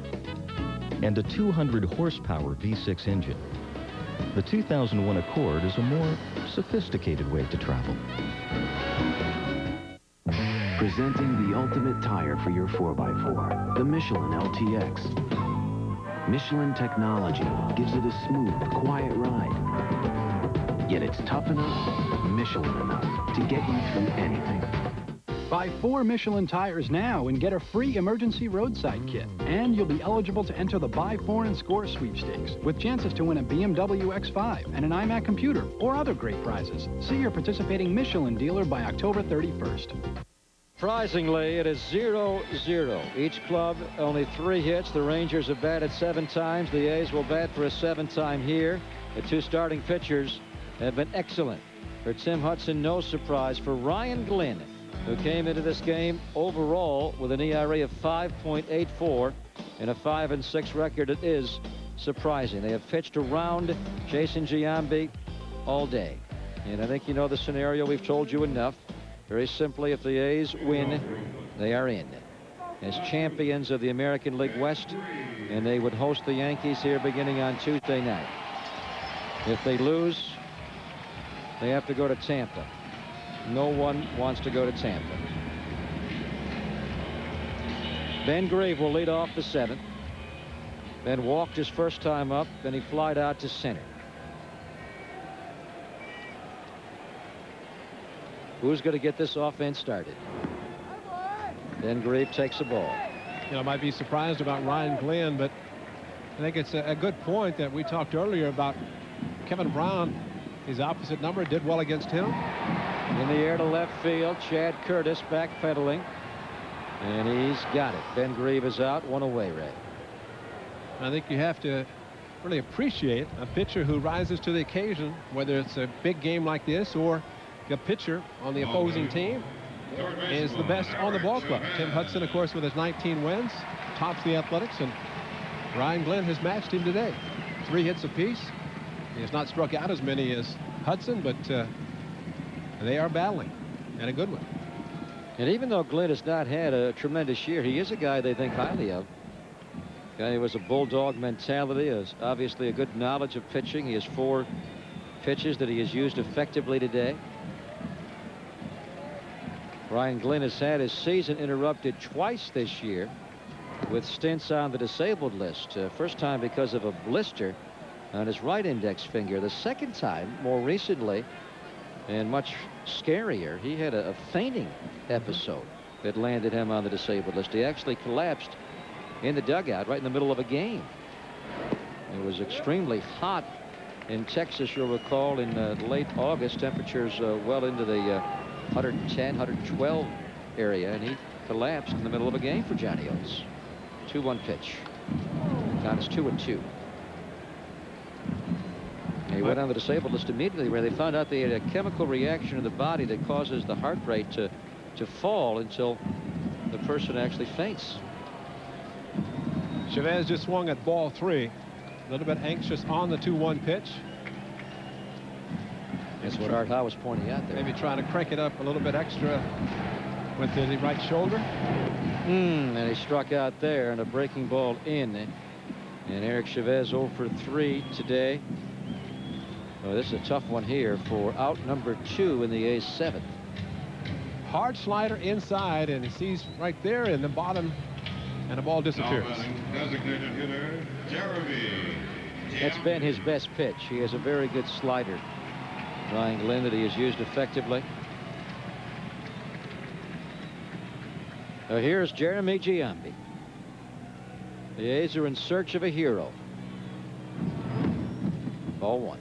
S6: and a 200 horsepower V6 engine, the 2001 Accord is a more sophisticated way to travel.
S5: Presenting the ultimate tire for your 4x4, the Michelin LTX. Michelin technology gives it a smooth, quiet ride. Yet it's tough enough, Michelin enough to get you through anything.
S11: Buy 4 Michelin tires now and get a free emergency roadside kit. And you'll be eligible to enter the Buy 4 and Score sweepstakes with chances to win a BMW X5 and an iMac computer or other great prizes. See your participating Michelin dealer by October 31st.
S4: Surprisingly, it is 0-0. Each club only 3 hits. The Rangers have batted 7 times. The A's will bat for a 7th time here. The 2 starting pitchers have been excellent. For Tim Hudson, no surprise. For Ryan Glynn, who came into this game overall with an ERA of 5.84 and a 5-6 record, it is surprising. They have pitched around Jason Giambi all day. And I think you know the scenario. We've told you enough. Very simply, if the A's win, they are in as champions of the American League West, and they would host the Yankees here beginning on Tuesday night. If they lose, they have to go to Tampa. No one wants to go to Tampa. Ben Grave will lead off the 7th. Ben walked his first time up, then he flied out to center. Who's going to get this offense started? Ben Grave takes the ball.
S2: You know, I might be surprised about Ryan Glenn, but I think it's a good point that we talked earlier about Kevin Brown. His opposite number did well against him.
S4: In the air to left field, Chad Curtis backpedaling. And he's got it. Ben Grieve is out. One away, Ray.
S2: I think you have to really appreciate a pitcher who rises to the occasion, whether it's a big game like this or a pitcher on the opposing team is the best on the ball club. Tim Hudson, of course, with his 19 wins, tops the Athletics, and Ryan Glenn has matched him today. 3 hits apiece. He has not struck out as many as Hudson, but they are battling, and a good one.
S4: And even though Glenn has not had a tremendous year, he is a guy they think highly of. Guy who has a bulldog mentality, has obviously a good knowledge of pitching. He has 4 pitches that he has used effectively today. Ryan Glenn has had his season interrupted twice this year with stints on the disabled list. First time because of a blister on his right index finger. The second time, more recently, and much scarier, he had a fainting episode that landed him on the disabled list. He actually collapsed in the dugout right in the middle of a game. It was extremely hot in Texas, you'll recall, in late August. Temperatures well into the 110, 112 area, and he collapsed in the middle of a game for Johnny Oates. 2-1 pitch. Count is 2-2. And he went on the disabled list immediately, where they found out they had a chemical reaction in the body that causes the heart rate to fall until the person actually faints.
S2: Chavez just swung at ball 3. A little bit anxious on the 2-1 pitch.
S4: That's what Art Howe was pointing out there.
S2: Maybe trying to crank it up a little bit extra with the right shoulder.
S4: And he struck out there, and a breaking ball in. And Eric Chavez 0 for 3 today. Oh, this is a tough one here for out number 2 in the A's 7th.
S2: Hard slider inside, and he sees right there in the bottom, and the ball disappears.
S12: Designated hitter, Jeremy.
S4: That's been his best pitch. He has a very good slider, Ryan Glenn, that he has used effectively. Here's Jeremy Giambi. The A's are in search of a hero. Ball 1.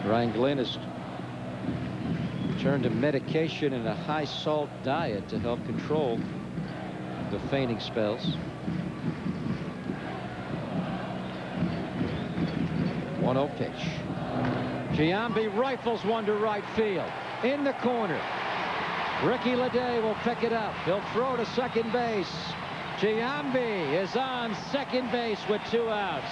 S4: Ryan Glenn has turned to medication and a high salt diet to help control the fainting spells. 1-0 pitch. Giambi rifles one to right field. In the corner. Ricky Leday will pick it up. He'll throw to second base. Giambi is on second base with 2 outs.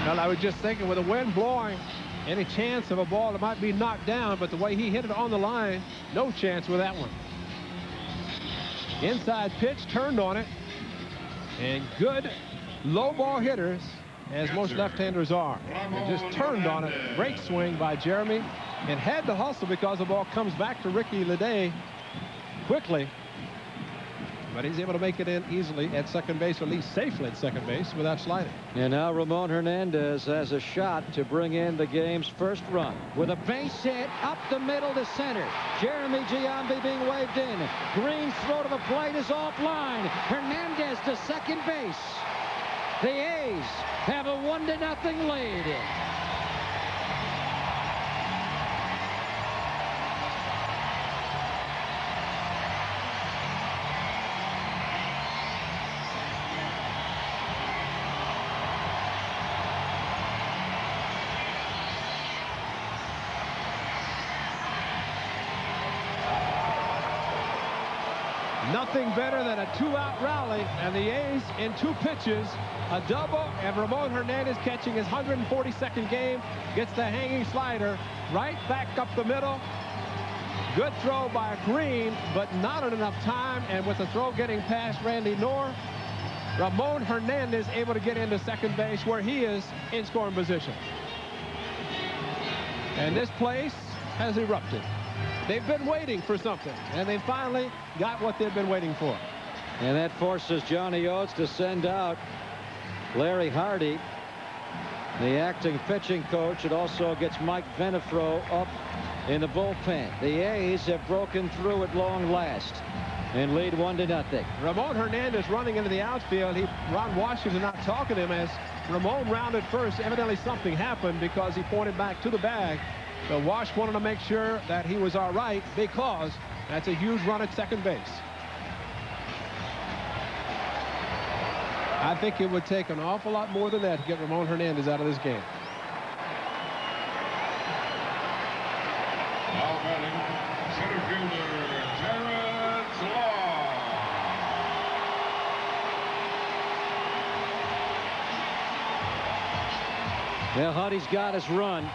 S2: Well, I was just thinking, with the wind blowing, any chance of a ball that might be knocked down, but the way he hit it on the line, no chance with that one. Inside pitch, turned on it, and good low ball hitters, as most left-handers are, and just turned on it. Great swing by Jeremy, and had to hustle because the ball comes back to Ricky Leday quickly. But he's able to make it in easily at second base, or at least safely at second base, without sliding.
S4: And now Ramon Hernandez has a shot to bring in the game's first run. With a base hit up the middle to center. Jeremy Giambi being waved in. Green's throw to the plate is offline. Hernandez to second base. The A's have a 1-0 lead.
S2: Nothing better than a 2-out rally, and the A's in 2 pitches, a double, and Ramon Hernandez catching his 142nd game, gets the hanging slider right back up the middle. Good throw by Green, but not in enough time, and with the throw getting past Randy Knorr, Ramon Hernandez able to get into second base, where he is in scoring position. And this place has erupted. They've been waiting for something, and they finally got what they've been waiting for.
S4: And that forces Johnny Oates to send out Larry Hardy, the acting pitching coach. It also gets Mike Venefro up in the bullpen. The A's have broken through at long last and lead 1-0.
S2: Ramon Hernandez running into the outfield. Ron Washington not talking to him as Ramon rounded first. Evidently something happened because he pointed back to the bag. So Wash wanted to make sure that he was all right because that's a huge run at second base. I think it would take an awful lot more than that to get Ramon Hernandez out of this game.
S12: Now batting, center fielder Terrence Law.
S4: Well, Huddy's got his run.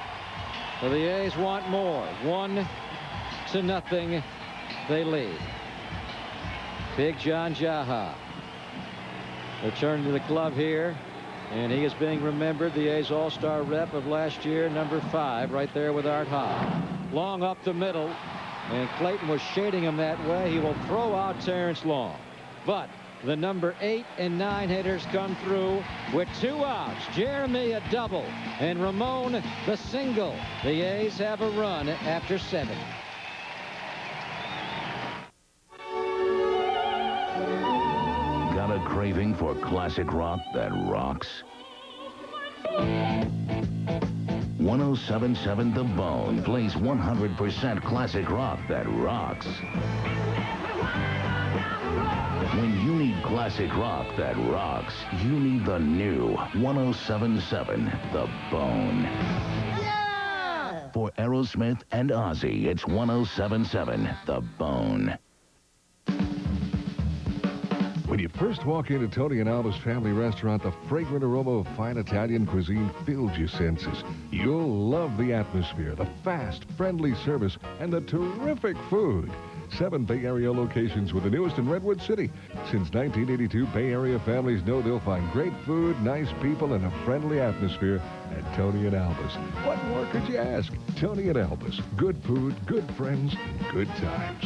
S4: So the A's want more. 1-0. They lead. Big John Jaha returned to the club here, and he is being remembered, the A's all-star rep of last year, number 5, right there with Art Ha. Long up the middle, and Clayton was shading him that way. He will throw out Terrence Long. But the number 8 and 9 hitters come through with 2 outs. Jeremy a double, and Ramon the single. The A's have a run after 7.
S7: Got a craving for classic rock that rocks? 107.7 The Bone plays 100% classic rock that rocks. When you need classic rock that rocks, you need the new 107.7 The Bone. Yeah! For Aerosmith and Ozzy, it's 107.7 The Bone.
S12: When you first walk into Tony and Alba's family restaurant, the fragrant aroma of fine Italian cuisine fills your senses. You'll love the atmosphere, the fast, friendly service, and the terrific food. 7 Bay Area locations with the newest in Redwood City. Since 1982, Bay Area families know they'll find great food, nice people, and a friendly atmosphere at Tony and Alba's. What more could you ask? Tony and Alba's. Good food, good friends, good times.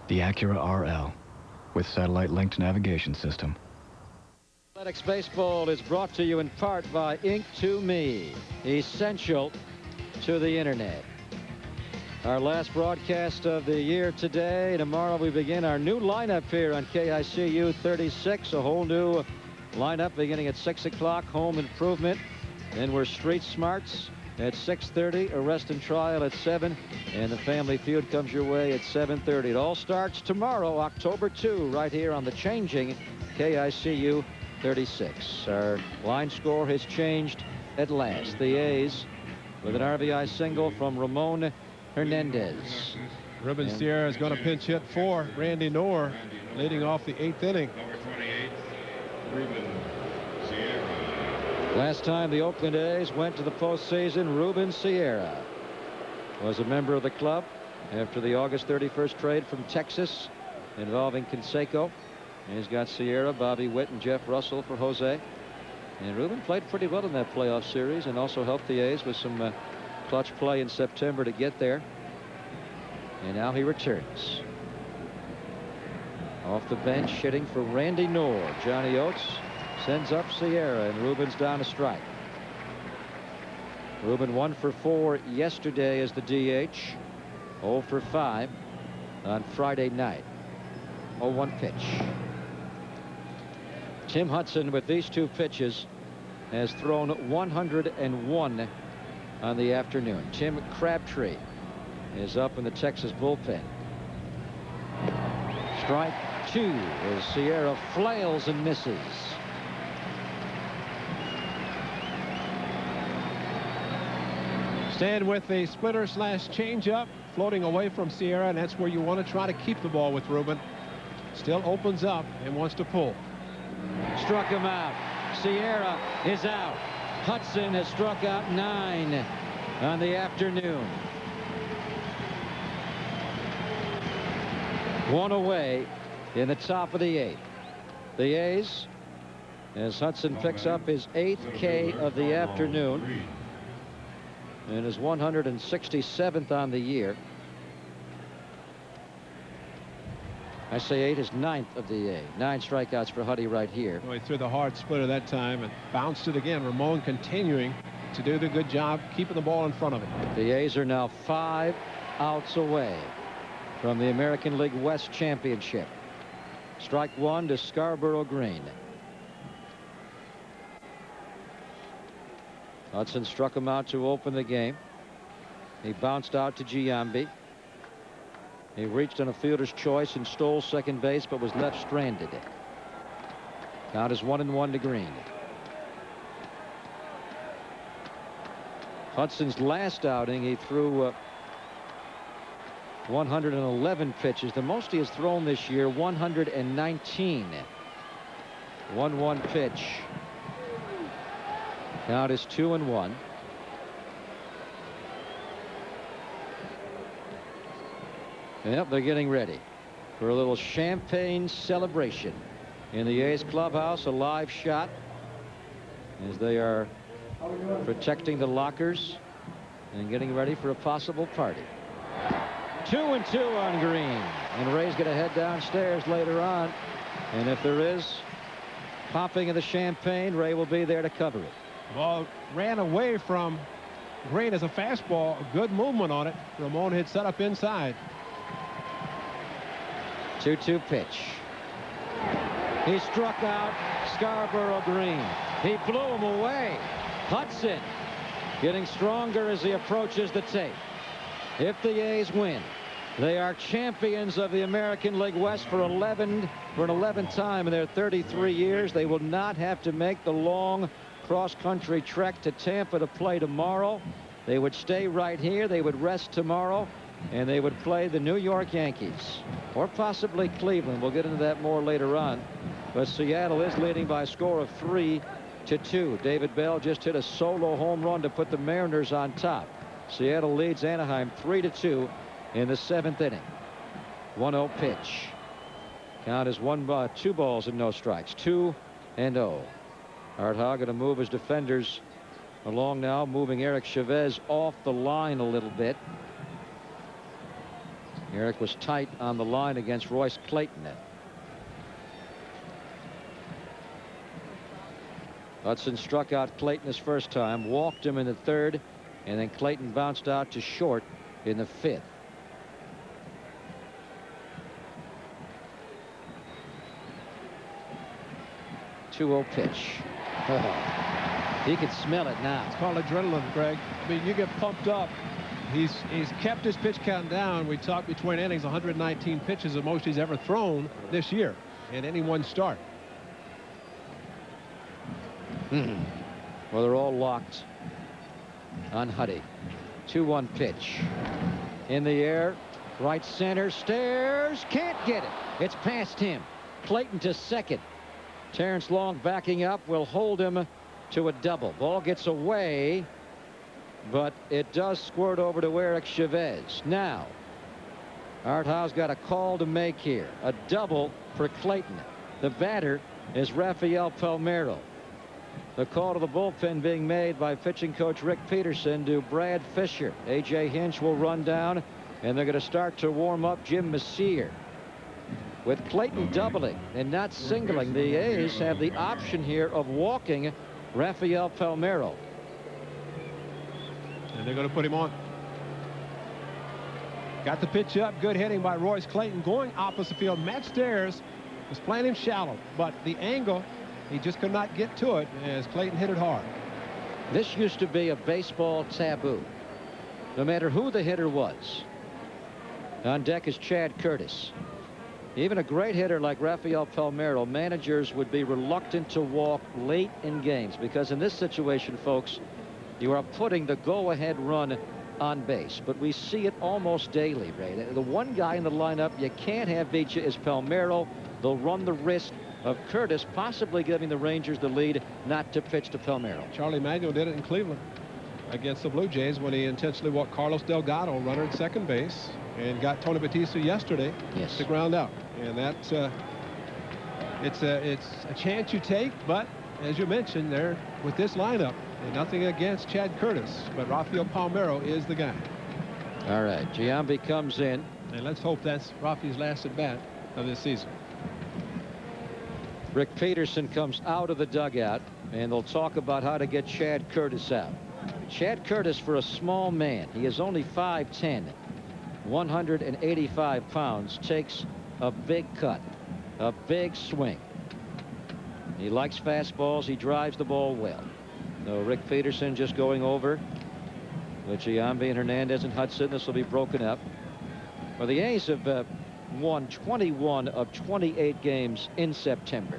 S11: The Acura RL with satellite-linked navigation system.
S4: Athletics Baseball is brought to you in part by Ink2Me, essential to the internet. Our last broadcast of the year today. Tomorrow we begin our new lineup here on KICU 36, a whole new lineup beginning at 6 o'clock, home improvement. Then we're Street Smarts at 6:30, Arrest and Trial at 7, and the Family Feud comes your way at 7:30. It all starts tomorrow, October 2, right here on the changing KICU 36. Our line score has changed at last. The A's with an RBI single from Ramon Hernandez.
S2: Ruben Sierra is going to pinch hit for Randy Knorr, leading off the 8th inning.
S12: Number 28, Ruben Sierra.
S4: Last time the Oakland A's went to the postseason, Ruben Sierra was a member of the club after the August 31st trade from Texas involving Canseco. And he's got Sierra, Bobby Witt, and Jeff Russell for Jose. And Ruben played pretty well in that playoff series and also helped the A's with some clutch play in September to get there. And now he returns. Off the bench, hitting for Randy Knorr. Johnny Oates sends up Sierra, and Ruben's down a strike. Ruben 1 for 4 yesterday as the DH. 0 for 5 on Friday night. 0-1 pitch. Tim Hudson with these 2 pitches has thrown 101 on the afternoon. Tim Crabtree is up in the Texas bullpen. Strike 2 as Sierra flails and misses.
S2: Stand with the splitter slash changeup, floating away from Sierra, and that's where you want to try to keep the ball with Ruben. still opens up and wants to pull.
S4: Struck him out. Sierra is out. Hudson has struck out 9 on the afternoon. 1 away in the top of the 8th. The A's, as Hudson picks up his 8th K of the afternoon and his 167th on the year. I say 8 is 9th of the A. 9 strikeouts for Huddy right here.
S2: Well, he threw the hard splitter that time and bounced it again. Ramon continuing to do the good job keeping the ball in front of him.
S4: The A's are now 5 outs away from the American League West Championship. Strike 1 to Scarborough Green. Hudson struck him out to open the game. He bounced out to Giambi. He reached on a fielder's choice and stole second base, but was left stranded. Count is 1-1 to Green. Hudson's last outing, he threw 111 pitches. The most he has thrown this year, 119. 1-1 pitch. Count is 2-1. Yep, they're getting ready for a little champagne celebration in the A's clubhouse. A live shot as they are protecting the lockers and getting ready for a possible party. 2-2 on Green, and Ray's going to head downstairs later on, and if there is popping of the champagne, Ray will be there to cover it.
S2: Ball ran away from Green as a fastball. Good movement on it. Ramon had set up inside.
S4: 2-2 pitch. He struck out Scarborough Green. He blew him away. Hudson getting stronger as he approaches the tape. If the A's win, they are champions of the American League West for an 11th time in their 33 years. They will not have to make the long cross-country trek to Tampa to play tomorrow. They would stay right here. They would rest tomorrow, and they would play the New York Yankees or possibly Cleveland. We'll get into that more later on. But Seattle is leading by a score of 3-2. David Bell just hit a solo home run to put the Mariners on top. Seattle leads Anaheim 3-2 in the 7th inning. 1-0 pitch. Count is 2 balls and no strikes. 2-0. Art Howe going to move his defenders along now, moving Eric Chavez off the line a little bit. Eric was tight on the line against Royce Clayton. Hudson struck out Clayton his first time, walked him in the 3rd, and then Clayton bounced out to short in the 5th. .20 pitch. He can smell it now.
S2: It's called adrenaline, Greg. I mean, you get pumped up. He's kept his pitch count down. We talked between innings, 119 pitches, the most he's ever thrown this year in any one start.
S4: Well, they're all locked on Huddy. 2-1 pitch. In the air, right center, stares, can't get it. It's past him. Clayton to second. Terrence Long backing up will hold him to a double. Ball gets away, but it does squirt over to Eric Chavez. Now, Art Howe's got a call to make here. A double for Clayton. The batter is Rafael Palmeiro. The call to the bullpen being made by pitching coach Rick Peterson to Brad Fisher. A.J. Hinch will run down, and they're going to start to warm up Jim Messier. With Clayton doubling and not singling, the A's have the option here of walking Rafael Palmeiro.
S2: And they're going to put him on. Got the pitch up. Good hitting by Royce Clayton. Going opposite field. Matt Stairs was playing him shallow, but the angle, he just could not get to it as Clayton hit it hard.
S4: This used to be a baseball taboo. No matter who the hitter was. On deck is Chad Curtis. Even a great hitter like Rafael Palmeiro, managers would be reluctant to walk late in games because in this situation, folks, you are putting the go-ahead run on base. But we see it almost daily, Ray. The one guy in the lineup you can't have beat you is Palmeiro. they'll run the risk of Curtis possibly giving the Rangers the lead not to pitch to Palmeiro.
S2: Charlie Manuel did it in Cleveland against the Blue Jays when he intentionally walked Carlos Delgado, runner at second base, and got Tony Batista yesterday to ground out. And that's it's a chance you take, but as you mentioned there with this lineup, and nothing against Chad Curtis, but Rafael Palmeiro is the guy.
S4: All right, Giambi comes in.
S2: And let's hope that's Rafi's last at bat of this season.
S4: Rick Peterson comes out of the dugout, and they'll talk about how to get Chad Curtis out. Chad Curtis, for a small man, he is only 5'10", 185 pounds, takes a big cut, a big swing. He likes fastballs. He drives the ball well. So Rick Peterson just going over with Giambi and Hernandez and Hudson. This will be broken up. Well, the A's have won 21 of 28 games in September.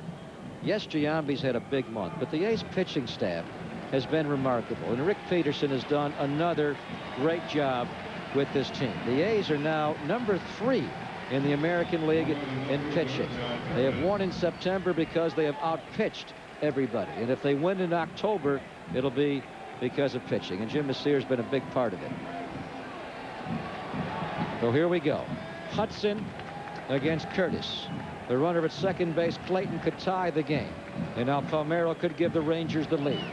S4: Yes, Giambi's had a big month, but the A's pitching staff has been remarkable, and Rick Peterson has done another great job with this team. The A's are now number 3 in the American League in pitching. They have won in September because they have outpitched everybody, and if they win in October, it'll be because of pitching, and Jim Messier's been a big part of it. So here we go. Hudson against Curtis. The runner at second base, Clayton, could tie the game, and now Palmeiro could give the Rangers the lead.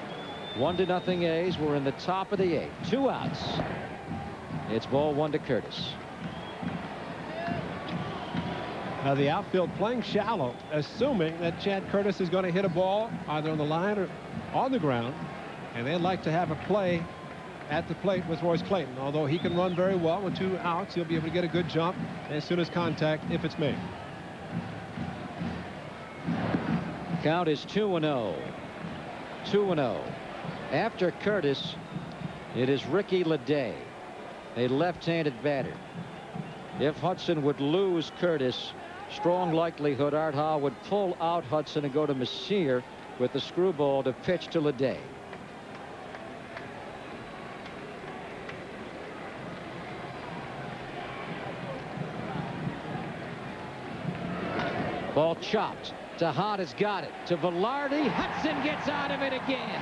S4: 1-0 A's. We're in the top of the 8th. 2 outs. It's ball 1 to Curtis.
S2: Now the outfield playing shallow, assuming that Chad Curtis is going to hit a ball either on the line or on the ground, and they'd like to have a play at the plate with Royce Clayton. Although he can run very well with 2 outs, he'll be able to get a good jump as soon as contact, if it's made.
S4: Count is 2-0. 2-0. After Curtis, it is Ricky Leday, a left-handed batter. If Hudson would lose Curtis, strong likelihood Art Howe would pull out Hudson and go to Messier with the screwball to pitch to Leday. Ball chopped. Tejada's got it to Velarde. Hudson gets out of it again.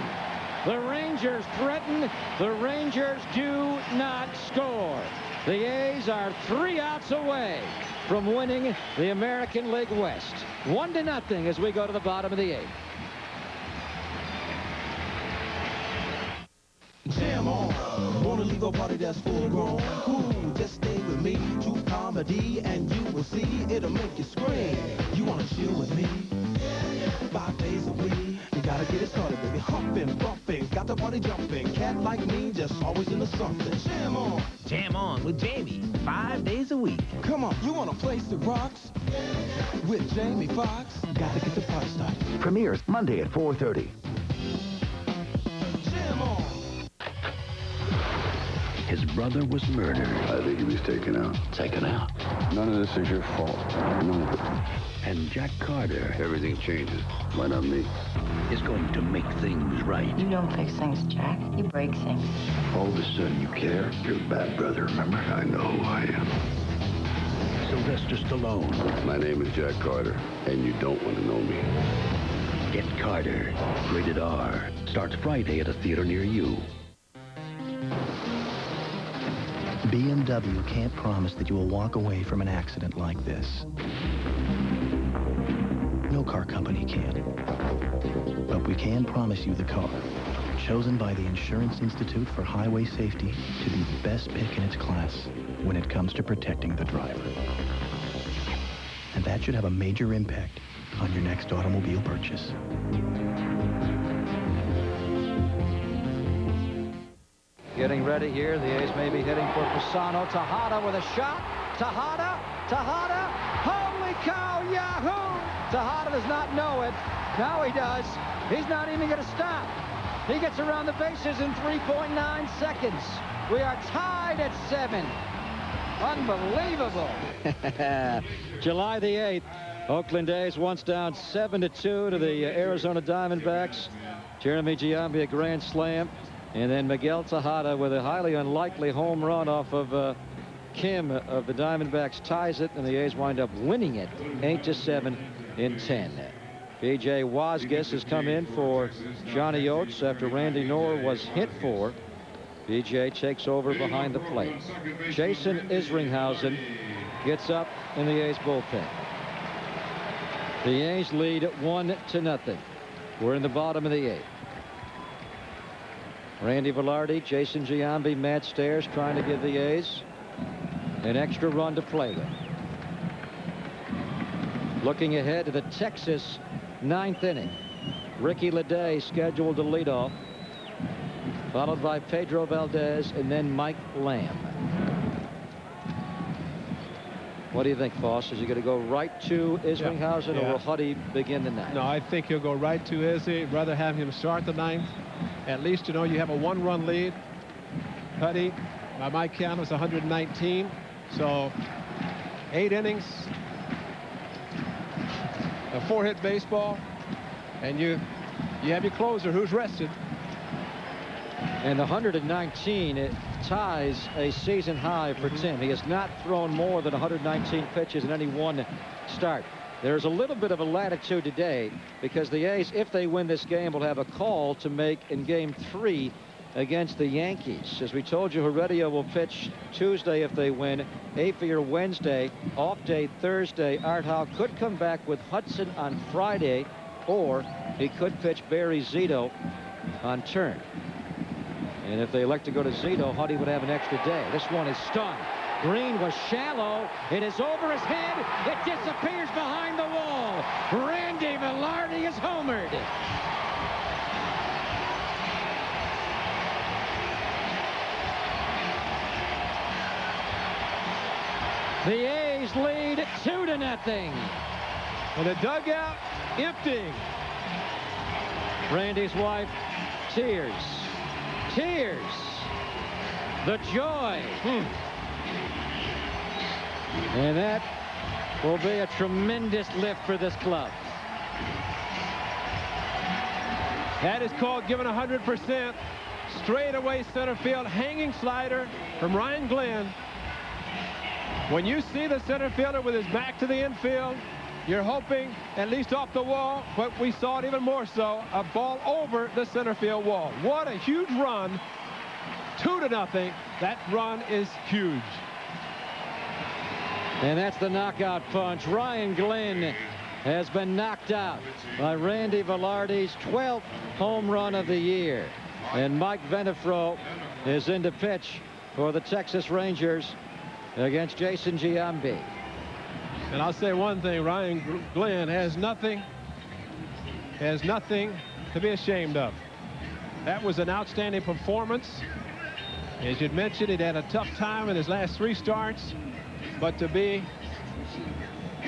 S4: The Rangers threaten. The Rangers do not score. The A's are 3 outs away from winning the American League West. 1-0 as we go to the bottom of the 8th.
S13: Jam on. Wanna leave a party that's full grown. Cool, just stay with me. True comedy, and you will see it'll make you scream. You wanna chill with me? 5 days a week. You gotta get it started, baby. Humping, bumping, got the party jumping. Cat like me, just always into something. Jam on.
S14: Jam on with Jamie, 5 days a week.
S13: Come on, you want a place that rocks? With Jamie Foxx, gotta get the party started.
S7: Premieres Monday at 4:30.
S13: Jam on.
S7: His brother was murdered.
S16: I think he was taken out.
S7: Taken out.
S16: None of this is your fault. None of it.
S7: And Jack Carter
S16: Everything changes. Why not me?
S7: is going to make things right.
S15: You don't fix things, Jack. You break things.
S16: All of a sudden you care? You're a bad brother, remember? I know who I am.
S7: Sylvester Stallone.
S16: My name is Jack Carter, and you don't want to know me.
S7: Get Carter. Rated R. Starts Friday at a theater near you.
S17: BMW can't promise that you will walk away from an accident like this. No car company can. But we can promise you the car, chosen by the Insurance Institute for Highway Safety to be the best pick in its class when it comes to protecting the driver. And that should have a major impact on your next automobile purchase.
S4: Getting ready here. The A's may be hitting for Pisano. Tejada with a shot. Tejada. Holy cow, yahoo! Tejada does not know it. Now he does. He's not even going to stop. He gets around the bases in 3.9 seconds. We are tied at 7. Unbelievable. July the 8th. Oakland A's once down 7-2 to the Arizona Diamondbacks. Jeremy Giambi a grand slam. And then Miguel Tejada with a highly unlikely home run off of Kim of the Diamondbacks ties it, and the A's wind up winning it 8-7 in 10. B.J. Wasgus has come in for Johnny Oates after Randy Knorr was hit for. B.J. takes over behind the plate. Jason Isringhausen gets up in the A's bullpen. The A's lead 1-0. We're in the bottom of the 8th. Randy Velarde, Jason Giambi, Matt Stairs trying to give the A's an extra run to play with. Looking ahead to the Texas 9th inning. Ricky Leday scheduled to lead off, followed by Pedro Valdez and then Mike Lamb. What do you think, Foss? Is he going to go right to Isringhausen, or will Huddy begin the 9th?
S2: No, I think he'll go right to Izzy. Rather have him start the 9th. At least, you know, you have a 1-run lead. Huddy, by my count, was 119. So 8 innings, a 4-hit baseball, and you have your closer who's rested.
S4: And the 119, it ties a season high for Tim. He has not thrown more than 119 pitches in any one start. There's a little bit of a latitude today because the A's, if they win this game, will have a call to make in Game 3 against the Yankees. As we told you, Heredia will pitch Tuesday if they win, Afier Wednesday, off day Thursday. Art Howe could come back with Hudson on Friday, or he could pitch Barry Zito on turn. And if they elect to go to Zito, Huddy would have an extra day. This one is stung. Green was shallow. It is over his head. It disappears behind the wall. Randy Velarde is homered. The A's lead 2-0.
S2: And the dugout empty.
S4: Randy's wife, tears. Tears. The joy. And that will be a tremendous lift for this club.
S2: That is called giving 100%. Straight away center field, hanging slider from Ryan Glenn. When you see the center fielder with his back to the infield, you're hoping at least off the wall, but we saw it even more so, a ball over the center field wall. What a huge run. 2-0. That run is huge.
S4: And that's the knockout punch. Ryan Glenn has been knocked out by Randy Velarde's 12th home run of the year. And Mike Venefro is in to pitch for the Texas Rangers against Jason Giambi.
S2: And I'll say one thing, Ryan Glenn has nothing to be ashamed of. That was an outstanding performance. As you'd mentioned, he'd had a tough time in his last 3 starts, but to be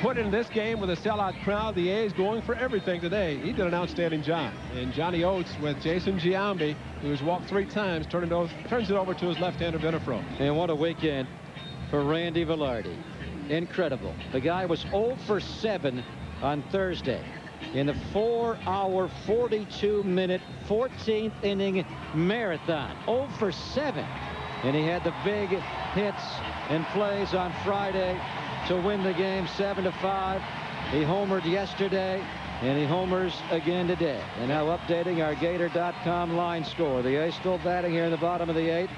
S2: put in this game with a sellout crowd, the A's going for everything today, he did an outstanding job. And Johnny Oates with Jason Giambi, who's walked 3 times, turns it over to his left-hander Venefro.
S4: And what a weekend for Randy Velarde. Incredible. The guy was 0 for 7 on Thursday in the 4-hour, 42-minute, 14th inning marathon. 0 for 7. And he had the big hits and plays on Friday to win the game 7-5. He homered yesterday, and he homers again today. And now updating our Gator.com line score. The A's still batting here in the bottom of the 8th.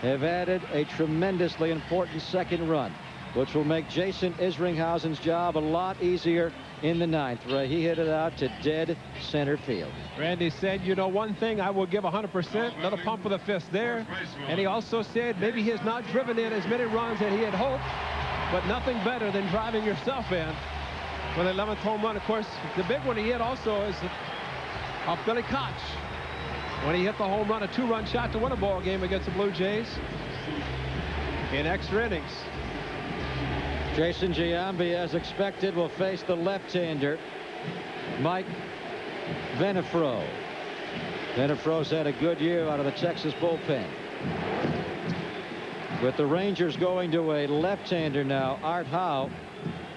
S4: Have added a tremendously important second run, which will make Jason Isringhausen's job a lot easier in the 9th. Ray, he hit it out to dead center field.
S2: Randy said, you know, one thing, I will give 100%. Another pump of the fist there. And he also said maybe he has not driven in as many runs as he had hoped, but nothing better than driving yourself in with an 11th home run. Of course, the big one he hit also is off Billy Koch, when he hit the home run, a 2-run shot to win a ball game against the Blue Jays in extra innings.
S4: Jason Giambi, as expected, will face the left-hander, Mike Venefro. Venefro's had a good year out of the Texas bullpen. With the Rangers going to a left-hander now, Art Howe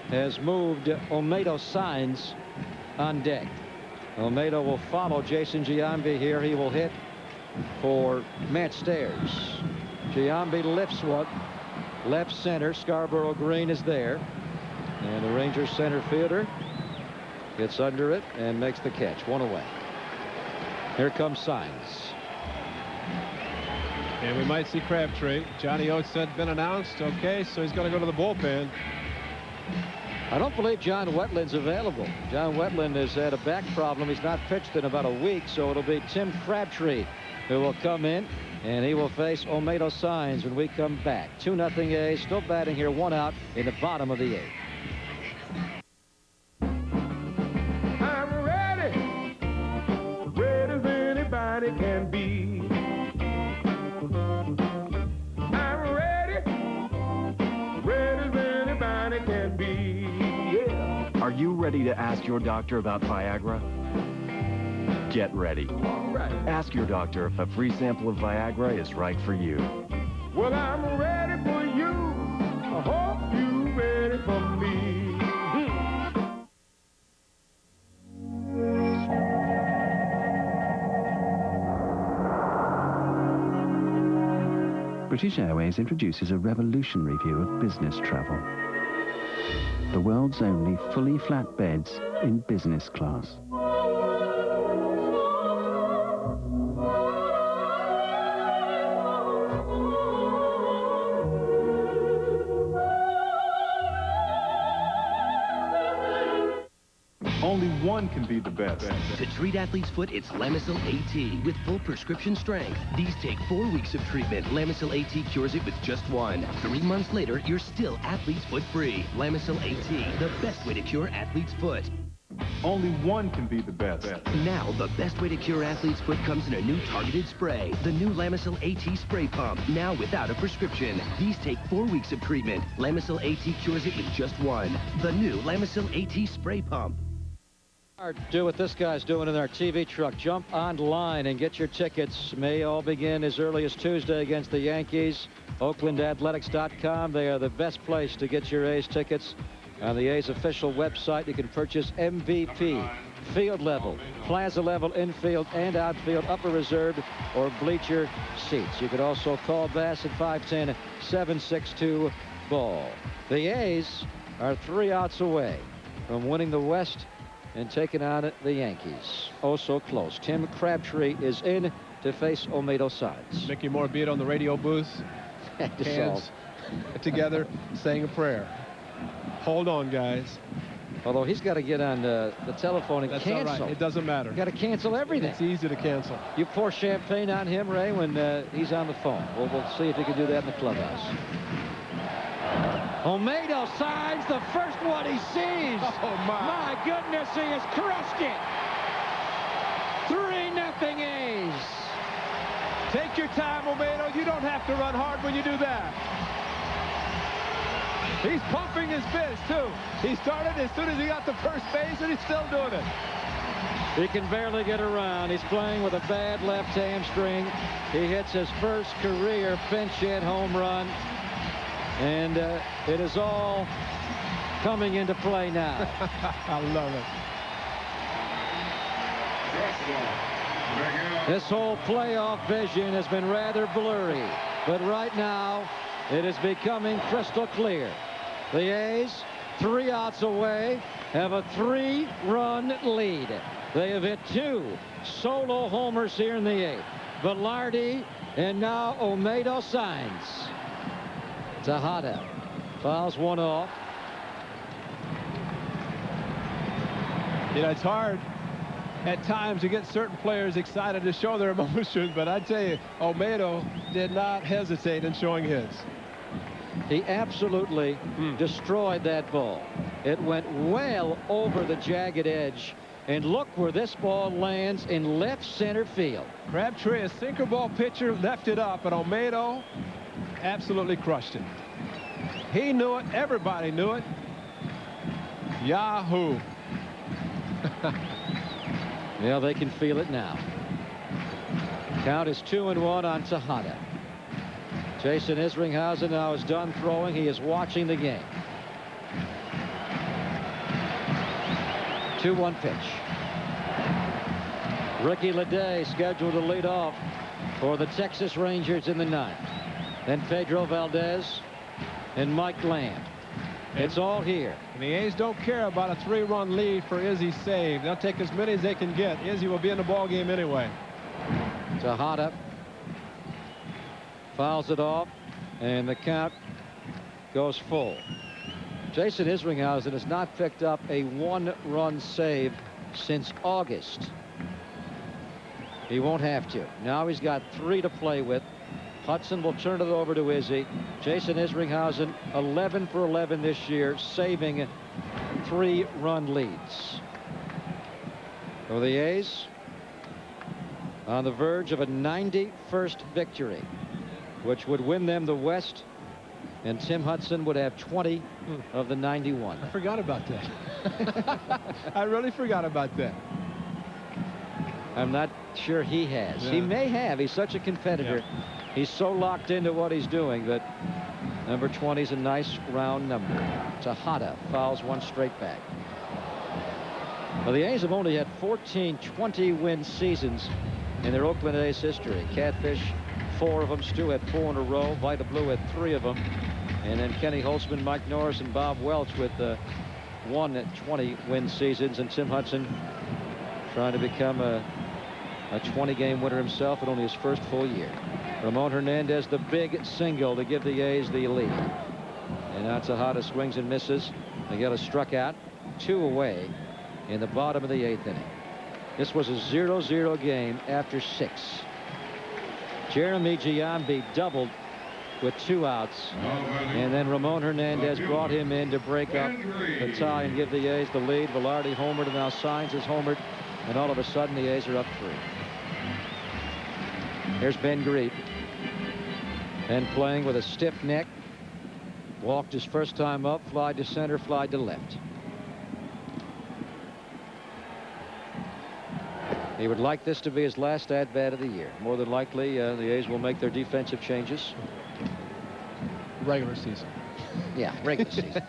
S4: has moved Olmedo Signs on deck. Olmedo will follow Jason Giambi here. He will hit for Matt Stairs. Giambi lifts one left center. Scarborough Green is there. And the Rangers center fielder gets under it and makes the catch. 1 away. Here comes Signs.
S2: And we might see Crabtree. Johnny Oates had been announced. Okay, so he's going to go to the bullpen.
S4: I don't believe John Wetland's available. John Wetland has had a back problem. He's not pitched in about a week, so it'll be Tim Crabtree who will come in, and he will face Olmedo Signs when we come back. 2-0 A's, still batting here, 1 out in the bottom of the 8th.
S3: I'm ready, ready as anybody can be. I'm ready, ready as anybody can be. Yeah.
S18: Are you ready to ask your doctor about Viagra? Get ready.
S3: All right.
S18: Ask your doctor if a free sample of Viagra is right for you.
S3: Well, I'm ready for you. I hope you're ready for me.
S19: British Airways introduces a revolutionary view of business travel. The world's only fully flat beds in business class.
S20: Only one can be the best.
S23: To treat athlete's foot, it's Lamisil AT with full prescription strength. These take 4 weeks of treatment. Lamisil AT cures it with just 1. 3 months later, you're still athlete's foot free. Lamisil AT, the best way to cure athlete's foot.
S20: Only one can be the best.
S23: Now, the best way to cure athlete's foot comes in a new targeted spray. The new Lamisil AT spray pump, now without a prescription. These take 4 weeks of treatment. Lamisil AT cures it with just 1. The new Lamisil AT spray pump.
S4: Do what this guy's doing in our TV truck. Jump online and get your tickets. May all begin as early as Tuesday against the Yankees. OaklandAthletics.com. They are the best place to get your A's tickets. On the A's official website, you can purchase MVP, field level, plaza level, infield and outfield, upper reserve, or bleacher seats. You can also call Bass at 510-762-BALL. The A's are 3 outs away from winning the West and taking on the Yankees. Oh, so close. Tim Crabtree is in to face Olmedo Signs.
S2: Mickey Morbido on the radio booth. Hands together, saying a prayer. Hold on, guys.
S4: Although he's got to get on the telephone and cancel.
S2: All right. It doesn't matter.
S4: You got to cancel everything.
S2: It's easy to cancel.
S4: You pour champagne on him, Ray, when he's on the phone. We'll see if you can do that in the clubhouse. Olmedo Signs, the first one he sees.
S2: Oh, my
S4: goodness, he has crushed it. 3-0 A's.
S2: Take your time, Olmedo. You don't have to run hard when you do that. He's pumping his fist, too. He started as soon as he got to first base, and he's still doing it.
S4: He can barely get around. He's playing with a bad left hamstring. He hits his first career pinch hit home run. And it is all coming into play now.
S2: I love it.
S4: This whole playoff vision has been rather blurry, but right now it is becoming crystal clear. The A's, 3 outs away, have a 3-run lead. They have hit 2 solo homers here in the 8th. Velarde and now Olmedo Signs. Tejada fouls one off.
S2: You know, it's hard at times to get certain players excited to show their emotion, but I tell you, Olmedo did not hesitate in showing his.
S4: He absolutely destroyed that ball. It went well over the jagged edge, and look where this ball lands in left center field.
S2: Crabtree, a sinker ball pitcher, left it up, and Olmedo absolutely crushed it. He knew it. Everybody knew it. Yahoo.
S4: Yeah, they can feel it now. Count is 2-1 on Tejada. Jason Isringhausen now is done throwing. He is watching the game. 2-1 pitch. Ricky Leday scheduled to lead off for the Texas Rangers in the 9th. Then Pedro Valdez, and Mike Lamb. It's all here.
S2: And the A's don't care about a 3-run lead for Izzy's save. They'll take as many as they can get. Izzy will be in the ball game anyway.
S4: Tejada fouls it off, and the count goes full. Jason Isringhausen has not picked up a 1-run save since August. He won't have to. Now he's got 3 to play with. Hudson will turn it over to Izzy. Jason Isringhausen, 11 for 11 this year, saving 3-run leads. So the A's on the verge of a 91st victory, which would win them the West, and Tim Hudson would have 20 of the 91.
S2: I forgot about that. I really forgot about that.
S4: I'm not sure he has.
S2: Yeah.
S4: He may have. He's such a competitor.
S2: Yeah.
S4: He's so locked into what he's doing that number 20 is a nice round number. Tejada fouls one straight back. Well, the A's have only had 14 20-win seasons in their Oakland A's history. Catfish, 4 of them. Stu had 4 in a row. Vita Blue had 3 of them. And then Kenny Holtzman, Mike Norris, and Bob Welch with 1 20-win seasons. And Tim Hudson trying to become a 20-game winner himself in only his first full year. Ramon Hernandez, the big single to give the A's the lead. And now Tejada swings and misses. Miguel struck out, 2 away in the bottom of the 8th inning. This was a 0-0 game after 6. Jeremy Giambi doubled with 2 outs. And then Ramon Hernandez brought him in to break up the tie and give the A's the lead. Velarde homered, and now Signs is homered. And all of a sudden, the A's are up 3. Here's Ben Griep. Ben playing with a stiff neck. Walked his first time up, fly to center, fly to left. He would like this to be his last at-bat of the year. More than likely, the A's will make their defensive changes.
S22: Regular season.
S4: Yeah, regular season.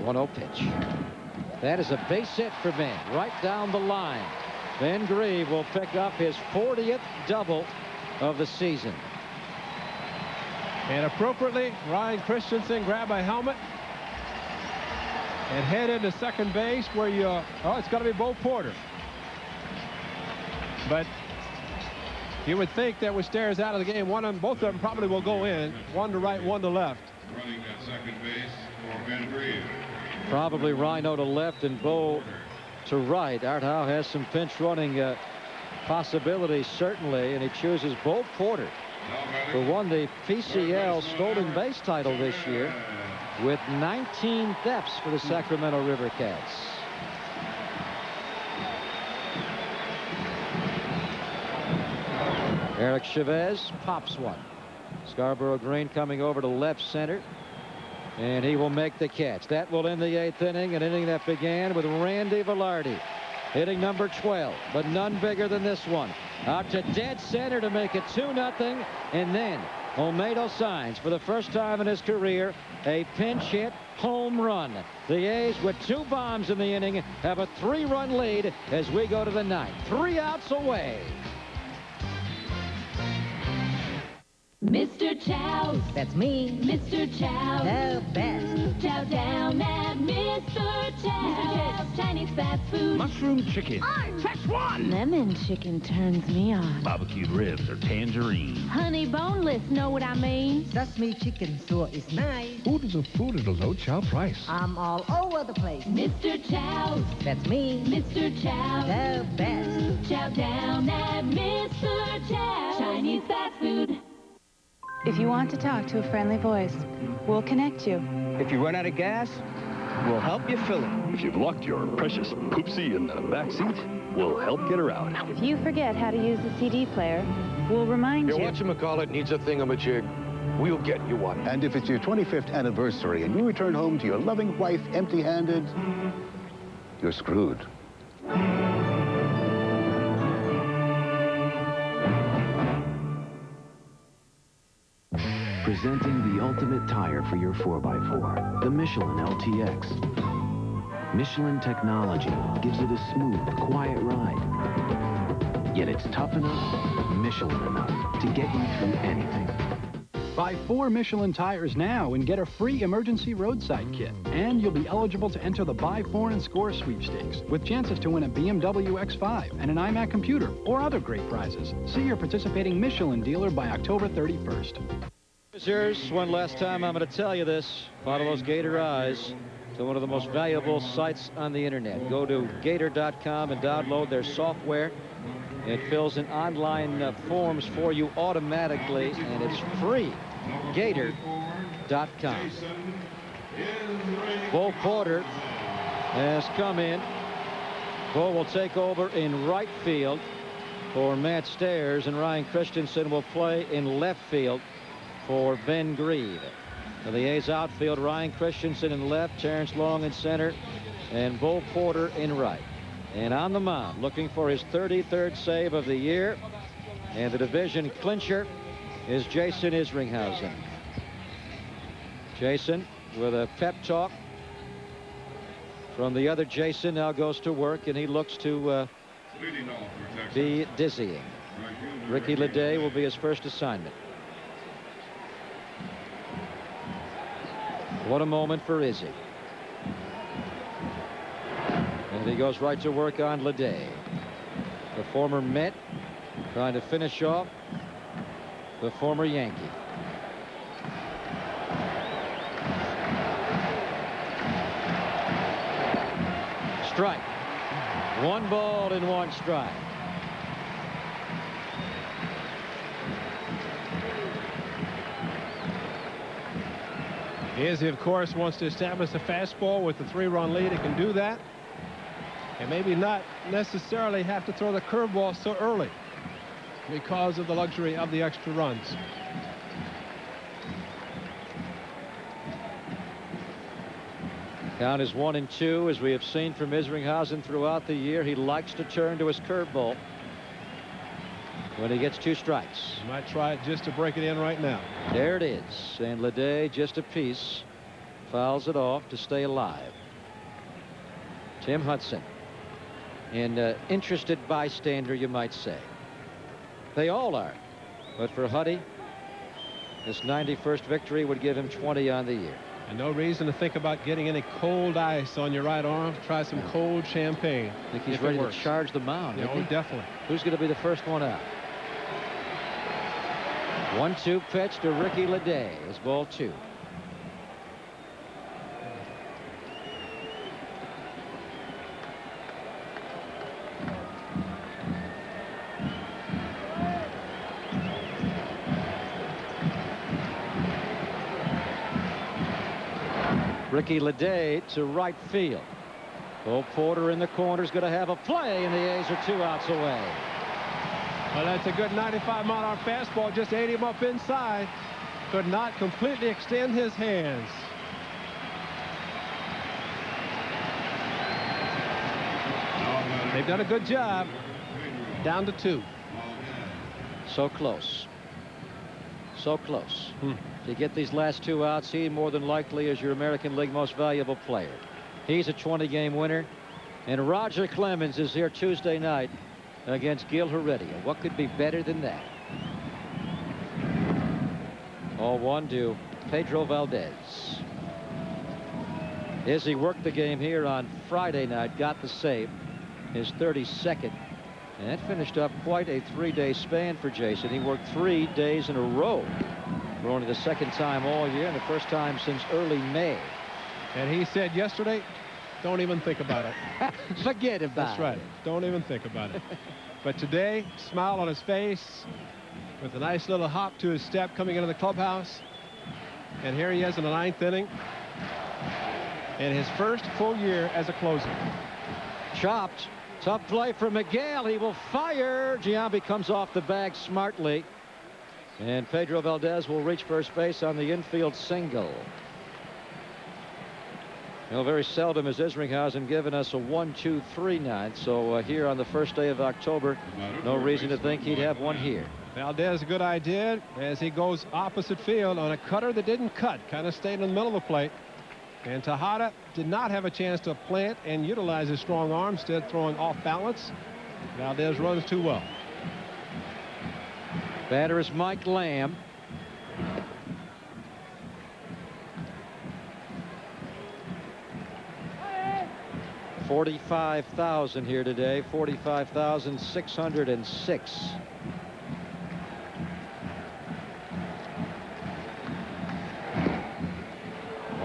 S4: One-0 pitch. That is a base hit for Ben, right down the line. Ben Grieve will pick up his 40th double of the season.
S2: And appropriately, Ryan Christensen grab a helmet and head into second base where you, it's got to be Bo Porter. But you would think that with Stairs out of the game, both of them probably will go in, 1 to right, 1 to left.
S8: Running at second base for Ben Grieve.
S4: Probably Rhino to left and Bo to right. Art Howe has some pinch running possibilities, certainly, and he chooses Bo Porter, who won the PCL stolen base title this year with 19 thefts for the Sacramento River Cats. Eric Chavez pops one. Scarborough Green coming over to left center. And he will make the catch. That will end the 8th inning, an inning that began with Randy Velarde hitting number 12, but none bigger than this one. Out to dead center to make it 2-0, and then Olmedo Signs, for the first time in his career, a pinch hit home run. The A's, with 2 bombs in the inning, have a 3-run lead as we go to the 9th. 3 outs away.
S9: Mr. Chow's. That's me. Mr. Chow's. The best. Chow down at Mr. Chow's. Chinese fast food.
S21: Mushroom chicken.
S9: Press 1. Lemon chicken turns me on.
S21: Barbecued ribs or tangerine.
S9: Honey boneless, know what I mean?
S24: Sesame chicken sure is nice.
S12: Food is a food at a low chow price.
S24: I'm all over the place.
S9: Mr. Chow's.
S24: That's me.
S9: Mr. Chow's.
S24: The best.
S9: Chow down at Mr. Chow's. Chinese fast food.
S25: If you want to talk to a friendly voice, we'll connect you.
S26: If you run out of gas, we'll help you fill it.
S27: If you've locked your precious poopsie in the back seat, we'll help get her out.
S25: If you forget how to use the CD player, we'll remind you.
S28: Your whatchamacallit needs a thingamajig. We'll get you one.
S29: And if it's your 25th anniversary and you return home to your loving wife empty-handed, you're screwed.
S5: Presenting the ultimate tire for your 4x4, the Michelin LTX. Michelin technology gives it a smooth, quiet ride. Yet it's tough enough, Michelin enough to get you through anything.
S1: Buy 4 Michelin tires now and get a free emergency roadside kit. And you'll be eligible to enter the Buy 4 and Score sweepstakes with chances to win a BMW X5 and an iMac computer or other great prizes. See your participating Michelin dealer by October 31st.
S4: Here's one last time I'm going to tell you this. Follow those Gator eyes to one of the most valuable sites on the internet. Go to Gator.com and download their software. It fills in online forms for you automatically, and it's free. Gator.com. Bo Porter has come in. Bo will take over in right field for Matt Stairs, and Ryan Christensen will play in left field for Ben Grieve. For the A's outfield, Ryan Christensen in left, Terrence Long in center, and Bo Porter in right. And on the mound, looking for his 33rd save of the year, and the division clincher is Jason Isringhausen. Jason, with a pep talk from the other Jason, now goes to work, and he looks to be dizzying. Ricky Leday will be his first assignment. What a moment for Izzy. And he goes right to work on Leday. The former Met trying to finish off the former Yankee. Strike. 1 ball and 1 strike.
S2: Izzy, of course, wants to establish a fastball with the 3-run lead. He can do that. And maybe not necessarily have to throw the curveball so early because of the luxury of the extra runs.
S4: Count is 1-2, as we have seen from Isringhausen throughout the year. He likes to turn to his curveball when he gets 2 strikes.
S2: He might try it just to break it in right now.
S4: There it is. And Leday, just a piece, fouls it off to stay alive. Tim Hudson. An interested bystander, you might say. They all are. But for Huddy, this 91st victory would give him 20 on the year.
S2: And no reason to think about getting any cold ice on your right arm. Try some cold champagne.
S4: I think he's ready to charge the mound.
S2: Oh, definitely.
S4: Who's going to be the first one out? 1-2 pitch to Ricky Leday. It's ball 2. Ricky Leday to right field. Bo Porter in the corner is going to have a play, and the A's are 2 outs away.
S2: Well, that's a good 95-mile-an-hour fastball. Just ate him up inside. Could not completely extend his hands. They've done a good job. Down to 2.
S4: So close. So close. If you get these last 2 outs, he more than likely is your American League most valuable player. He's a 20-game winner. And Roger Clemens is here Tuesday night against Gil Heredia. What could be better than that? 0-1 to Pedro Valdez. Izzy worked the game here on Friday night, got the save, his 32nd. And that finished up quite a 3-day span for Jason. He worked 3 days in a row for only the 2nd time all year and the 1st time since early May.
S2: And he said yesterday, don't even think about it.
S4: Forget about it.
S2: That's right. Don't even think about it. But today, smile on his face with a nice little hop to his step coming into the clubhouse. And here he is in the 9th inning. In his first full year as a closer.
S4: Chopped. Tough play for Miguel. He will fire. Giambi comes off the bag smartly. And Pedro Valdez will reach first base on the infield single. You know, very seldom has Isringhausen given us a 1-2-3 so here on the first day of October, no reason to think he'd have one here.
S2: Valdez, a good idea as he goes opposite field on a cutter that didn't cut, kind of stayed in the middle of the plate. And Tejada did not have a chance to plant and utilize his strong arm, instead throwing off balance. Valdez runs too well.
S4: Batter is Mike Lamb. $45,000 here today. 45,606.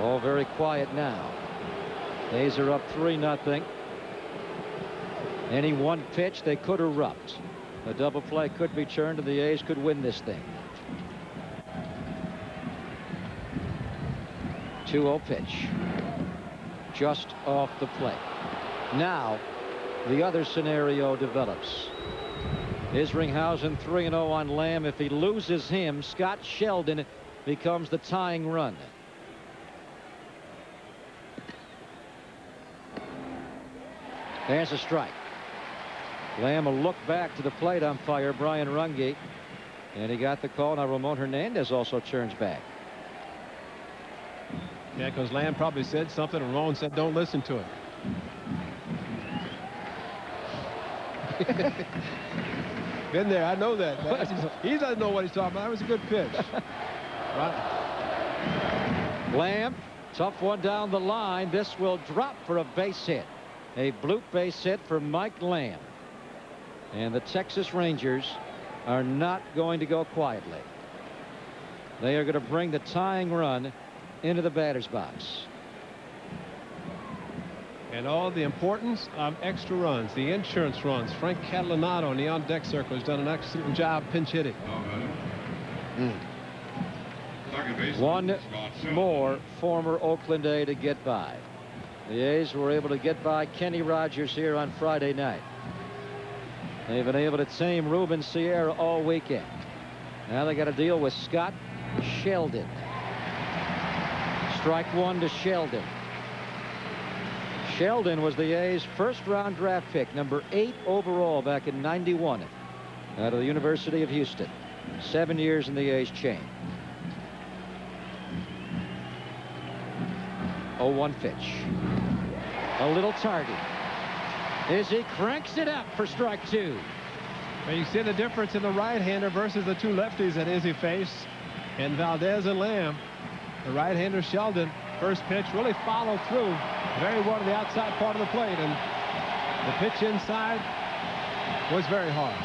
S4: All very quiet now. A's are up 3-0. Any one pitch, they could erupt. A double play could be turned, and the A's could win this thing. 2-0 pitch. Just off the plate. Now, the other scenario develops. Isringhausen 3-0 on Lamb. If he loses him, Scott Sheldon becomes the tying run. There's a strike. Lamb will look back to the plate umpire, Brian Runge. And he got the call. Now Ramon Hernandez also turns back.
S2: Yeah, because Lamb probably said something, and Ramon said, don't listen to it. Been there, I know that. He doesn't know what he's talking about. That was a good pitch. Right.
S4: Lamb, tough one down the line. This will drop for a base hit. A bloop base hit for Mike Lamb. And the Texas Rangers are not going to go quietly. They are going to bring the tying run into the batter's box.
S2: And all the importance of extra runs, the insurance runs. Frank Catalanato in the on-deck circle has done an excellent job pinch hitting.
S4: One more former Oakland A to get by. The A's were able to get by Kenny Rogers here on Friday night. They've been able to tame Ruben Sierra all weekend. Now they got to deal with Scott Sheldon. Strike one to Sheldon. Sheldon was the A's first-round draft pick, number 8 overall back in '91, out of the University of Houston. 7 years in the A's chain. 0-1 pitch. A little tardy. Izzy cranks it up for strike 2.
S2: Well, you see the difference in the right-hander versus the two lefties that Izzy faced, and Valdez and Lamb. The right-hander Sheldon, first pitch, really followed through very well to the outside part of the plate, and the pitch inside was very hard.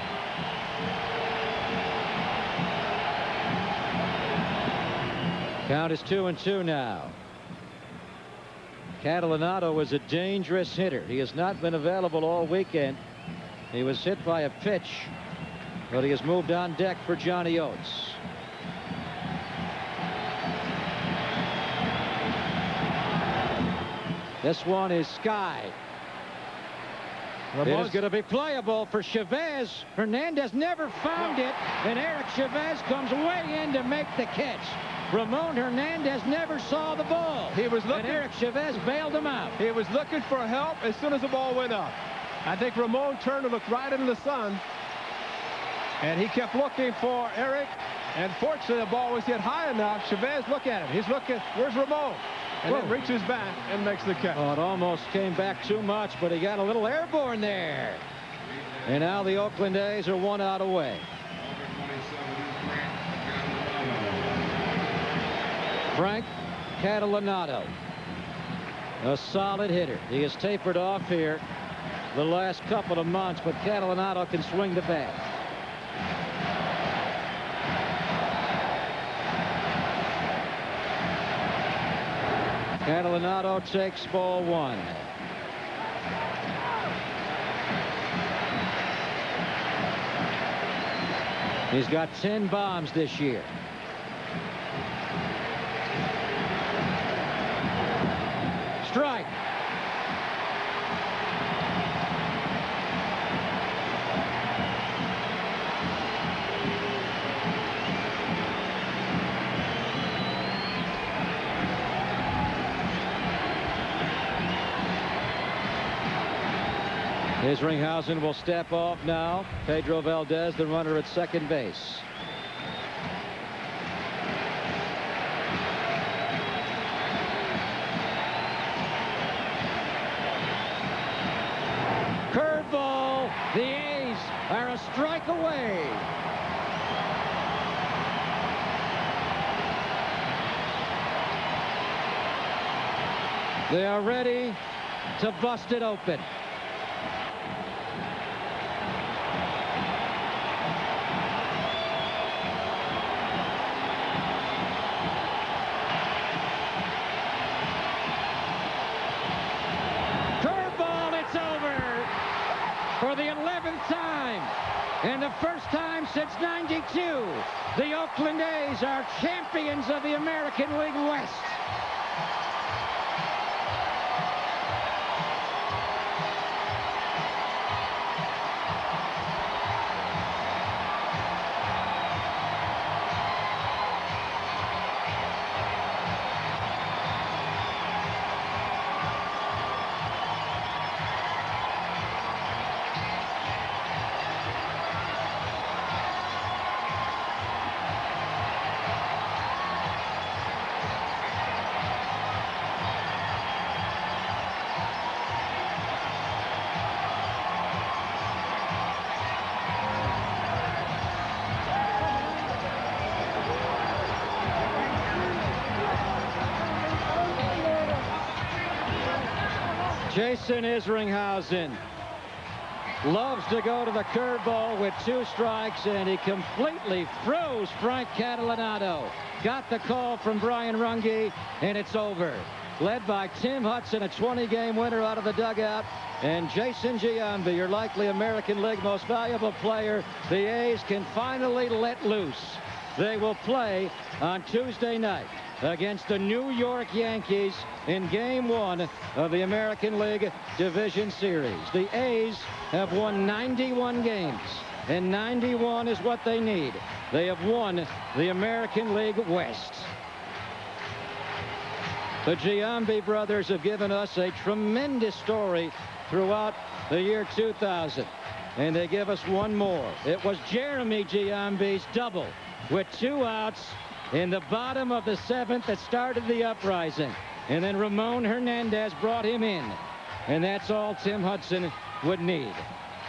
S4: Count is 2-2 now. Catalanato is a dangerous hitter. He has not been available all weekend. He was hit by a pitch, but he has moved on deck for Johnny Oates. This one is sky. It is going to be playable for Chavez. Hernandez never found it, and Eric Chavez comes way in to make the catch. Ramon Hernandez never saw the ball.
S2: He was looking,
S4: and Eric Chavez bailed him out.
S2: He was looking for help as soon as the ball went up. I think Ramon turned and looked right into the sun, and he kept looking for Eric, and fortunately the ball was hit high enough. Chavez, look at him. He's looking, where's Ramon? And then reaches back and makes the catch.
S4: Oh, it almost came back too much, but he got a little airborne there. And now the Oakland A's are 1 out away. Frank Catalanato, a solid hitter. He has tapered off here the last couple of months, but Catalanato can swing the bat. Catalanato takes ball 1. He's got 10 bombs this year. Strike. Isringhausen will step off now. Pedro Valdez, the runner at second base. Curveball. The A's are a strike away. They are ready to bust it open. Curveball, it's over for the 11th time. And the first time since '92, the Oakland A's are champions of the American League West. Jason Isringhausen loves to go to the curveball with 2 strikes, and he completely froze Frank Catalanato. Got the call from Brian Runge, and it's over. Led by Tim Hudson, a 20-game winner out of the dugout, and Jason Giambi, your likely American League most valuable player. The A's can finally let loose. They will play on Tuesday night against the New York Yankees in Game 1 of the American League Division Series. The A's have won 91 games, and 91 is what they need. They have won the American League West. The Giambi brothers have given us a tremendous story throughout the year 2000, and they give us one more. It was Jeremy Giambi's double with 2 outs in the bottom of the 7th that started the uprising. And then Ramon Hernandez brought him in. And that's all Tim Hudson would need.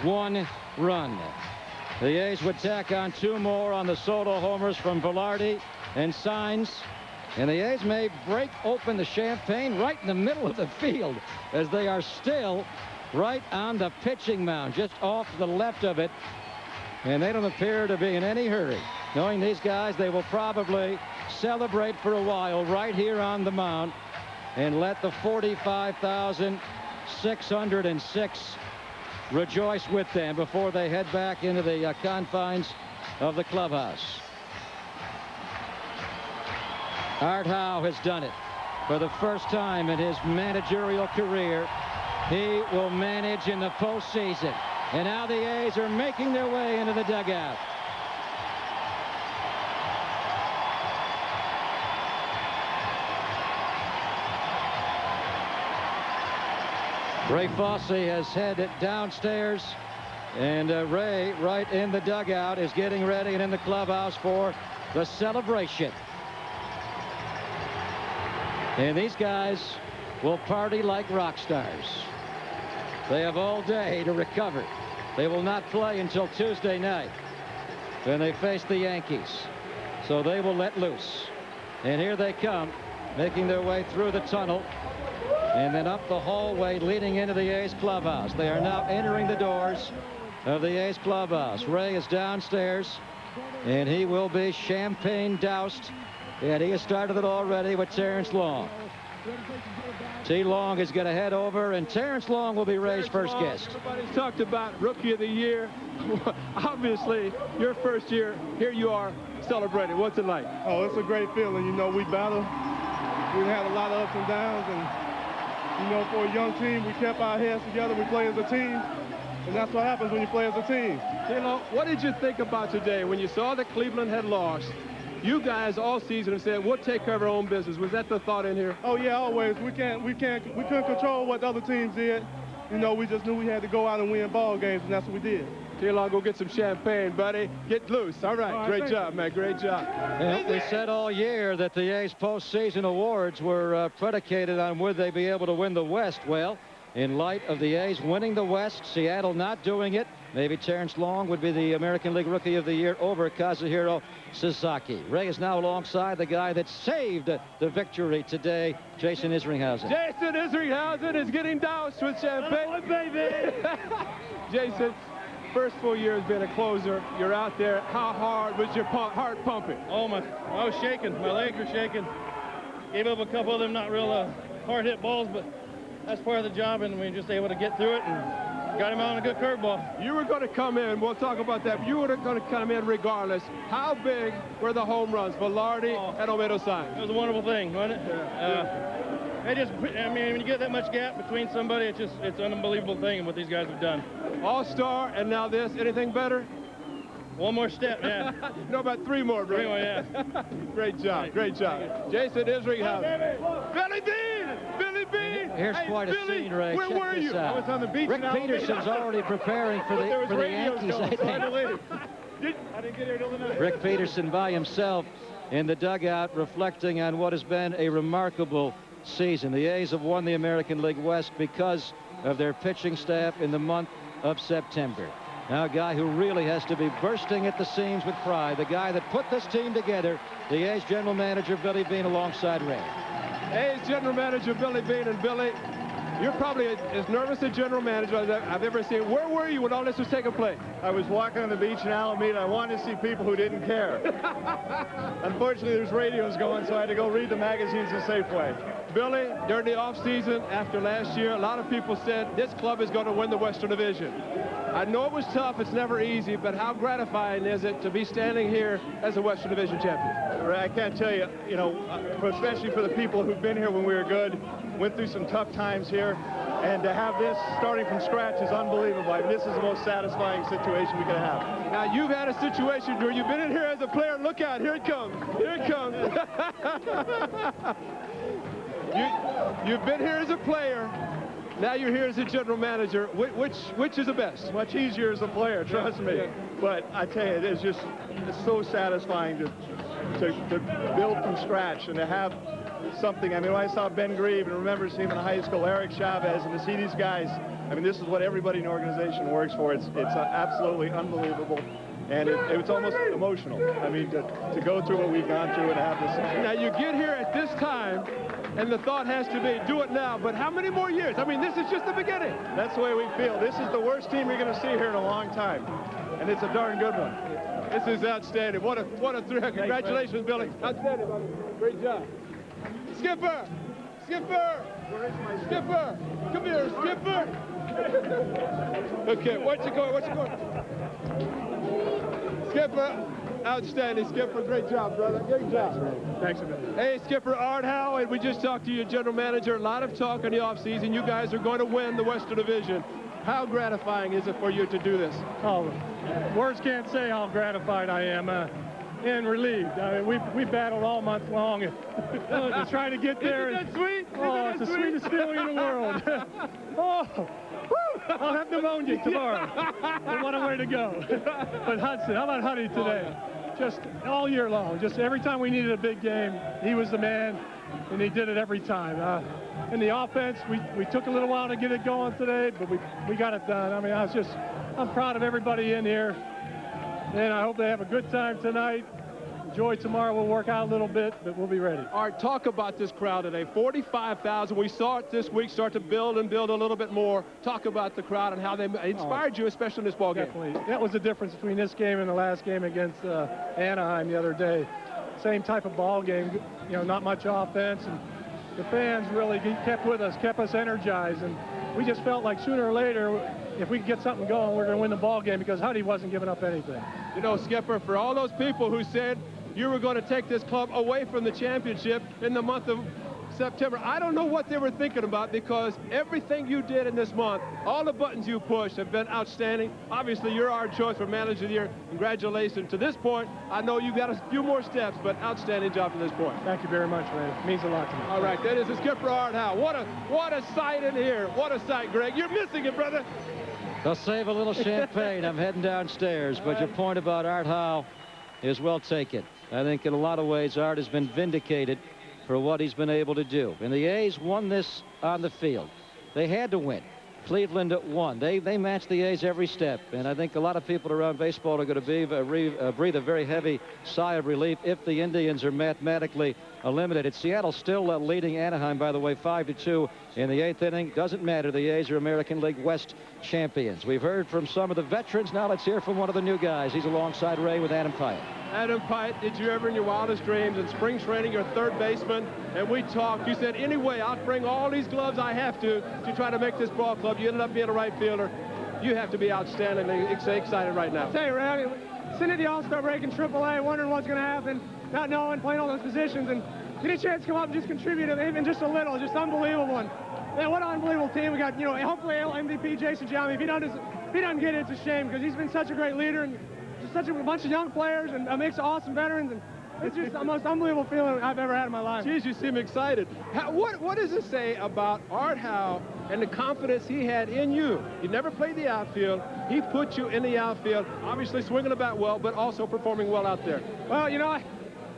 S4: 1 run. The A's would tack on 2 more on the solo homers from Velarde and Saenz. And the A's may break open the champagne right in the middle of the field, as they are still right on the pitching mound, just off the left of it. And they don't appear to be in any hurry. Knowing these guys, they will probably celebrate for a while right here on the mound and let the 45,606 rejoice with them before they head back into the confines of the clubhouse. Art Howe has done it for the first time in his managerial career. He will manage in the postseason. And now the A's are making their way into the dugout. Ray Fosse has headed downstairs, and Ray, right in the dugout, is getting ready and in the clubhouse for the celebration. And these guys will party like rock stars. They have all day to recover. They will not play until Tuesday night when they face the Yankees. So they will let loose. And here they come, making their way through the tunnel and then up the hallway leading into the A's clubhouse. They are now entering the doors of the A's clubhouse. Ray is downstairs, and he will be champagne doused. And he has started it already with Terrence Long. T. Long is going to head over, and Terrence Long will be Ray's first guest.
S2: Everybody's talked about Rookie of the Year. Obviously, your first year, here you are celebrating. What's it like?
S6: Oh, it's a great feeling. You know, we battled. We had a lot of ups and downs, and, you know, for a young team, we kept our heads together. We play as a team, and that's what happens when you play as a team.
S2: T-Long, what did you think about today when you saw that Cleveland had lost? You guys all season have said, we'll take care of our own business. Was that the thought in here?
S6: Oh, yeah, always. We couldn't control what the other teams did. You know, we just knew we had to go out and win ball games, and that's what we did.
S2: T-Long, go get some champagne, buddy. Get loose. All right. Great job, man. Great job.
S4: Yeah, we said all year that the A's postseason awards were predicated on would they be able to win the West. Well, in light of the A's winning the West, Seattle not doing it, Maybe Terrence Long would be the American League Rookie of the Year over Kazuhiro Sasaki. Ray is now alongside the guy that saved the victory today, Jason Isringhausen.
S2: Jason Isringhausen is getting doused with champagne.
S3: Oh, baby!
S2: Jason, first full year has been a closer. You're out there. How hard was your heart pumping?
S7: Oh, I was shaking. My legs were shaking. Gave up a couple of them not real hard-hit balls, but that's part of the job, and we were just able to get through it and got him out on a good curveball.
S2: You were going to come in. We'll talk about that. But you were going to come in regardless. How big were the home runs for Lardy and Omedo-san?
S7: It was a wonderful thing, wasn't it? I mean, when you get that much gap between somebody, it's an unbelievable thing what these guys have done.
S2: All-star, and now this. Anything better?
S7: One more step, yeah.
S2: No, about 3 more, bro.
S7: 3 more, yeah.
S2: Great job, great job. Jason Isringhausen. Billy Bean! Billy Bean!
S4: Here's quite a
S2: Billy,
S4: scene, Ray.
S2: where
S4: Check
S2: were
S4: this
S2: you?
S4: out.
S7: I was on the beach.
S4: Rick Peterson's already preparing for the Yankees, I think.
S7: I didn't get here till the night.
S4: Rick Peterson by himself in the dugout, reflecting on what has been a remarkable season. The A's have won the American League West because of their pitching staff in the month of September. Now a guy who really has to be bursting at the seams with pride, the guy that put this team together, the A's general manager, Billy Bean, alongside Ray.
S2: A's general manager, Billy Bean. And Billy, you're probably as nervous a general manager as I've ever seen. Where were you when all this was taking place?
S7: I was walking on the beach in Alameda. I wanted to see people who didn't care. Unfortunately, there's radios going, so I had to go read the magazines in Safeway.
S2: Billy, during the offseason after last year, a lot of people said this club is going to win the Western Division. I know it was tough. It's never easy, but how gratifying is it to be standing here as a Western Division champion?
S7: I can't tell you, especially for the people who've been here when we were good, went through some tough times here, and to have this starting from scratch is unbelievable. I mean, this is the most satisfying situation we could have.
S2: Now, you've had a situation where you've been in here as a player. Look out, here it comes. Here it comes. You've been here as a player. Now you're here as a general manager. Which is the best?
S7: Much easier as a player, trust me. Yeah. But I tell you, it's so satisfying to build from scratch and to have something. I mean, when I saw Ben Grieve and remember seeing him in high school, Eric Chavez, and to see these guys, I mean, this is what everybody in the organization works for. It's absolutely unbelievable. And it's almost emotional. I mean, to go through what we've gone through and have this.
S2: Now, you get here at this time, and the thought has to be, do it now. But how many more years? I mean, this is just the beginning.
S7: That's the way we feel. This is the worst team you're going to see here in a long time. And it's a darn good one.
S2: This is outstanding. What a thrill. Congratulations, Billy. Outstanding, buddy. Great job. Skipper! Skipper! Skipper! Come here, Skipper! Okay, what's it going? Skipper, outstanding, Skipper. Great job, brother. Great job.
S7: Thanks a million.
S2: Hey, Skipper Art Howe, and we just talked to your general manager. A lot of talk in the offseason. You guys are going to win the Western Division. How gratifying is it for you to do this?
S7: Oh, words can't say how gratified I am. And relieved. I mean, we battled all month long to try to get there.
S2: Isn't that sweet?
S7: Oh, it's the sweetest feeling in the world. Oh, I'll have pneumonia tomorrow. What a way to go. But Hudson, how about Huddy today? Just all year long, just every time we needed a big game, he was the man, and he did it every time. In the offense, we took a little while to get it going today, but we got it done. I mean, I'm proud of everybody in here. And I hope they have a good time tonight. Enjoy tomorrow. We'll work out a little bit, but we'll be ready.
S2: All right, talk about this crowd today. 45,000. We saw it this week start to build and build a little bit more. Talk about the crowd and how they inspired you, especially in this ball game.
S7: Definitely. That was the difference between this game and the last game against Anaheim the other day. Same type of ball game, not much offense. And the fans really kept with us, kept us energized. And we just felt like sooner or later, if we could get something going, we're going to win the ball game because Huddy wasn't giving up anything.
S2: You know, Skipper, for all those people who said you were going to take this club away from the championship in the month of September, I don't know what they were thinking about, because everything you did in this month, all the buttons you pushed have been outstanding. Obviously, you're our choice for Manager of the Year. Congratulations. To this point, I know you've got a few more steps, but outstanding job to this point.
S7: Thank you very much, man. It means a lot to me.
S2: All right, that is the Skipper Art Howe. What a sight in here. What a sight, Greg. You're missing it, brother.
S4: They'll save a little champagne. I'm heading downstairs, but your point about Art Howe is well taken. I think in a lot of ways, Art has been vindicated for what he's been able to do. And the A's won this on the field. They had to win. Cleveland won. They matched the A's every step, and I think a lot of people around baseball are going to breathe a very heavy sigh of relief if the Indians are mathematically eliminated. Seattle still leading Anaheim, by the way, 5-2 in the 8th inning. Doesn't matter. The A's are American League West champions. We've heard from some of the veterans. Now let's hear from one of the new guys. He's alongside Ray with Adam Pyatt.
S2: Adam Pyatt, did you ever in your wildest dreams in spring training, you're third baseman, and we talked, you said, anyway, I'll bring all these gloves I have to try to make this ball club. You ended up being a right fielder. You have to be outstandingly excited right now.
S7: I'll tell you, Ray, I mean, sitting at the All-Star break in AAA, wondering what's going to happen, not knowing, playing all those positions, and get a chance to come up and just contribute even just a little, just unbelievable. And man, what an unbelievable team we got. You know, hopefully MVP Jason Giambi, if he doesn't get it, it's a shame because he's been such a great leader and just such a bunch of young players and a mix of awesome veterans. And it's just the most unbelievable feeling I've ever had in my life.
S2: Geez, you seem excited. What does it say about Art Howe and the confidence he had in you? You never played the outfield. He put you in the outfield, obviously swinging the bat well, but also performing well out there.
S7: Well, you know,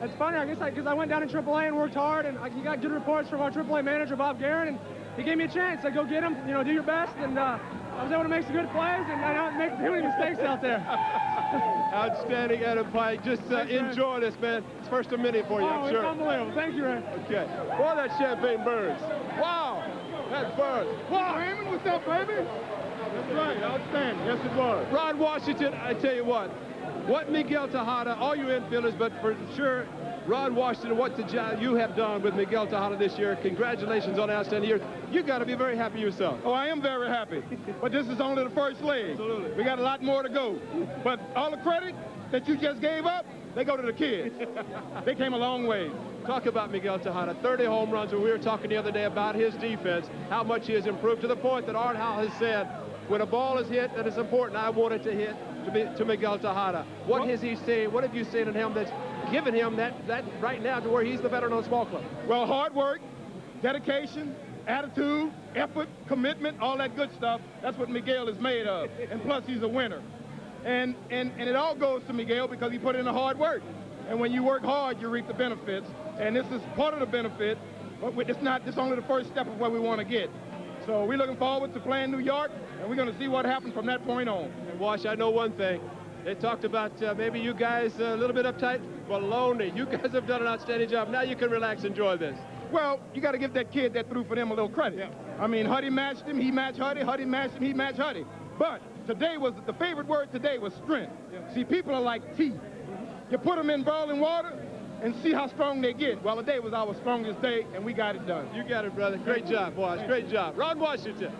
S7: it's funny, I guess, because I went down in AAA and worked hard, and he got good reports from our AAA manager, Bob Guerin, and he gave me a chance. I go get him, you know, do your best, and I was able to make some good plays and not make too many mistakes out there.
S2: Outstanding, Adam Pyatt. Just enjoy this, man. It's first of many for you, I'm sure.
S7: It's unbelievable. Thank you, Ray.
S2: Okay. Boy, that champagne burns. Wow, that burns.
S6: Wow, Raymond, what's up, baby? That's right, outstanding. Yes, it was.
S2: Rod Washington, I tell you what Miguel Tejada, all you infielders, but for sure, Rod Washington, what the job you have done with Miguel Tejada this year. Congratulations on an outstanding year. You got to be very happy yourself.
S6: Oh, I am very happy. But this is only the first leg.
S2: Absolutely.
S6: We got a lot more to go. But all the credit that you just gave up, they go to the kids. They came a long way.
S2: Talk about Miguel Tejada, 30 home runs. We were talking the other day about his defense, how much he has improved to the point that Art Howe has said, when a ball is hit that is important, I want it to hit to Miguel Tejada. What has he seen? What have you seen in him that's given him that right now to where he's the veteran of the small club?
S6: Well, hard work, dedication, attitude, effort, commitment, all that good stuff. That's what Miguel is made of. And plus, he's a winner. And it all goes to Miguel because he put in the hard work. And when you work hard, you reap the benefits. And this is part of the benefit, but it's only the first step of where we want to get. So we're looking forward to playing New York, and we're going to see what happens from that point on.
S2: And Wash, I know one thing. They talked about maybe you guys a little bit uptight. Baloney. You guys have done an outstanding job. Now you can relax, enjoy this.
S6: Well, you got to give that kid that threw for them a little credit. Yeah. I mean, Huddy matched him, he matched Huddy. Huddy matched him, he matched Huddy. But today was, the favorite word today was strength. Yeah. See, people are like teeth. You put them in boiling water and see how strong they get. Well, today was our strongest day, and we got it done.
S2: You got it, brother. Great job, Wash. Great job. Rod Washington.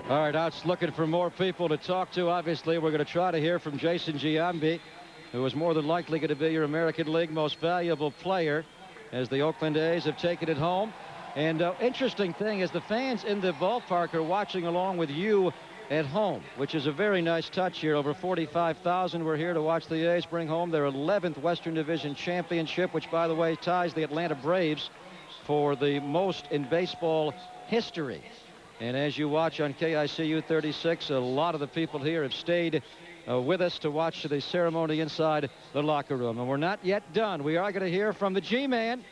S4: All right, Out's looking for more people to talk to. Obviously, we're going to try to hear from Jason Giambi, who is more than likely going to be your American League most valuable player as the Oakland A's have taken it home. And interesting thing is the fans in the ballpark are watching along with you at home, which is a very nice touch here. Over 45,000 were here to watch the A's bring home their 11th Western Division championship, which, by the way, ties the Atlanta Braves for the most in baseball history. And as you watch on KICU 36, a lot of the people here have stayed with us to watch the ceremony inside the locker room. And we're not yet done. We are going to hear from the G-Man,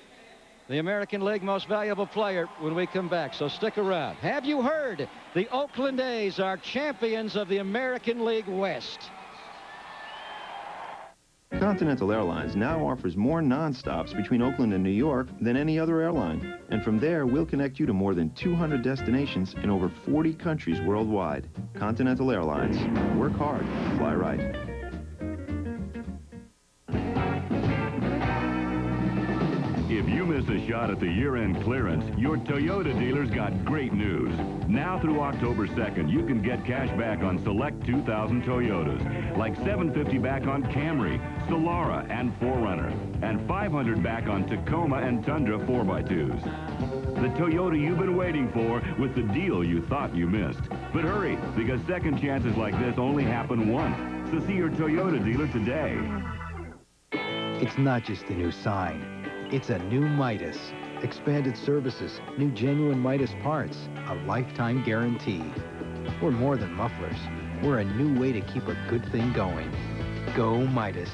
S4: the American League most valuable player, when we come back. So stick around. Have you heard? The Oakland A's are champions of the American League West.
S10: Continental Airlines now offers more non-stops between Oakland and New York than any other airline. And from there, we'll connect you to more than 200 destinations in over 40 countries worldwide. Continental Airlines. Work hard, fly right.
S21: If you miss a shot at the year-end clearance, your Toyota dealer's got great news. Now through October 2nd, you can get cash back on select 2000 Toyotas, like $750 back on Camry, Solara, and 4Runner, and $500 back on Tacoma and Tundra 4x2s. The Toyota you've been waiting for with the deal you thought you missed. But hurry, because second chances like this only happen once. So see your Toyota dealer today.
S11: It's not just a new sign. It's a new Midas. Expanded services, new genuine Midas parts, a lifetime guarantee. We're more than mufflers. We're a new way to keep a good thing going. Go Midas.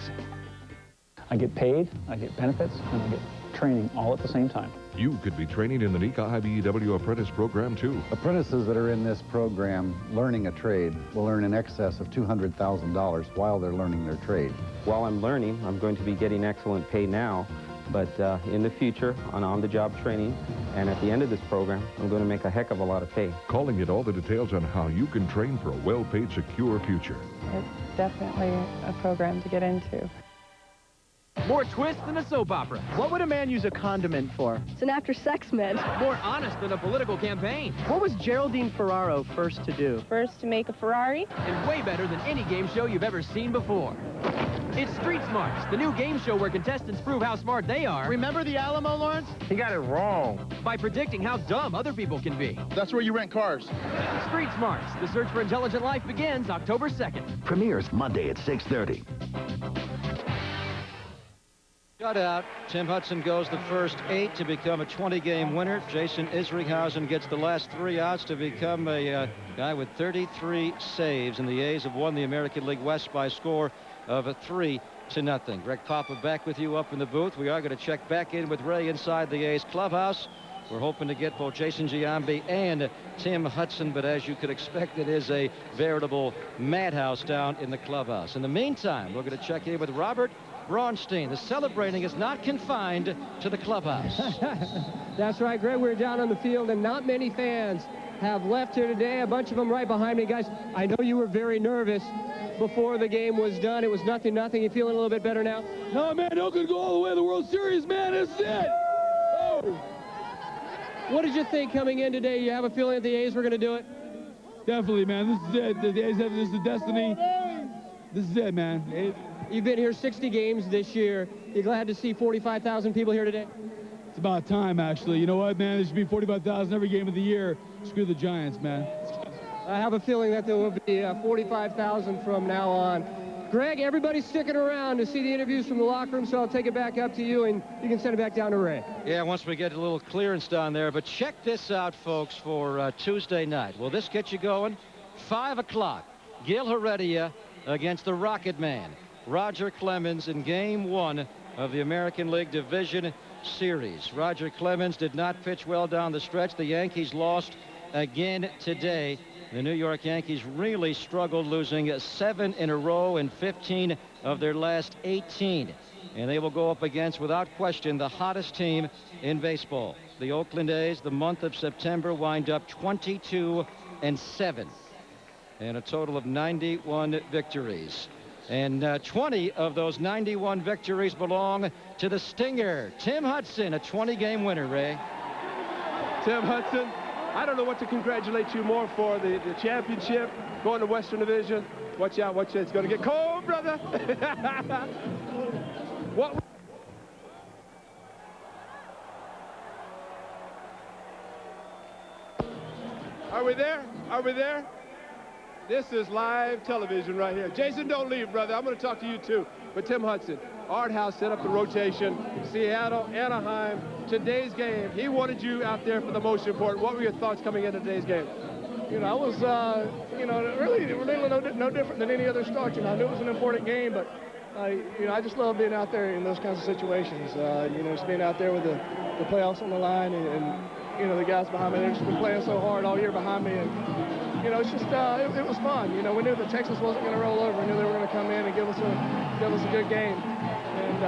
S13: I get paid, I get benefits, and I get training all at the same time.
S12: You could be training in the NECA IBEW Apprentice Program, too.
S14: Apprentices that are in this program learning a trade will earn in excess of $200,000 while they're learning their trade.
S15: While I'm learning, I'm going to be getting excellent pay now, but in the future, on-the-job training, and at the end of this program, I'm going to make a heck of a lot of pay.
S12: Calling it all the details on how you can train for a well-paid, secure future.
S16: It's definitely a program to get into.
S17: More twists than a soap opera. What would a man use a condiment for?
S18: It's an after-sex med.
S17: More honest than a political campaign. What was Geraldine Ferraro first to do?
S18: First to make a Ferrari.
S17: And way better than any game show you've ever seen before. It's Street Smarts, the new game show where contestants prove how smart they are. Remember the Alamo, Lawrence?
S28: He got it wrong.
S17: By predicting how dumb other people can be.
S6: That's where you rent cars.
S17: Street Smarts, the search for intelligent life begins October 2nd.
S19: Premieres Monday at 6:30.
S4: Shutout. Tim Hudson goes the first 8 to become a 20-game winner. Jason Isringhausen gets the last 3 outs to become a guy with 33 saves. And the A's have won the American League West by a score of 3-0. Greg Papa back with you up in the booth. We are going to check back in with Ray inside the A's clubhouse. We're hoping to get both Jason Giambi and Tim Hudson, but as you could expect, it is a veritable madhouse down in the clubhouse. In the meantime, we're going to check in with Robert Braunstein. The celebrating is not confined to the clubhouse.
S20: That's right, Greg. We're down on the field, and not many fans have left here today. A bunch of them right behind me. Guys, I know you were very nervous before the game was done. It was 0-0. You feeling a little bit better now?
S23: No, man, Oakland go all the way to the World Series, man. This is it. Oh.
S20: What did you think coming in today? You have a feeling that the A's were going to do it?
S23: Definitely, man. This is it. The A's have this is the destiny. This is it, man.
S20: You've been here 60 games this year. You glad to see 45,000 people here today?
S23: It's about time, actually. You know what, man? There should be 45,000 every game of the year. Screw the Giants, man.
S20: I have a feeling that there will be 45,000 from now on. Greg, everybody's sticking around to see the interviews from the locker room, so I'll take it back up to you, and you can send it back down to Ray.
S4: Yeah, once we get a little clearance down there. But check this out, folks, for Tuesday night. Will this get you going? 5 o'clock. Gil Heredia against the Rocket Man, Roger Clemens, in Game 1 of the American League Division Series. Roger Clemens did not pitch well down the stretch. The Yankees lost again today. The New York Yankees really struggled, losing 7 in a row in 15 of their last 18. And they will go up against, without question, the hottest team in baseball. The Oakland A's, the month of September, wind up 22-7. And a total of 91 victories. And 20 of those 91 victories belong to the Stinger, Tim Hudson, a 20-game winner, Ray.
S2: Tim Hudson, I don't know what to congratulate you more for, the championship, going to Western Division. Watch out, watch out. It's going to get cold, brother. What? Are we there? Are we there? This is live television right here. Jason, don't leave, brother. I'm going to talk to you, too. But Tim Hudson, Art House set up the rotation. Seattle, Anaheim, today's game. He wanted you out there for the most important. What were your thoughts coming into today's game?
S30: You know, I was, really no different than any other start. You know, I knew it was an important game, but, I just love being out there in those kinds of situations. Just being out there with the playoffs on the line and the guys behind me, they've just been playing so hard all year behind me. And, it's just, it was fun. We knew that Texas wasn't going to roll over. We knew they were going to come in and give us a good game. And,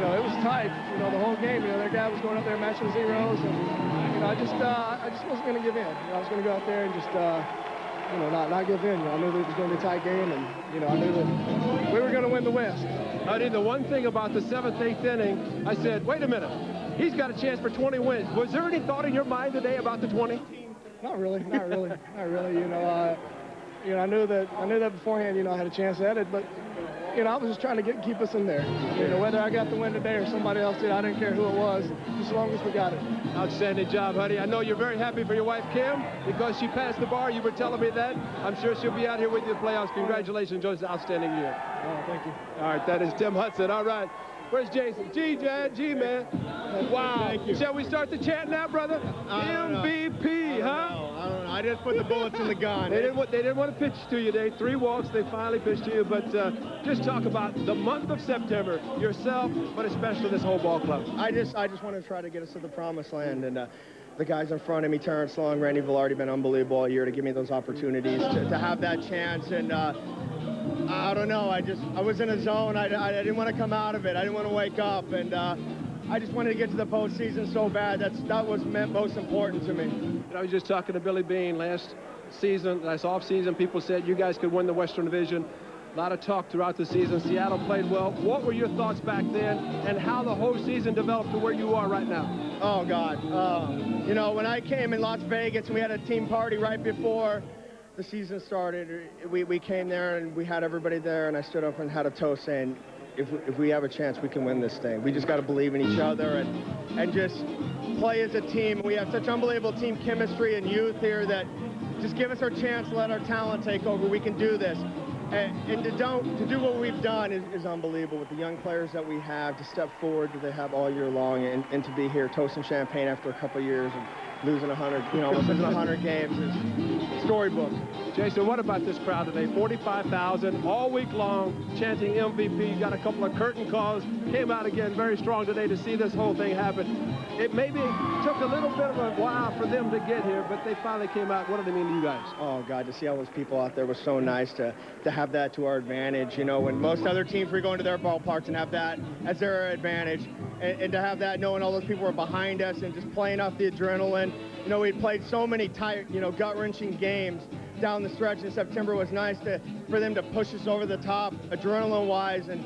S30: it was tight, the whole game. Their guy was going up there matching zeros. And, I just wasn't going to give in. I was going to go out there and just, not give in. I knew that it was going to be a tight game. And, I knew that we were going to win the West.
S2: The one thing about the 7th, 8th inning, I said, wait a minute. He's got a chance for 20 wins. Was there any thought in your mind today about the 20?
S30: Not really. Not really. I knew that beforehand. I had a chance at it, but I was just trying to keep us in there. Whether I got the win today or somebody else did, I didn't care who it was, just as long as we got it.
S2: Outstanding job, honey. I know you're very happy for your wife, Kim, because she passed the bar. You were telling me that. I'm sure she'll be out here with you in the playoffs. Congratulations, Joe's outstanding year.
S30: Oh, thank you.
S2: All right, that is Tim Hudson. All right. Where's Jason? G, man. Wow.
S23: Thank you.
S2: Shall we start the chant now, brother? MVP, huh?
S6: I don't know. I just put the bullets in the gun.
S2: They didn't want to pitch to you, Dave. 3 walks, they finally pitched to you. But just talk about the month of September, yourself, but especially this whole ball club.
S6: I just want to try to get us to the promised land. And the guys in front of me, Terrence Long, Randy Velarde, been unbelievable all year to give me those opportunities to have that chance. And I don't know. I was in a zone. I didn't want to come out of it. I didn't want to wake up. And I just wanted to get to the postseason so bad. That was most important to me.
S2: I was just talking to Billy Bean last off-season. People said you guys could win the Western Division. A lot of talk throughout the season. Seattle played well. What were your thoughts back then, and how the whole season developed to where you are right now?
S6: Oh, God. You know, when I came in Las Vegas and we had a team party right before the season started, we came there and we had everybody there, and I stood up and had a toast saying, if we have a chance, we can win this thing. We just got to believe in each other and just play as a team. We have such unbelievable team chemistry and youth here that just give us our chance, let our talent take over. We can do this. And to do what we've done is unbelievable with the young players that we have, to step forward that they have all year long, and to be here toasting champagne after a couple of years and losing 100, almost losing 100 games is storybook.
S2: Jason, what about this crowd today? 45,000 all week long chanting MVP. Got a couple of curtain calls. Came out again very strong today to see this whole thing happen. It maybe took a little bit of a while for them to get here, but they finally came out. What do they mean to you guys?
S6: Oh, God, to see all those people out there was so nice to have that to our advantage. You know, when most other teams were going to their ballparks and have that as their advantage, and to have that knowing all those people were behind us and just playing off the adrenaline. You know, we'd played so many tight, gut-wrenching games down the stretch in September. It was nice for them to push us over the top adrenaline-wise and,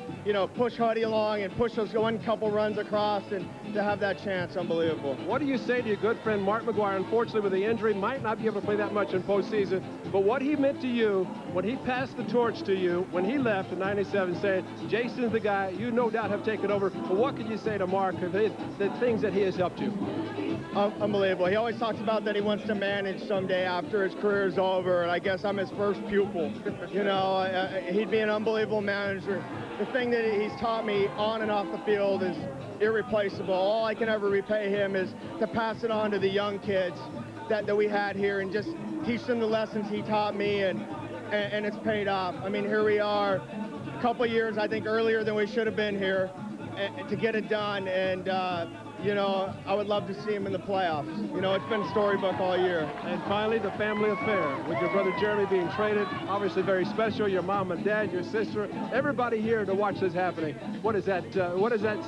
S6: push Huddy along and push those one couple runs across, and to have that chance, unbelievable.
S2: What do you say to your good friend Mark McGwire? Unfortunately, with the injury, might not be able to play that much in postseason, but what he meant to you when he passed the torch to you, when he left in '97, saying, Jason's the guy, you no doubt have taken over. But what can you say to Mark, the things that he has helped you?
S6: Unbelievable. He always talks about that he wants to manage someday after his career is over, and I guess I'm his first pupil. He'd be an unbelievable manager. The thing that he's taught me on and off the field is irreplaceable. All I can ever repay him is to pass it on to the young kids that we had here and just teach them the lessons he taught me, and it's paid off. I mean, here we are, a couple years, I think, earlier than we should have been here to get it done, and I would love to see him in the playoffs. It's been storybook all year.
S2: And finally, the family affair with your brother Jeremy being traded, obviously very special. Your mom and dad, your sister, everybody here to watch this happening. What does that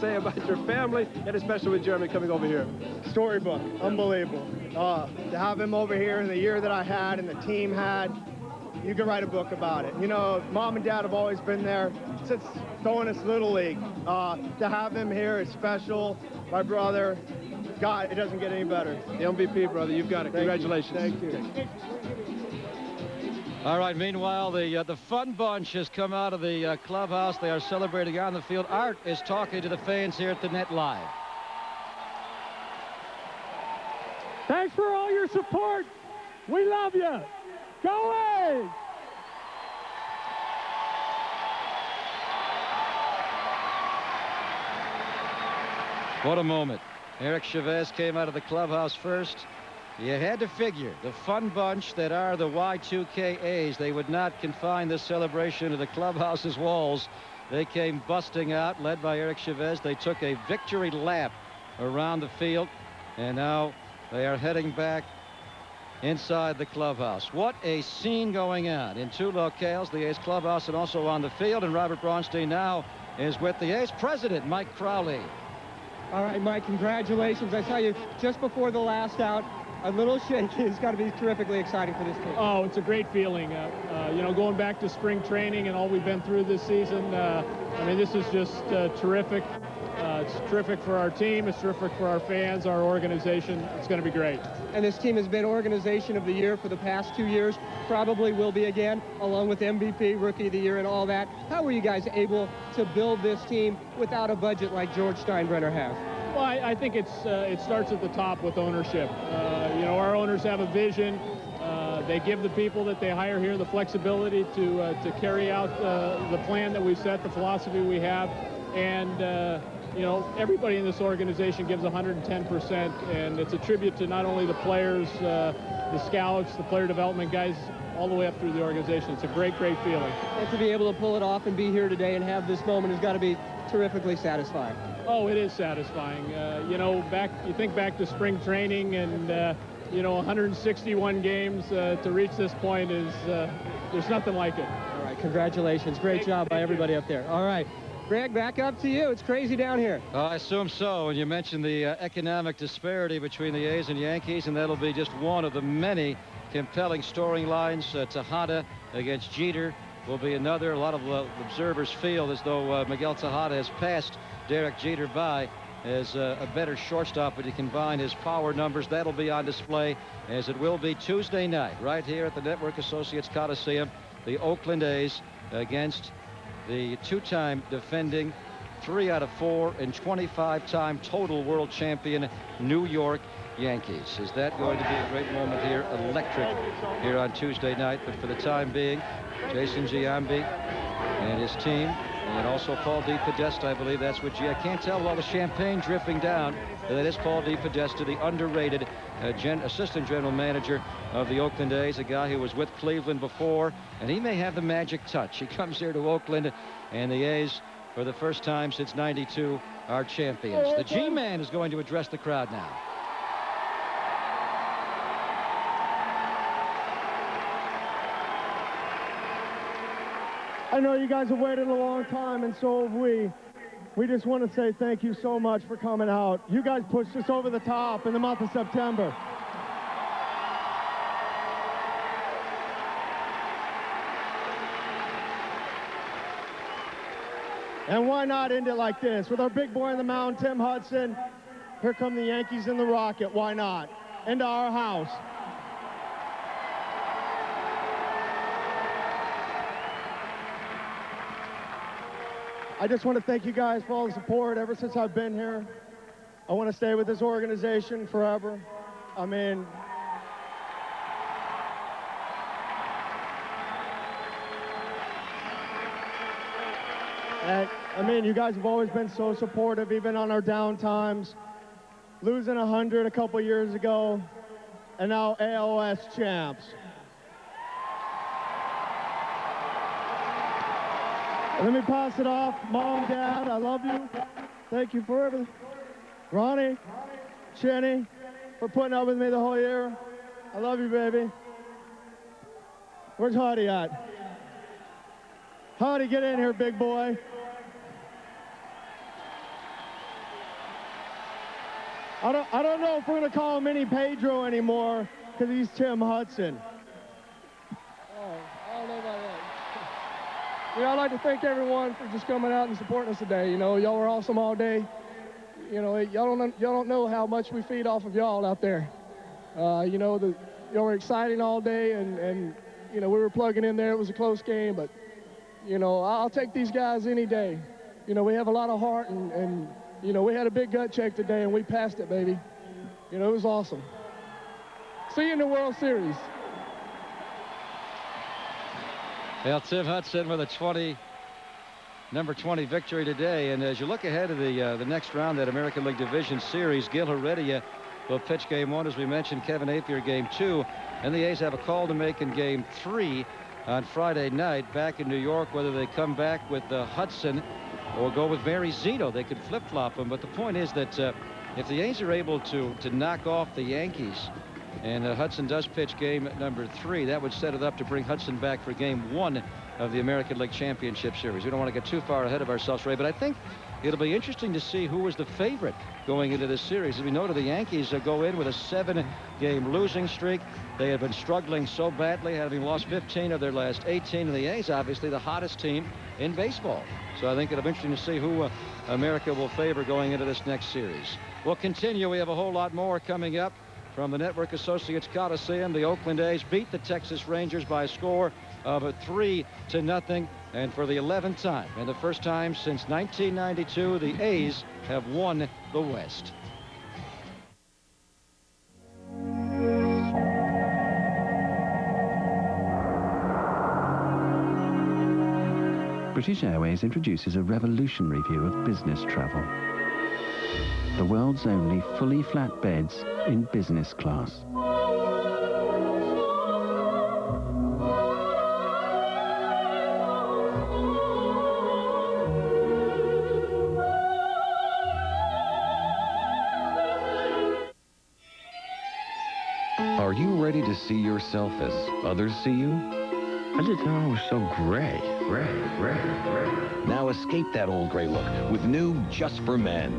S2: say about your family, and especially with Jeremy coming over here?
S6: Storybook, unbelievable. To have him over here in the year that I had and the team had, you can write a book about it. Mom and dad have always been there since throwing us Little League. To have him here is special. My brother, God, it doesn't get any better.
S2: The MVP, brother, you've got it. Congratulations.
S6: Thank you.
S4: All right, meanwhile, the fun bunch has come out of the clubhouse. They are celebrating on the field. Art is talking to the fans here at the Net Live.
S3: Thanks for all your support. We love you. Go A's!
S4: What a moment. Eric Chavez came out of the clubhouse first. You had to figure the fun bunch that are the Y2K A's, they would not confine this celebration to the clubhouse's walls. They came busting out, led by Eric Chavez. They took a victory lap around the field, and now they are heading back inside the clubhouse. What a scene going on in 2 locales, the A's clubhouse and also on the field. And Robert Braunstein now is with the A's president, Mike Crowley.
S20: All right, Mike, congratulations. I saw you just before the last out. A little shaky. It's got to be terrifically exciting for this team.
S7: Oh, it's a great feeling. Going back to spring training and all we've been through this season, this is just terrific. It's terrific for our team. It's terrific for our fans, our organization. It's going to be great.
S20: And this team has been Organization of the Year for the past 2 years. Probably will be again, along with MVP, Rookie of the Year, and all that. How were you guys able to build this team without a budget like George Steinbrenner has?
S7: Well, I think it starts at the top with ownership. Our owners have a vision. They give the people that they hire here the flexibility to carry out the plan that we've set, the philosophy we have. And, you know, everybody in this organization gives 110%, and it's a tribute to not only the players, the scouts, the player development guys, all the way up through the organization. It's a great, great feeling.
S20: And to be able to pull it off and be here today and have this moment has got to be terrifically satisfying.
S7: Oh, it is satisfying. You know, you think back to spring training and, you know, 161 games to reach this point is, there's nothing like it.
S20: All right, congratulations. Great job by everybody up there. All right. Greg, back up to you. It's crazy down here.
S4: I assume so. And you mentioned the economic disparity between the A's and Yankees, and that'll be just one of the many compelling storylines. Tejada against Jeter will be another. A lot of observers feel as though Miguel Tejada has passed Derek Jeter by as a better shortstop, but he combine his power numbers. That'll be on display, as it will be Tuesday night right here at the Network Associates Coliseum. The Oakland A's against the two-time defending 3 out of 4 and 25-time total world champion New York Yankees. Is that going to be a great moment here? Electric here on Tuesday night. But for the time being, Jason Giambi and his team, and also Paul DePodesta, I believe that's what I can't tell with all the champagne dripping down. That is Paul DePodesta, the underrated assistant general manager of the Oakland A's, a guy who was with Cleveland before, and he may have the magic touch. He comes here to Oakland, and the A's, for the first time since '92, are champions. The G-Man is going to address the crowd now.
S5: I know you guys have waited a long time, and so have we. We just want to say thank you so much for coming out. You guys pushed us over the top in the month of September. And why not end it like this? With our big boy on the mound, Tim Hudson. Here come the Yankees in the rocket. Why not? Into our house. I just want to thank you guys for all the support ever since I've been here. I want to stay with this organization forever. I mean, you guys have always been so supportive, even on our down times. Losing 100 a couple years ago, and now ALS champs. Let me pass it off. Mom, Dad, I love you. Thank you for everything. Ronnie, Chenny, for putting up with me the whole year. I love you, baby. Where's Huddy at? Huddy, get in here, big boy. I don't know if we're going to call him Mini Pedro anymore because he's Tim Hudson.
S30: I don't know about that. Yeah, I'd like to thank everyone for just coming out and supporting us today. You know, y'all were awesome all day. You know, y'all don't know how much we feed off of y'all out there. You know, y'all were exciting all day, and you know, we were plugging in there. It was a close game, but you know, I'll take these guys any day. You know, we have a lot of heart, and you know, we had a big gut check today, and we passed it, baby. You know, it was awesome. See you in the World Series.
S4: Well, Tim Hudson with a number 20 victory today. And as you look ahead of the next round, that American League Division Series, Gil Heredia will pitch game 1, as we mentioned, Kevin Apier game 2. And the A's have a call to make in game 3 on Friday night back in New York, whether they come back with Hudson or go with Barry Zito. They could flip-flop them. But the point is that if the A's are able to knock off the Yankees, and Hudson does pitch game number 3, that would set it up to bring Hudson back for game 1 of the American League Championship Series. We don't want to get too far ahead of ourselves, Ray, but I think it'll be interesting to see who was the favorite going into this series. As we know, the Yankees go in with a 7-game losing streak. They have been struggling so badly, having lost 15 of their last 18. And the A's, obviously, the hottest team in baseball. So I think it'll be interesting to see who America will favor going into this next series. We'll continue. We have a whole lot more coming up. From the Network Associates Coliseum, the Oakland A's beat the Texas Rangers by a score of 3-0. And for the 11th time, and the first time since 1992, the A's have won the West.
S1: British Airways introduces a revolutionary view of business travel. The world's only fully flat beds in business class.
S8: Are you ready to see yourself as others see you? I didn't know I was so gray. Now escape that old gray look with new Just for Men.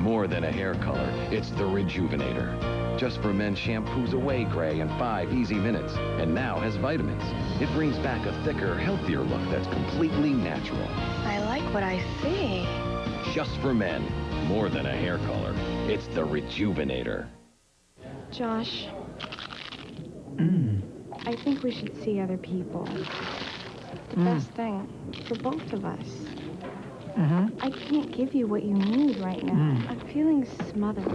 S8: More than a hair color, it's the Rejuvenator. Just for Men shampoos away gray in 5 easy minutes and now has vitamins. It brings back a thicker, healthier look that's completely natural.
S18: I like what I see.
S8: Just for Men. More than a hair color, it's the Rejuvenator.
S9: Josh, I think we should see other people. The best thing for both of us. I can't give you what you need right now. I'm feeling smothered.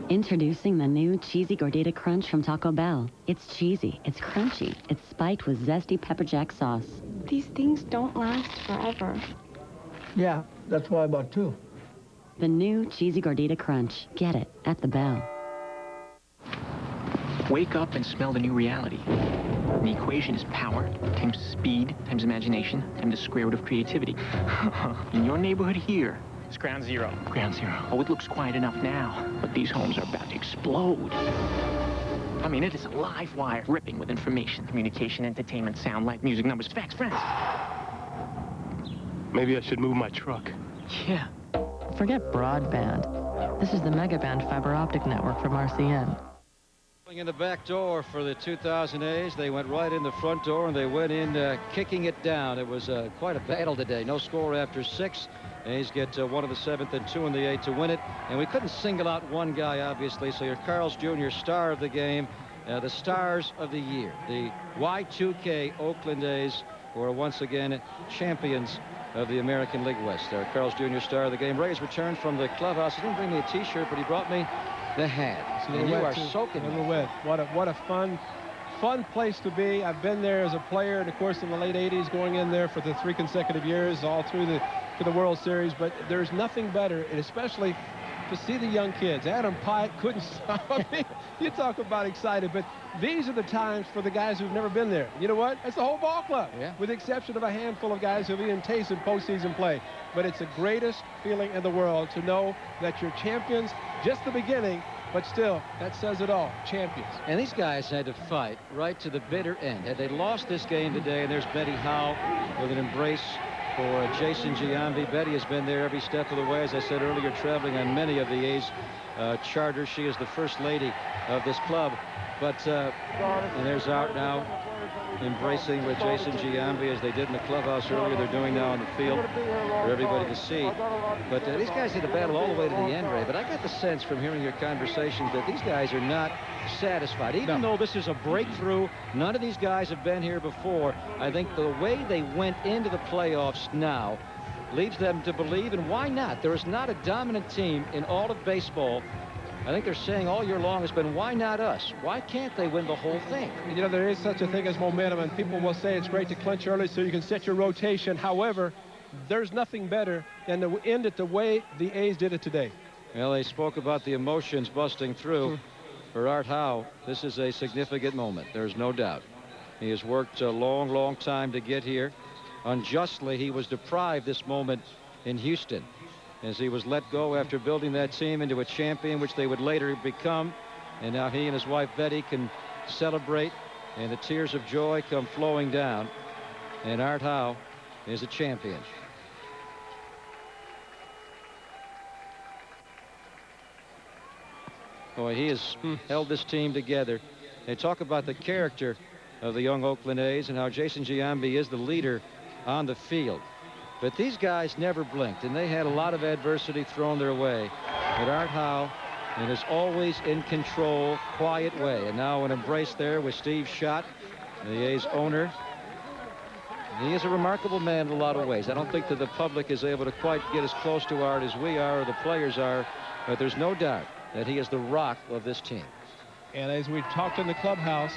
S13: Introducing the new Cheesy Gordita Crunch from Taco Bell. It's cheesy, it's crunchy, it's spiked with zesty pepper jack sauce.
S9: These things don't last forever.
S22: Yeah, that's why I bought 2.
S13: The new Cheesy Gordita Crunch. Get it at the Bell.
S17: Wake up and smell the new reality. The equation is power times speed times imagination times the square root of creativity. In your neighborhood here, it's ground zero. Ground zero. Oh, it looks quiet enough now, but these homes are about to explode. I mean, it is a live wire ripping with information, communication, entertainment, sound, light, music, numbers, facts, friends.
S24: Maybe I should move my truck.
S17: Yeah.
S25: Forget broadband. This is the Megaband fiber optic network from RCN.
S4: In the back door for the 2000 A's. They went right in the front door and they went in kicking it down. It was quite a battle today. No score after 6. A's get 1 in the 7th and 2 in the 8th to win it. And we couldn't single out one guy, obviously. So your Carl's Jr. star of the game, the stars of the year, the Y2K Oakland A's, who are once again champions of the American League West. Our Carl's Jr. star of the game. Ray's returned from the clubhouse. He didn't bring me a T-shirt, but he brought me the hat. And you are soaking wet.
S2: What a fun place to be. I've been there as a player, and of course in the late 80s, going in there for the 3 consecutive years, all through to the World Series. But there's nothing better, and especially to see the young kids. Adam Pike couldn't stop. I mean, you talk about excited, but these are the times for the guys who've never been there. You know what? It's the whole ball club, with the exception of a handful of guys who've even tasted postseason play. But it's the greatest feeling in the world to know that you're champions, just the beginning, but still, that says it all, champions.
S4: And these guys had to fight right to the bitter end. Had they lost this game today, and there's Betty Howe with an embrace for Jason Giambi. Betty has been there every step of the way, as I said earlier, traveling on many of the A's charters. She is the first lady of this club. But, and there's Art now embracing with Jason Giambi, as they did in the clubhouse earlier. They're doing now on the field for everybody to see. But these guys had to battle all the way to the end, Ray. But I got the sense from hearing your conversations that these guys are not satisfied. Even though this is a breakthrough, none of these guys have been here before. I think the way they went into the playoffs now leads them to believe, and why not? There is not a dominant team in all of baseball. I think they're saying all year long has been, why not us? Why can't they win the whole thing?
S2: You know, there is such a thing as momentum, and people will say it's great to clinch early so you can set your rotation. However, there's nothing better than to end it the way the A's did it today.
S4: Well, they spoke about the emotions busting through. For Art Howe, this is a significant moment. There's no doubt. He has worked a long, long time to get here. Unjustly, he was deprived this moment in Houston, as he was let go after building that team into a champion, which they would later become. And now he and his wife Betty can celebrate, and the tears of joy come flowing down. And Art Howe is a champion. Boy, he has held this team together. They talk about the character of the young Oakland A's and how Jason Giambi is the leader on the field. But these guys never blinked, and they had a lot of adversity thrown their way. But Art Howe, in his always in control, quiet way, and now an embrace there with Steve Schott, the A's owner. He is a remarkable man in a lot of ways. I don't think that the public is able to quite get as close to Art as we are or the players are, but there's no doubt that he is the rock of this team.
S2: And as we talked in the clubhouse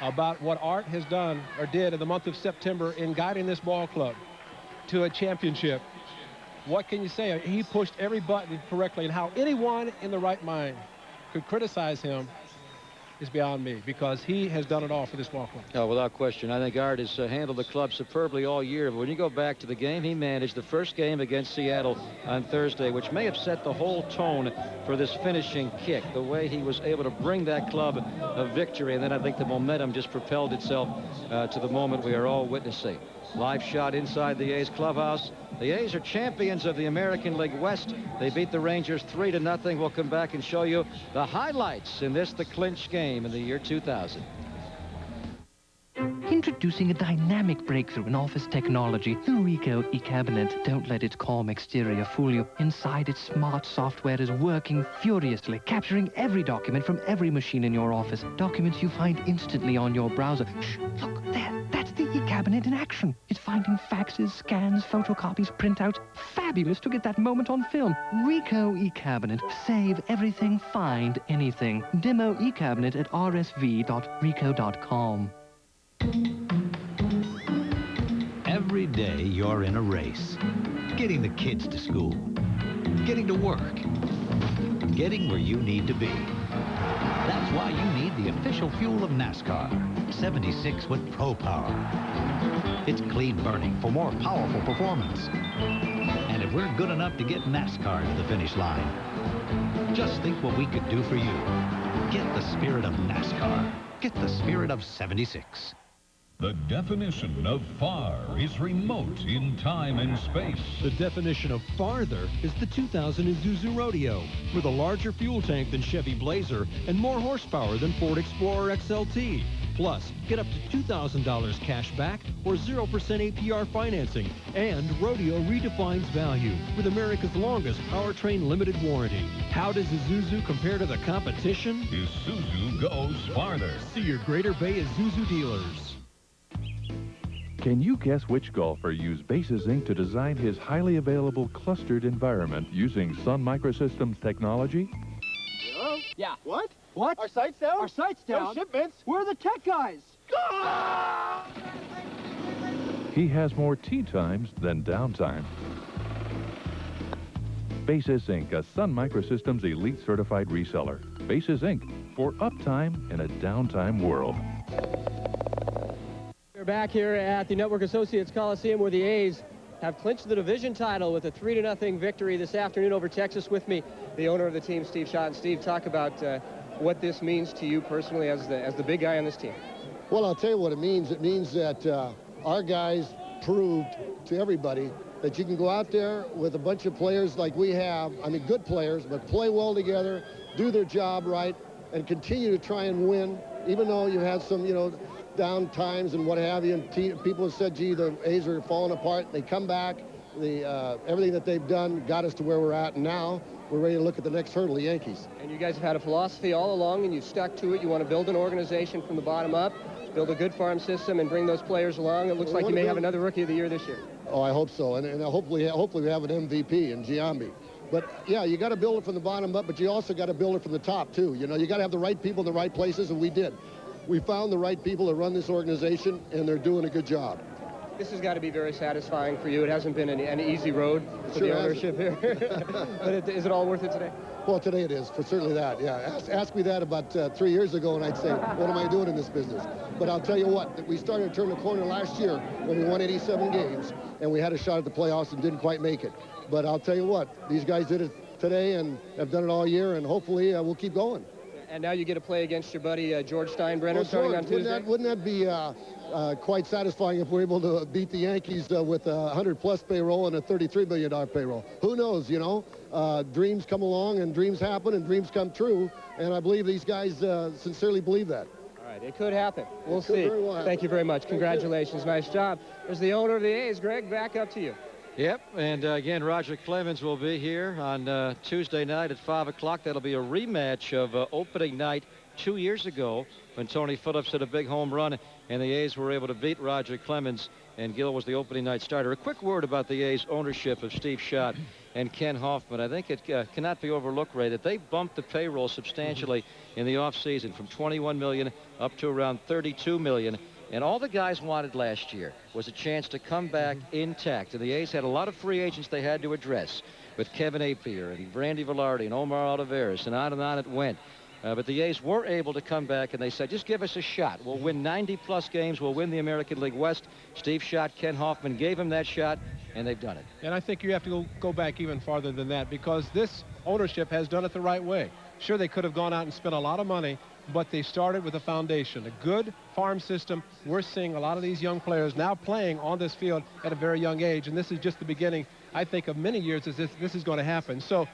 S2: about what Art has done or did in the month of September in guiding this ball club, to a championship. What can you say? He pushed every button correctly, and how anyone in the right mind could criticize him is beyond me, because he has done it all for this ball club.
S4: Oh, without question. I think Art has handled the club superbly all year. But when you go back to the game he managed, the first game against Seattle on Thursday, which may have set the whole tone for this finishing kick, the way he was able to bring that club a victory. And then I think the momentum just propelled itself to the moment we are all witnessing. Live shot inside the A's clubhouse. The A's are champions of the American League West. They beat the Rangers 3-0. We'll come back and show you the highlights in the clinch game in the year 2000.
S10: Introducing a dynamic breakthrough in office technology, the Ricoh eCabinet. Don't let its calm exterior fool you. Inside, its smart software is working furiously, capturing every document from every machine in your office. Documents you find instantly on your browser. Shh, look, there. That's the eCabinet in action. It's finding faxes, scans, photocopies, printouts. Fabulous to get that moment on film. Ricoh eCabinet. Save everything, find anything. Demo eCabinet at rsv.ricoh.com.
S11: Every day you're in a race. Getting the kids to school. Getting to work. Getting where you need to be. That's why you need the official fuel of NASCAR. 76 with Pro Power. It's clean burning for more powerful performance. And if we're good enough to get NASCAR to the finish line, just think what we could do for you. Get the spirit of NASCAR. Get the spirit of 76.
S12: The definition of far is remote in time and space.
S14: The definition of farther is the 2000 Isuzu Rodeo, with a larger fuel tank than Chevy Blazer and more horsepower than Ford Explorer XLT. Plus, get up to $2,000 cash back or 0% APR financing. And Rodeo redefines value with America's longest powertrain limited warranty. How does Isuzu compare to the competition?
S12: Isuzu goes farther.
S14: See your Greater Bay Isuzu dealers.
S15: Can you guess which golfer used Bases Inc. to design his highly available clustered environment using Sun Microsystems technology?
S21: Hello?
S20: Yeah.
S21: What?
S20: What?
S21: Our site's down?
S20: Our site's down?
S21: No shipments?
S20: We're the tech guys.
S15: He has more tee times than downtime. Bases Inc., a Sun Microsystems Elite Certified reseller. Bases Inc. for uptime in a downtime world.
S20: We're back here at the Network Associates Coliseum, where the A's have clinched the division title with a 3-0 victory this afternoon over Texas. With me, the owner of the team, Steve Schott. And Steve, talk about what this means to you personally as the big guy on this team.
S24: Well, I'll tell you what it means. It means that our guys proved to everybody that you can go out there with a bunch of players like we have. I mean, good players, but play well together, do their job right, and continue to try and win, even though you had some, down times and what have you. And people have said, gee, the A's are falling apart. They come back. Everything that they've done got us to where we're at. And now we're ready to look at the next hurdle, the Yankees.
S20: And you guys have had a philosophy all along, and you've stuck to it. You want to build an organization from the bottom up, build a good farm system, and bring those players along. It looks like you may have another Rookie of the Year this year.
S24: Oh, I hope so. And hopefully we have an MVP in Giambi. But, yeah, you got to build it from the bottom up, but you also got to build it from the top, too. You got to have the right people in the right places, and we did. We found the right people to run this organization, and they're doing a good job.
S20: This has got to be very satisfying for you. It hasn't been an easy road for the ownership here. But is it all worth it today?
S24: Well, today it is, for certainly that, yeah. Ask me that about 3 years ago, and I'd say, what am I doing in this business? But I'll tell you what, we started to turn the corner last year when we won 87 games, and we had a shot at the playoffs and didn't quite make it. But I'll tell you what, these guys did it today and have done it all year, and hopefully we'll keep going.
S20: And now you get to play against your buddy George Steinbrenner starting on Tuesday.
S24: Wouldn't that be quite satisfying if we're able to beat the Yankees with a 100-plus payroll and a $33 million payroll? Who knows, Dreams come along and dreams happen and dreams come true, and I believe these guys sincerely believe that.
S20: All right, it could happen. We'll see. Thank you very much. Congratulations. Nice job. There's the owner of the A's. Greg, back up to you.
S4: Yep, and again, Roger Clemens will be here on Tuesday night at 5 o'clock. That'll be a rematch of opening night 2 years ago when Tony Phillips hit a big home run and the A's were able to beat Roger Clemens, and Gil was the opening night starter. A quick word about the A's ownership of Steve Schott and Ken Hoffman. I think it cannot be overlooked, Ray, that they bumped the payroll substantially in the offseason from $21 million up to around $32 million. And all the guys wanted last year was a chance to come back intact. And the A's had a lot of free agents they had to address, with Kevin Apier and Brandy Velarde and Omar Oliveras, and on it went. But the A's were able to come back, and they said, just give us a shot. We'll win 90-plus games. We'll win the American League West. Steve Schott, Ken Hoffman gave him that shot, and they've done it.
S2: And I think you have to go back even farther than that, because this ownership has done it the right way. Sure, they could have gone out and spent a lot of money, but they started with a foundation, a good farm system. We're seeing a lot of these young players now playing on this field at a very young age, and this is just the beginning, I think, of many years as this is going to happen. So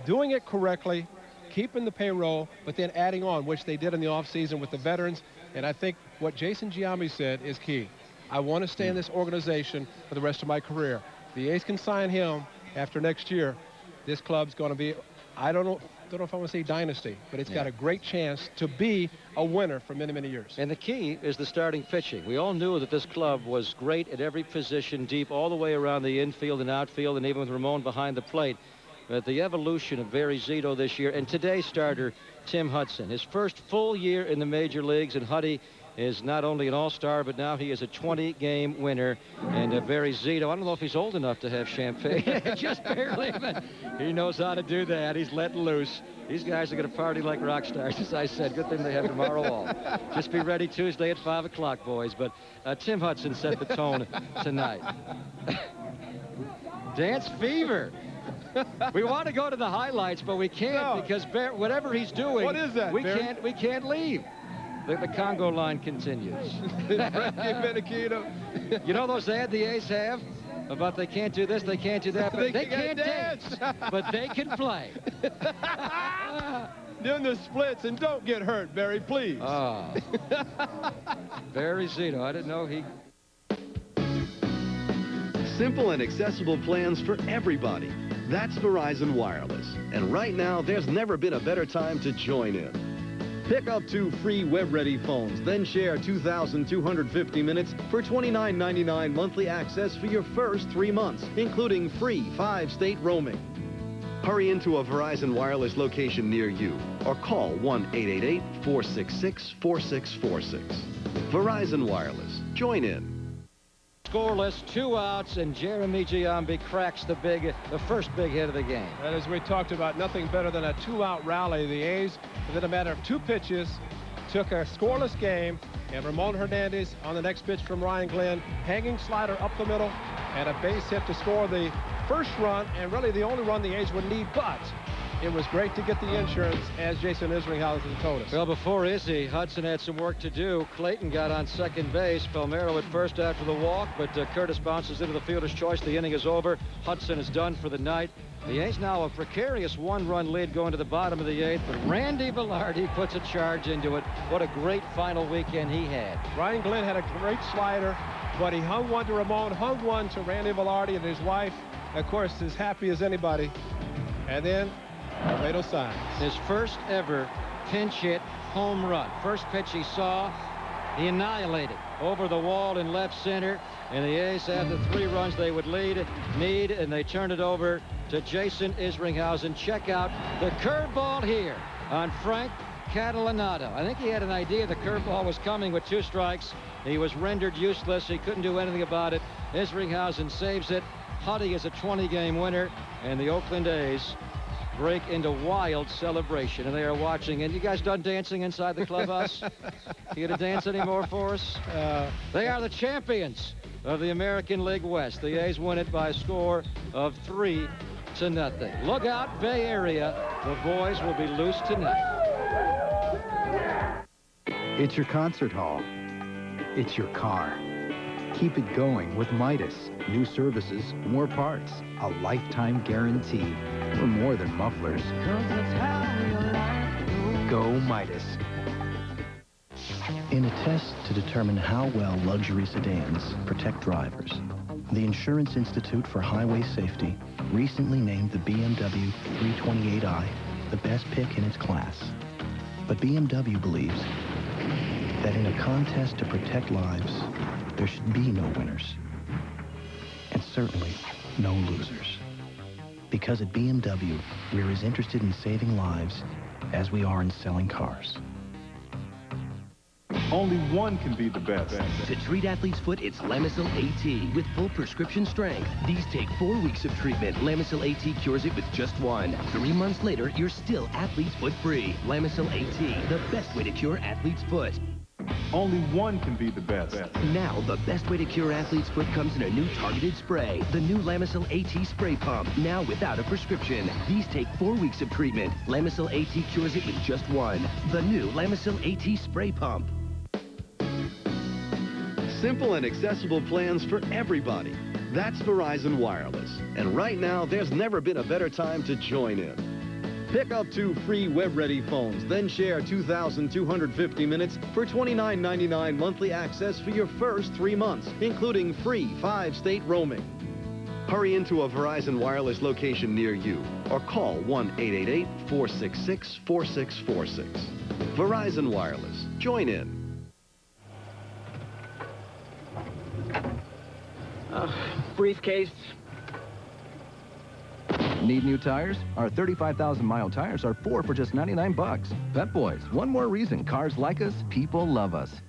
S2: doing it correctly, keeping the payroll, but then adding on, which they did in the offseason with the veterans. And I think what Jason Giambi said is key. I want to stay in this organization for the rest of my career. If the A's can sign him after next year, this club's going to be, I don't know if I want to say dynasty, but it's got a great chance to be a winner for many, many years.
S4: And the key is the starting pitching. We all knew that this club was great at every position, deep all the way around the infield and outfield, and even with Ramon behind the plate. But the evolution of Barry Zito this year, and today's starter, Tim Hudson, his first full year in the major leagues, and Huddy is not only an all-star, but now he is a 20-game winner. And Barry Zito, I don't know if he's old enough to have champagne. Just barely, but he knows how to do that. He's letting loose. These guys are going to party like rock stars, as I said. Good thing they have tomorrow off. Just be ready Tuesday at 5 o'clock, boys. But Tim Hudson set the tone tonight. Dance fever. We want to go to the highlights, but we can't because whatever he's doing,
S2: what is that,
S4: we can't leave. The Congo line continues.
S2: You
S4: know those ads the A's have about they can't do this, they can't do that, but they can't dance, but they can play.
S2: Doing the splits, and don't get hurt, Barry, please.
S4: Oh. Barry Zito, I didn't know he...
S3: Simple and accessible plans for everybody. That's Verizon Wireless. And right now, there's never been a better time to join in. Pick up 2 free web-ready phones, then share 2,250 minutes for $29.99 monthly access for your first 3 months, including free 5-state roaming. Hurry into a Verizon Wireless location near you or call 1-888-466-4646. Verizon Wireless. Join in.
S4: Scoreless, 2 outs, and Jeremy Giambi cracks the first big hit of the game.
S2: And as we talked about, nothing better than a 2-out rally. The A's, within a matter of 2 pitches, took a scoreless game, and Ramon Hernandez on the next pitch from Ryan Glenn, hanging slider up the middle, and a base hit to score the first run, and really the only run the A's would need, but it was great to get the insurance, as Jason Isringhausen told us.
S4: Well, before Izzy, Hudson had some work to do. Clayton got on second base. Palmeiro at first after the walk, but Curtis bounces into the fielder's choice. The inning is over. Hudson is done for the night. The A's now a precarious 1-run lead going to the bottom of the 8th, but Randy Velarde puts a charge into it. What a great final weekend he had.
S2: Ryan Glenn had a great slider, but he hung one to Ramon, hung one to Randy Velarde, and his wife, of course, as happy as anybody. And then Laredo signs.
S4: His first ever pinch hit home run. First pitch he saw, he annihilated over the wall in left center, and the A's had the 3 runs they would need, and they turned it over to Jason Isringhausen. Check out the curveball here on Frank Catalanato. I think he had an idea the curveball was coming with 2 strikes. He was rendered useless. He couldn't do anything about it. Isringhausen saves it. Huddy is a 20-game winner, and the Oakland A's break into wild celebration, and they are watching. And you guys done dancing inside the clubhouse? You gonna dance anymore for us? They are the champions of the American League West. The A's win it by a score of 3-0. Look out, Bay Area. The boys will be loose tonight.
S6: It's your concert hall. It's your car. Keep it going with Midas. New services, more parts, a lifetime guarantee. We're more than mufflers. Go Midas.
S16: In a test to determine how well luxury sedans protect drivers, the Insurance Institute for Highway Safety recently named the BMW 328i the best pick in its class. But BMW believes that in a contest to protect lives, there should be no winners, and certainly no losers. Because at BMW, we're as interested in saving lives as we are in selling cars.
S5: Only one can be the best.
S7: To treat athlete's foot, it's Lamisil AT with full prescription strength. These take 4 weeks of treatment. Lamisil AT cures it with just one. 3 months later, you're still athlete's foot free. Lamisil AT, the best way to cure athlete's foot.
S5: Only one can be the best.
S7: Now, the best way to cure athlete's foot comes in a new targeted spray. The new Lamisil AT spray pump, now without a prescription. These take 4 weeks of treatment. Lamisil AT cures it with just one. The new Lamisil AT spray pump.
S3: Simple and accessible plans for everybody. That's Verizon Wireless. And right now, there's never been a better time to join in. Pick up 2 free web-ready phones, then share 2,250 minutes for $29.99 monthly access for your first 3 months, including free 5-state roaming. Hurry into a Verizon Wireless location near you or call 1-888-466-4646. Verizon Wireless. Join in.
S19: Briefcase.
S21: Need new tires? Our 35,000-mile tires are 4 for just 99 bucks. Pep Boys, one more reason cars like us, people love us.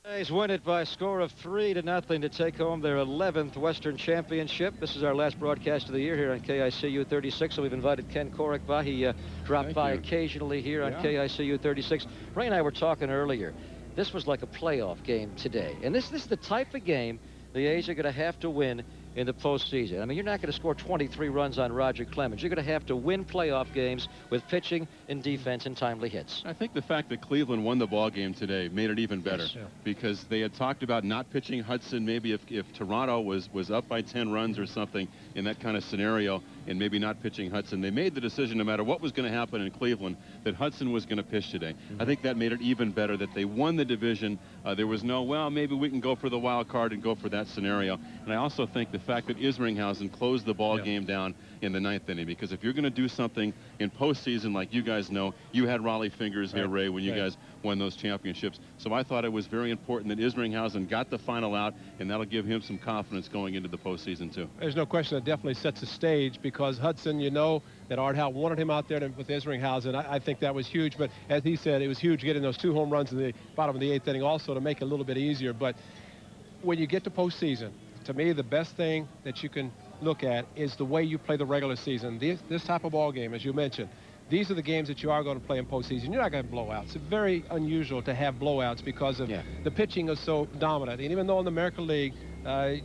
S4: A's win it by a score of 3-0 to take home their 11th Western Championship. This is our last broadcast of the year here on KICU 36, so we've invited Ken Korek by. He dropped by occasionally here on KICU 36. Ray and I were talking earlier. This was like a playoff game today, and this is the type of game the A's are going to have to win in the postseason. I mean, you're not going to score 23 runs on Roger Clemens. You're going to have to win playoff games with pitching and defense and timely hits.
S23: I think the fact that Cleveland won the ball game today made it even better,
S4: Yes.
S23: because they had talked about not pitching Hudson maybe if Toronto was up by 10 runs or something in that kind of scenario, and maybe not pitching Hudson. They made the decision, no matter what was going to happen in Cleveland, that Hudson was going to pitch today. I think that made it even better that they won the division. There was no, well, maybe we can go for the wild card and go for that scenario. And I also think the fact that Isringhausen closed the ball game down in the 9th inning, because if you're going to do something in postseason, like you guys know, you had Raleigh fingers here, Ray, when you guys won those championships. So I thought it was very important that Isringhausen got the final out, and that'll give him some confidence going into the postseason, too.
S2: There's no question that definitely sets the stage, because Hudson, you know that Art Howe wanted him out there with Isringhausen. I think that was huge, but as he said, it was huge getting those 2 home runs in the bottom of the 8th inning also to make it a little bit easier. But when you get to postseason, to me, the best thing that you can look at is the way you play the regular season. This type of ball game, as you mentioned, these are the games that you are going to play in postseason. You're not going to have blowouts. It's very unusual to have blowouts because of the pitching is so dominant. And even though in the American League,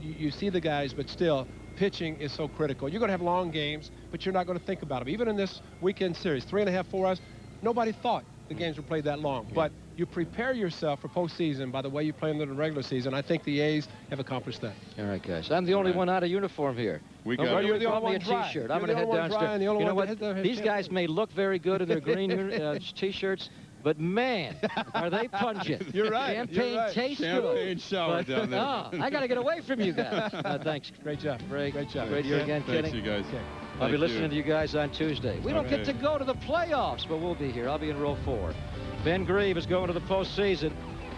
S2: you see the guys, but still, pitching is so critical. You're going to have long games, but you're not going to think about them. Even in this weekend series, 3.5, 4 hours, nobody thought the games were played that long. But you prepare yourself for postseason by the way you play them in the regular season. I think the A's have accomplished that.
S4: All right, guys. I'm the only one out of uniform here.
S2: You're the only one dry.
S4: T-shirt. I'm going to head downstairs. You know what? These guys may look very good in their green T-shirts, but man, are they pungent.
S2: You're right.
S4: Champagne tastes good.
S23: Champagne shower down there.
S4: I got to get away from you guys. Thanks.
S2: Great job.
S4: Great
S2: job.
S4: Great year again,
S23: Thanks,
S4: Kenny.
S23: you guys.
S4: I'll be listening to you guys on Tuesday. We don't get to go to the playoffs, but we'll be here. I'll be in row 4. Ben Grieve is going to the postseason.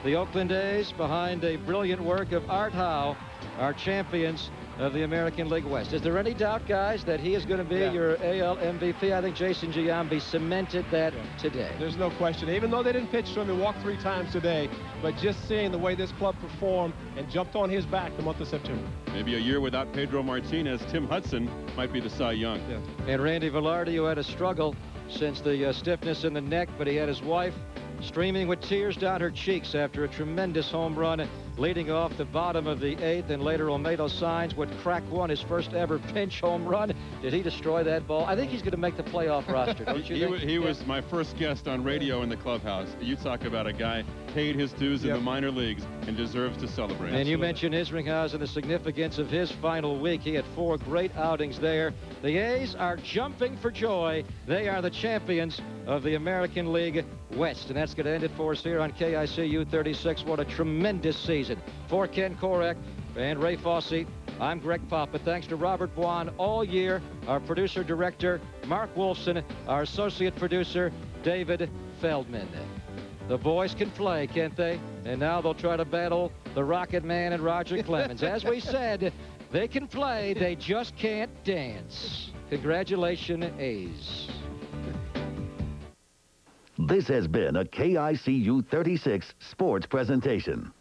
S4: The Oakland A's, behind a brilliant work of Art Howe, are champions of the American League West. Is there any doubt, guys, that he is going to be your AL MVP? I think Jason Giambi cemented that today.
S2: There's no question. Even though they didn't pitch to him, he walked 3 times today, but just seeing the way this club performed and jumped on his back the month of September.
S23: Maybe a year without Pedro Martinez, Tim Hudson might be the Cy Young.
S4: And Randy Velarde, who had a struggle since the stiffness in the neck, but he had his wife streaming with tears down her cheeks after a tremendous home run leading off the bottom of the 8th, and later Olmedo Signs would crack one, his first ever pinch home run. Did he destroy that ball? I think he's going to make the playoff roster, don't you think?
S23: He was my first guest on radio in the clubhouse. You talk about a guy paid his dues in the minor leagues and deserves to celebrate.
S4: And you mentioned Isringhausen, the significance of his final week. He had 4 great outings there. The A's are jumping for joy. They are the champions of the American League West. And that's going to end it for us here on KICU 36. What a tremendous season. For Ken Korek and Ray Fosse, I'm Greg Papa. Thanks to Robert Buon all year, our producer-director, Mark Wolfson, our associate producer, David Feldman. The boys can play, can't they? And now they'll try to battle the Rocket Man and Roger Clemens. As we said, they can play, they just can't dance. Congratulations, A's.
S1: This has been a KICU 36 sports presentation.